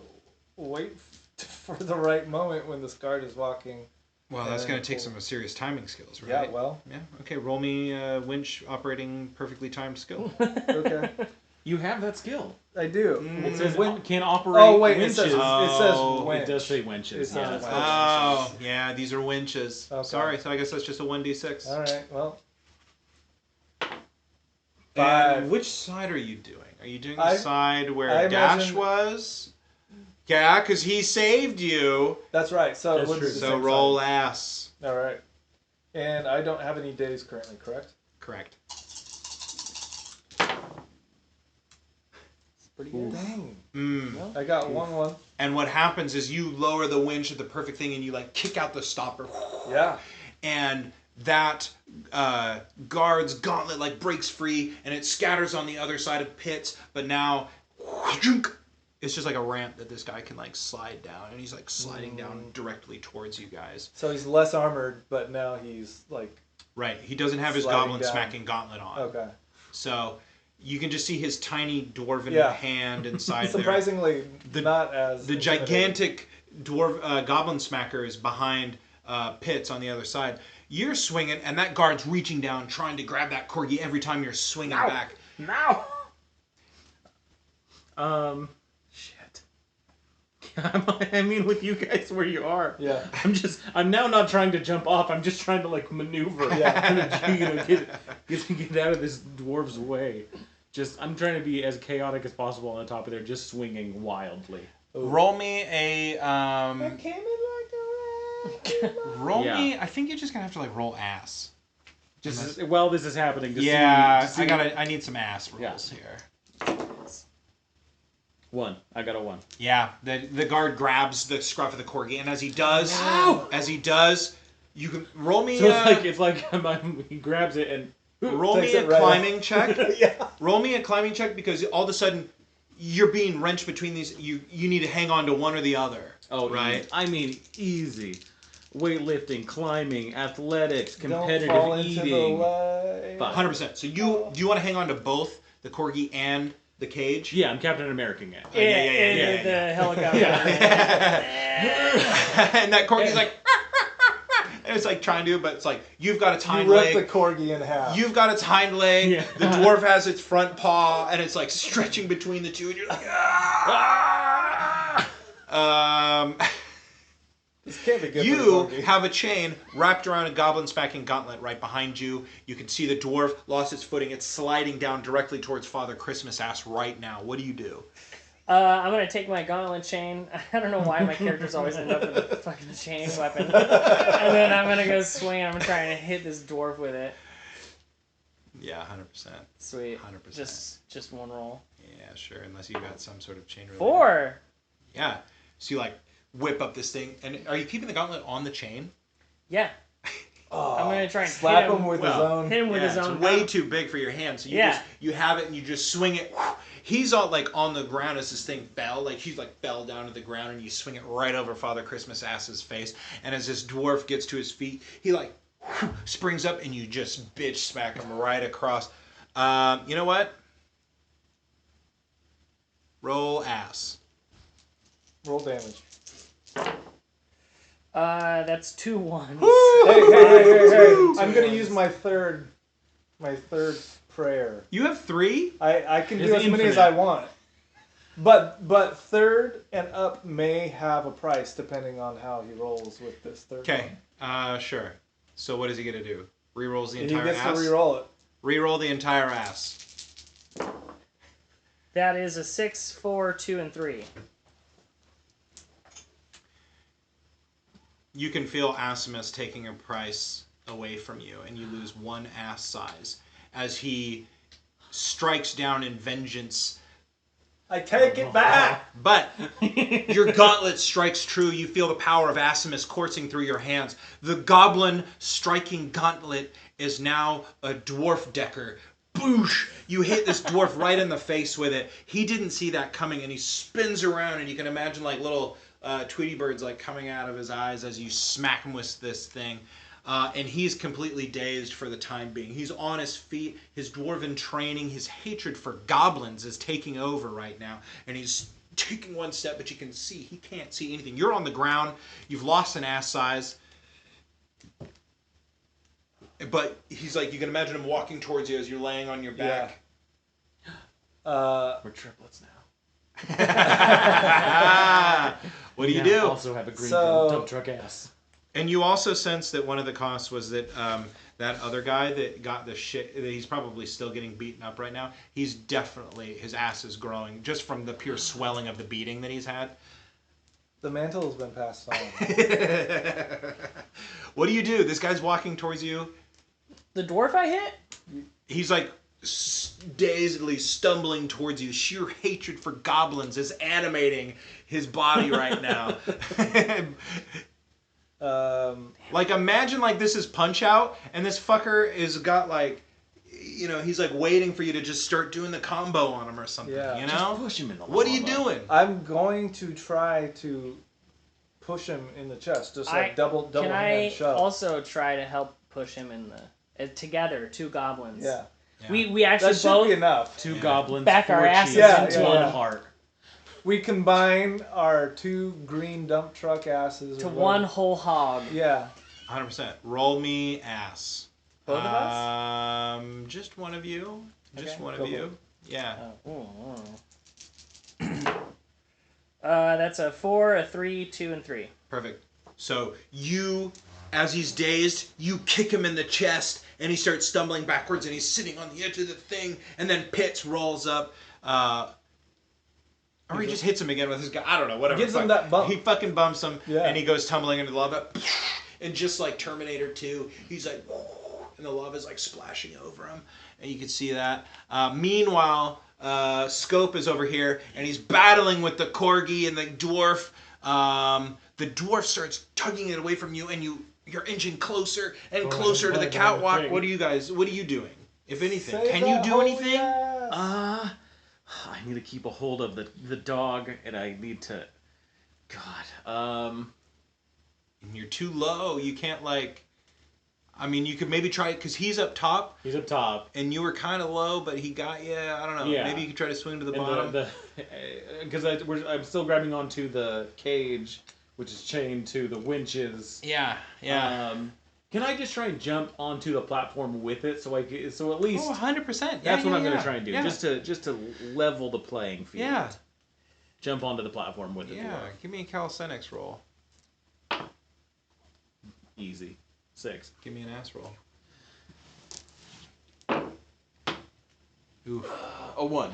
wait for the right moment when this guard is walking Well, that's And going to take pull. some serious timing skills, right? Yeah, well, Yeah. Okay, roll me winch operating perfectly timed skill. okay. You have that skill. I do. It says When- can operate Oh wait, winches. it says Oh, winch. It does say winches. It Yeah, says that's winch. Oh, yeah, these are winches. Okay. Sorry, so I guess that's just a 1d6. All right. Well, And 5. which side are you doing? Are you doing the I- side where I Dash imagine- was? Yeah, because he saved you. That's right. So That's it would be true. the So same roll side. ass. All right. And I don't have any days currently, correct? Correct. Pretty good. Dang. Mm. I got 1-1. And what happens is you lower the winch at the perfect thing and you like kick out the stopper. Yeah. And that guard's gauntlet like breaks free and it scatters on the other side of pits, but now it's just like a ramp that this guy can like slide down, and he's like sliding down directly towards you guys. So he's less armored, but now he's like. Right, he doesn't have his Sliding goblin down. smacking gauntlet on. Okay. So you can just see his tiny dwarven Yeah. hand inside there. Surprisingly, not as. The intimidating. gigantic dwarf goblin smacker is behind pits on the other side. You're swinging, and that guard's reaching down, trying to grab that corgi every time you're swinging Ow. back. Now. Shit. I mean, with you guys where you are, Yeah. I'm now not trying to jump off. I'm just trying to like maneuver. Yeah. Get out of this dwarf's way. I'm trying to be as chaotic as possible on the top of there, just swinging wildly. Roll me a Came in like a roll Yeah. me. I think you're just gonna have to like roll ass. While this is happening. To Yeah, see, I need some ass rolls here. 1. I got a 1. Yeah, the guard grabs the scruff of the corgi, and as he does, you can roll me. So it's like he grabs it and roll takes me a it right climbing check. Yeah. Roll me a climbing check because all of a sudden you're being wrenched between these. You need to hang on to one or the other. oh right. easy. I mean easy. Weightlifting, climbing, athletics, Don't competitive fall into the eating. light. 100%. So do you want to hang on to both the corgi and the cage? Yeah, I'm Captain American it. Yeah, the helicopter. And that corgi's like, and it's like trying to, but it's like you've got its hind You rip leg. the corgi in half. You've got its hind leg. Yeah. The dwarf has its front paw, and it's like stretching between the two, and you're like, This can't be good for the You corgi. have a chain wrapped around a goblin smacking gauntlet right behind you. You can see the dwarf lost its footing. It's sliding down directly towards Father Christmas ass right now. What do you do? I'm gonna take my gauntlet chain. I don't know why my characters always end up with a fucking chain weapon. And then I'm gonna go swing. I'm trying to hit this dwarf with it. Yeah, 100%. Sweet. 100%. Just one roll. Yeah, sure. Unless you got some sort of chain related. 4. Yeah. So you like whip up this thing, and are you keeping the gauntlet on the chain? Yeah. Oh, I'm gonna try and slap hit him with his well, own. Hit him with his it's own. way too big for your hand. So you have it and you just swing it. He's all like on the ground as this thing fell, like he's like fell down to the ground, and you swing it right over Father Christmas ass's face. And as this dwarf gets to his feet, he like springs up and you just bitch smack him right across. You know what? Roll ass. Roll damage. That's 2 1s. Hey. I'm gonna use my third prayer. You have 3? I can do It's as many as infinite. I want. But third and up may have a price depending on how he rolls with this third Okay. Sure. So what is he gonna do? Rerolls the one. He entire gets ass. to re-roll it. Reroll the entire ass. That is a 6, 4, 2, and 3. You can feel Asimus taking a price away from you, and you lose 1 ass size as he strikes down in vengeance. I take it back. But your gauntlet strikes true. You feel the power of Asimus coursing through your hands. The goblin striking gauntlet is now a dwarf decker. Boosh! You hit this dwarf right in the face with it. He didn't see that coming, and he spins around, and you can imagine like little Tweety birds like coming out of his eyes as you smack him with this thing. And he's completely dazed for the time being. He's on his feet. His dwarven training, his hatred for goblins is taking over right now. And he's taking one step, but you can see he can't see anything. You're on the ground. You've lost an ass size. But he's like, you can imagine him walking towards you as you're laying on your back. We're triplets now. What do you Now do? Also have a green So- dump truck ass. And you also sense that one of the costs was that that other guy that got the shit, that he's probably still getting beaten up right now. He's definitely, his ass is growing just from the pure swelling of the beating that he's had. The mantle has been passed on. What do you do? This guy's walking towards you. The dwarf I hit? He's like dazedly stumbling towards you. Sheer hatred for goblins is animating his body right now. Like, imagine like this is Punch Out, and this fucker is got like, you know, he's like waiting for you to just start doing the combo on him or something. Yeah. You Just know? push him in the What are you lava. doing? I'm going to try to push him in the chest, just like double Can hand I shove. also try to help push him in the together, 2 goblins? Yeah, We actually that should both be enough. 2 Yeah. goblins, Back 4 our asses cheeks, into 1 it. heart. We combine our 2 green dump truck asses to with- 1 whole hog. Yeah, 100%. Roll me ass. Both of us? Just one of you. Just Okay. one Go of for you. Yeah. That's a 4, a 3, 2, and 3. Perfect. So you, as he's dazed, you kick him in the chest, and he starts stumbling backwards, and he's sitting on the edge of the thing, and then Pitts rolls up, or he just hits him again with his guy. I don't know, whatever. Gives him Fuck. that bump. He fucking bumps him, Yeah. and he goes tumbling into the lava. And just like Terminator 2, he's like, and the lava's like splashing over him, and you can see that. Meanwhile, Scope is over here, and he's battling with the corgi and the dwarf. The dwarf starts tugging it away from you, and you're inching closer and closer to the catwalk. What are you doing? If anything, Save can you that do holy anything? ass. I need to keep a hold of the dog, and I need to... God, And you're too low. You can't like. I mean, you could maybe try it because he's up top, he's up top. and you were kind of low, but he got you. I don't know. Yeah. Maybe you could try to swing to the bottom. Because I'm still grabbing onto the cage, which is chained to the winches. Yeah, yeah. Can I just try and jump onto the platform with it so at least 100%. that's what I'm going to try and do, Yeah. just to level the playing field. Yeah. Jump onto the platform with it. Yeah. Give me a calisthenics roll. Easy. 6. Give me an ass roll. Oof. A 1.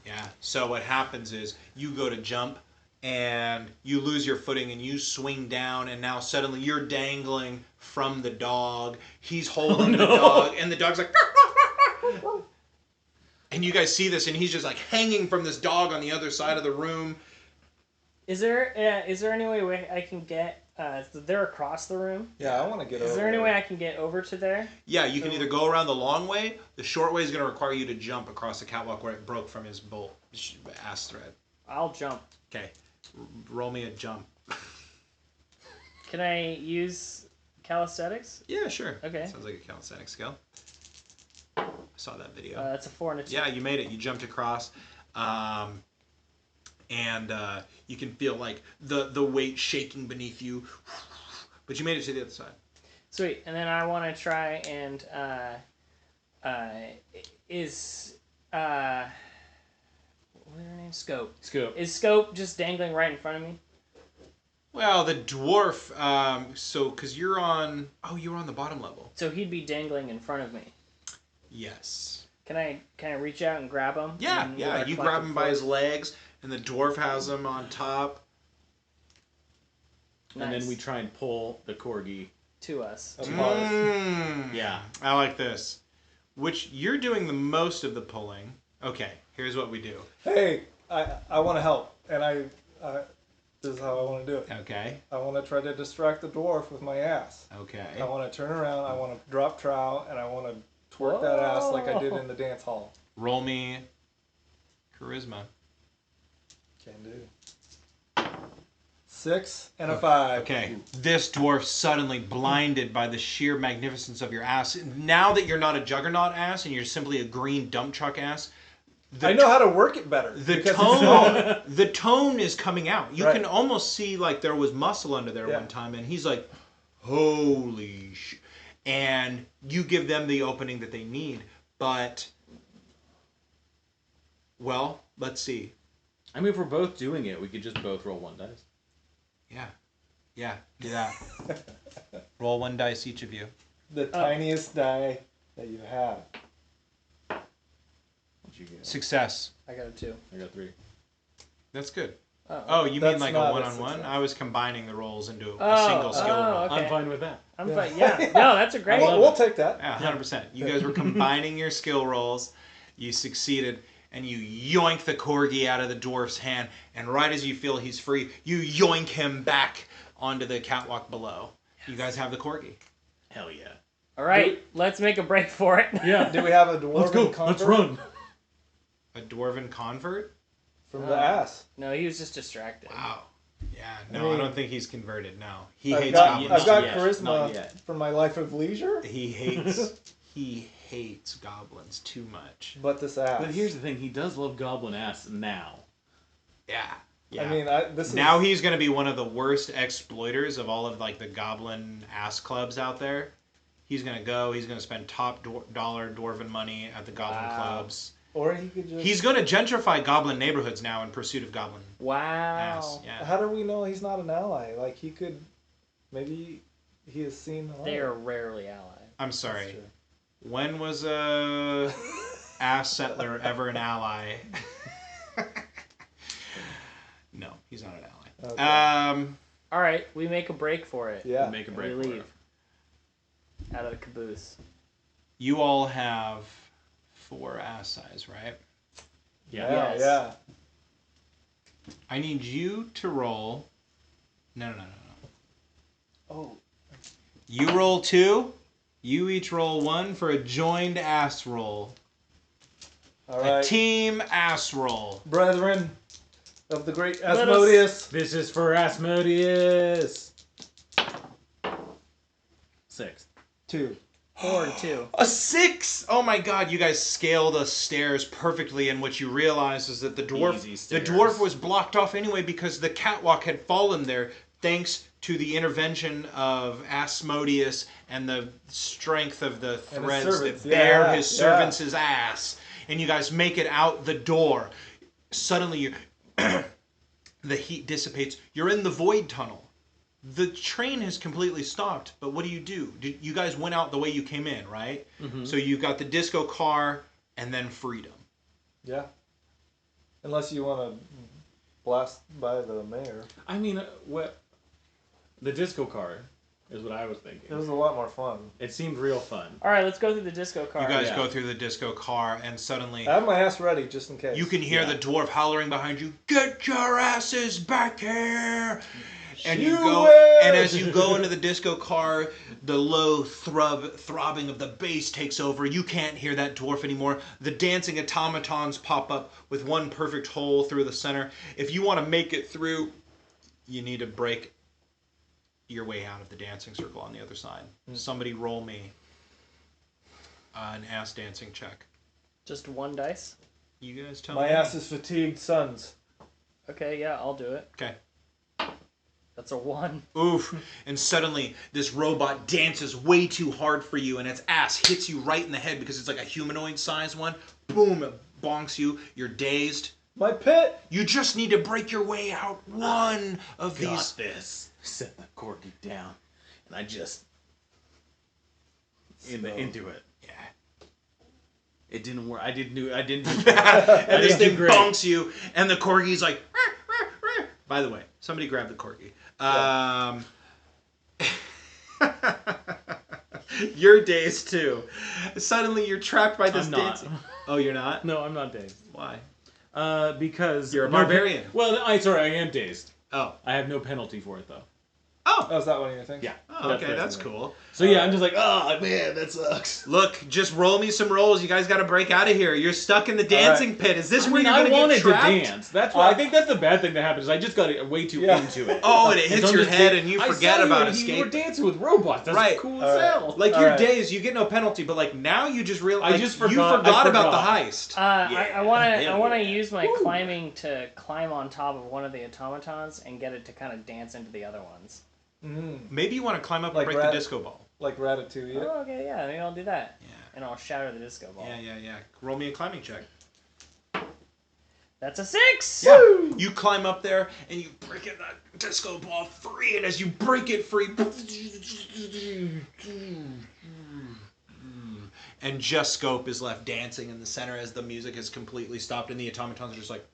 Yeah. So what happens is you go to jump and you lose your footing and you swing down, and now suddenly you're dangling from the dog. He's holding the dog, and the dog's like. And you guys see this, and he's just like hanging from this dog on the other side of the room. Is there any way I can get? They're across the room. Yeah, I want to get over. Is there any it. way I can get over to there? Yeah, you can either go around the long way. The short way is going to require you to jump across the catwalk where it broke from his ass thread. I'll jump. Okay, roll me a jump. Can I use calisthenics? Yeah, sure. Okay. Sounds like a calisthenic skill. I saw that video. That's a 4 and a 2. Yeah, you made it. You jumped across. And you can feel like the weight shaking beneath you. But you made it to the other side. Sweet. And then I want to try and what's her name? Scope. Scoop. Is Scope just dangling right in front of me? Well, the dwarf, because you're on the bottom level. So he'd be dangling in front of me. Yes. Can I reach out and grab him? Yeah, And yeah. with a You grab him by his collective legs, and the dwarf has him on top. force? And Nice. then we try and pull the corgi. To us. Applause. Yeah. I like this. Which you're doing the most of the pulling. Okay, here's what we do. Hey, I want to help, and I this is how I want to do it. Okay. I want to try to distract the dwarf with my ass. Okay. I want to turn around. I want to drop trowel, and I want to twerk that ass like I did in the dance hall. Roll me charisma. Can do. 6 and a 5. Okay. This dwarf suddenly blinded by the sheer magnificence of your ass. Now that you're not a juggernaut ass and you're simply a green dump truck ass, I know how to work it better. the because tone the tone is coming out. You Right. can almost see like there was muscle under there Yeah. one time, and he's like, holy sh... And you give them the opening that they need. But, well, let's see. I mean, if we're both doing it, we could just both roll 1 dice. Yeah, do that. Roll 1 dice, each of you. The tiniest die that you have. What'd you get? Success. I got a 2. I got 3. That's good. Oh, Oh, you mean That's like a not a one-on-one? success. I was combining the rolls into a Oh, single skill roll. okay. I'm fine with that. I'm Yeah. fine. Yeah. No, that's a great. We'll take that. Yeah, 100%. You guys were combining your skill rolls. You succeeded, and you yoink the corgi out of the dwarf's hand. And right as you feel he's free, you yoink him back onto the catwalk below. You guys have the corgi. Hell yeah. All right, let's make a break for it. Yeah. Do we have a dwarven Let's go. convert Let's run. A dwarven convert? from the ass? No, he was just distracted. Wow. Yeah, I no, I mean, don't think he's converted. No, he I've hates got, goblins. I've got Not yet, not charisma yet. from my life of leisure, He hates goblins too much. but this ass. But here's the thing, he does love goblin ass now. Yeah. Yeah. I mean, this now is he's going to be one of the worst exploiters of all of like the goblin ass clubs out there. He's going to go. He's going to spend top dollar dwarven money at the goblin clubs. or he could just. He's going to gentrify goblin neighborhoods now in pursuit of goblin Wow. ass. Yeah. How do we know he's not an ally? Like he could, maybe he has seen. the They light. are rarely allied. I'm That's sorry. true. When was a ass settler ever an ally? No, he's not an ally. Okay. All right, we make a break for it. Yeah. Make a And break we for leave it. out of the caboose. You all have 4 ass size, right? Yeah. Yes. Yeah. I need you to roll. No. Oh. You roll 2. You each roll 1 for a joined ass roll. All A right. team ass roll. Brethren of the great Let us- Asmodeus. This is for Asmodeus. 6. 2. 4 and 2. A 6! Oh my god, you guys scale the stairs perfectly, and what you realize is that the Easy stairs. dwarf was blocked off anyway because the catwalk had fallen there thanks to the intervention of Asmodeus and the strength of the And his threads that servants. bear Yeah, his yeah. servants' ass. And you guys make it out the door. Suddenly, the heat dissipates. You're in the void tunnel. The train has completely stopped, but what do? You guys went out the way you came in, right? Mm-hmm. So you've got the disco car and then freedom. Yeah. Unless you want to blast by the mayor. I mean, what? The disco card is what I was thinking. It was a lot more fun. It seemed real fun. All right, let's go through the disco car. You guys Yeah. go through the disco car, and suddenly I have my ass ready just in case. you can hear Yeah. the dwarf hollering behind you, "Get your asses back here!" And you You go, win! and as you go into the disco car, the low throbbing of the bass takes over. You can't hear that dwarf anymore. The dancing automatons pop up with one perfect hole through the center. If you want to make it through, you need to break your way out of the dancing circle on the other side. Somebody roll me an ass dancing check. Just 1 dice. You guys tell My me. ass is fatigued, sons. Okay, yeah, I'll do it. Okay. That's a 1. Oof. And suddenly, this robot dances way too hard for you, and its ass hits you right in the head because it's like a humanoid-sized one. Boom, it bonks you. You're dazed. My pit. You just need to break your way out one of Got these. this. Set the corgi down, and I just So- into it. Yeah. It didn't work. I didn't do. I didn't. And this didn't do thing great. bonks you, and the corgi's like. "Rah, rah, rah." By the way, somebody grab the corgi. You're dazed too. Suddenly, you're trapped by this I'm not. dancing. Oh, you're not? No, I'm not dazed. Why? Because You're a barbarian. Well, I am dazed. Oh. I have no penalty for it though. Oh, is that one of your things? Yeah. Oh, okay, that's basically- cool. So yeah, I'm just like, oh man, that sucks. Look, just roll me some rolls. You guys got to break out of here. You're stuck in the dancing pit. Is this I where mean, you're I going to wanted get trapped? to dance. That's why I think that's the bad thing that happens. I just got way too Yeah. into it. Oh, and it And hits so I'm your just head, like, and you I forget saw about and You escape. were dancing with robots. That's Right. cool All as right. hell. Like All you're right. dazed, you get no penalty, but like now you just realize I just you forgot- forgot I about the forgot. heist. I want to. hell I want to yeah. use my climbing to climb on top of one of the automatons and get it to kind of dance into the other ones. Maybe you want to climb up Like and break the disco ball. Like Ratatouille. Oh, okay, yeah, maybe I'll do that. Yeah. And I'll shatter the disco ball. Yeah. Roll me a climbing check. That's a 6! Yeah. You climb up there and you break it, that disco ball free, and as you break it free, and just Scope is left dancing in the center as the music has completely stopped and the automatons are just like.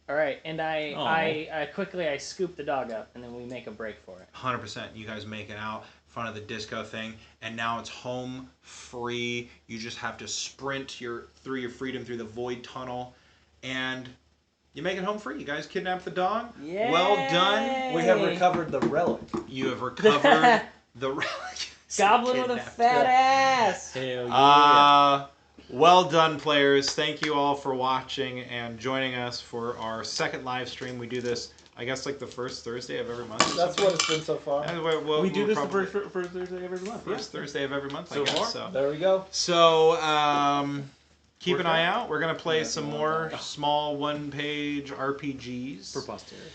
All right, and I quickly scoop the dog up, and then we make a break for it. 100%. You guys make it out in front of the disco thing, and now it's home free. You just have to sprint through your freedom through the void tunnel, and you make it home free. You guys kidnap the dog. Yay! Well done. We have recovered the relic. You have recovered the relic. Goblin with a fat ass. Hell yeah. Well done, players. Thank you all for watching and joining us for our second live stream. We do this, I guess, like the first Thursday of every month. That's what it's been so far. We do this the first Thursday of every month. First Thursday of every month, So I guess. far? So, There we go. keep an eye out. We're going to play some more small one-page RPGs. For posterity.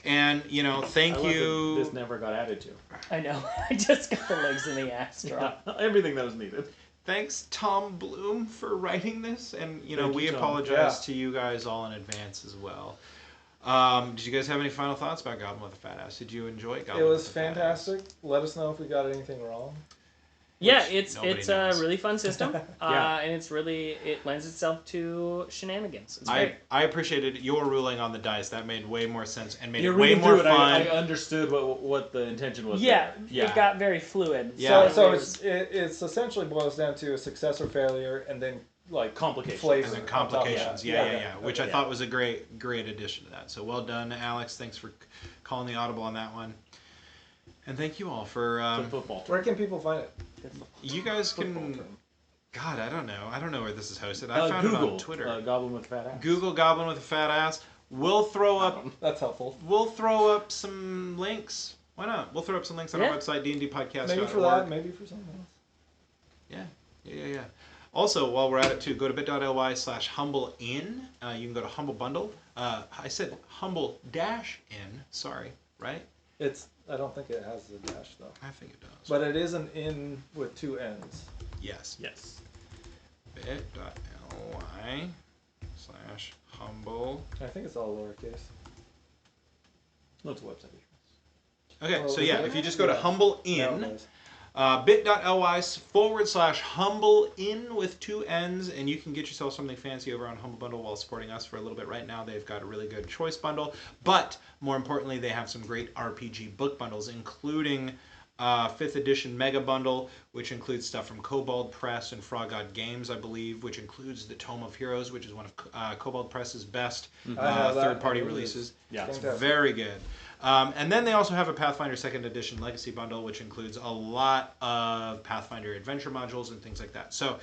And, thank I love you. that this never got added to. I know. I just got the legs in the ass drop. Everything that was needed. Thanks, Tom Bloom, for writing this. And, Thank we you, Tom. apologize to you guys all in advance as well. Did you guys have any final thoughts about Goblin with a Fat Ass? Did you enjoy Goblin It was with a Fat Ass? fantastic. Let us know if we got anything wrong. Yeah, Which it's nobody a knows. really fun system, Yeah. and it lends itself to shenanigans. It's great. I appreciated your ruling on the dice. That made way more sense and made You're it way reading more through it. fun. I understood what the intention was. Yeah, there. it got very fluid. Yeah. So it's essentially boils down to a success or failure, and then like complications. flavor And then on top of that. complications. Yeah. Which I Yeah. thought was a great addition to that. So well done, Alex. Thanks for calling the audible on that one. And thank you all for... The football Where can people find it? you guys Football can... term. God, I don't know. I don't know where this is hosted. I found Google, it on Twitter. Goblin with fat ass. Google Goblin with a Fat Ass. We'll throw up That's helpful. some links. Why not? We'll throw up some links on our website, dndpodcast.org. Maybe for that, maybe for something else. Yeah. Also, while we're at it too, go to bit.ly/humblein. You can go to Humble Bundle. I said humble-in, sorry, right? I don't think it has the dash though. I think it does. But it is an in with two N's. Yes. Yes. bit.ly/humble. I think it's all lowercase. No, it's a website. Okay, Oh, so is yeah, it? if you just go to Yeah. humblein, Now it is. bit.ly/humblein with two N's, and you can get yourself something fancy over on Humble Bundle while supporting us for a little bit. Right now, they've got a really good choice bundle, but more importantly, they have some great RPG book bundles, including 5th edition Mega Bundle, which includes stuff from Kobold Press and Frog God Games, I believe, which includes the Tome of Heroes, which is one of Kobold Press's best I have that. third-party It is releases. Yeah, it's fantastic. Very good. And then they also have a Pathfinder 2nd Edition Legacy Bundle, which includes a lot of Pathfinder adventure modules and things like that. So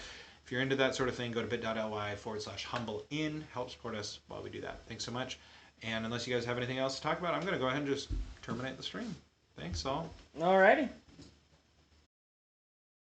if you're into that sort of thing, go to bit.ly/humblein. Help support us while we do that. Thanks so much. And unless you guys have anything else to talk about, I'm going to go ahead and just terminate the stream. Thanks all. Alrighty.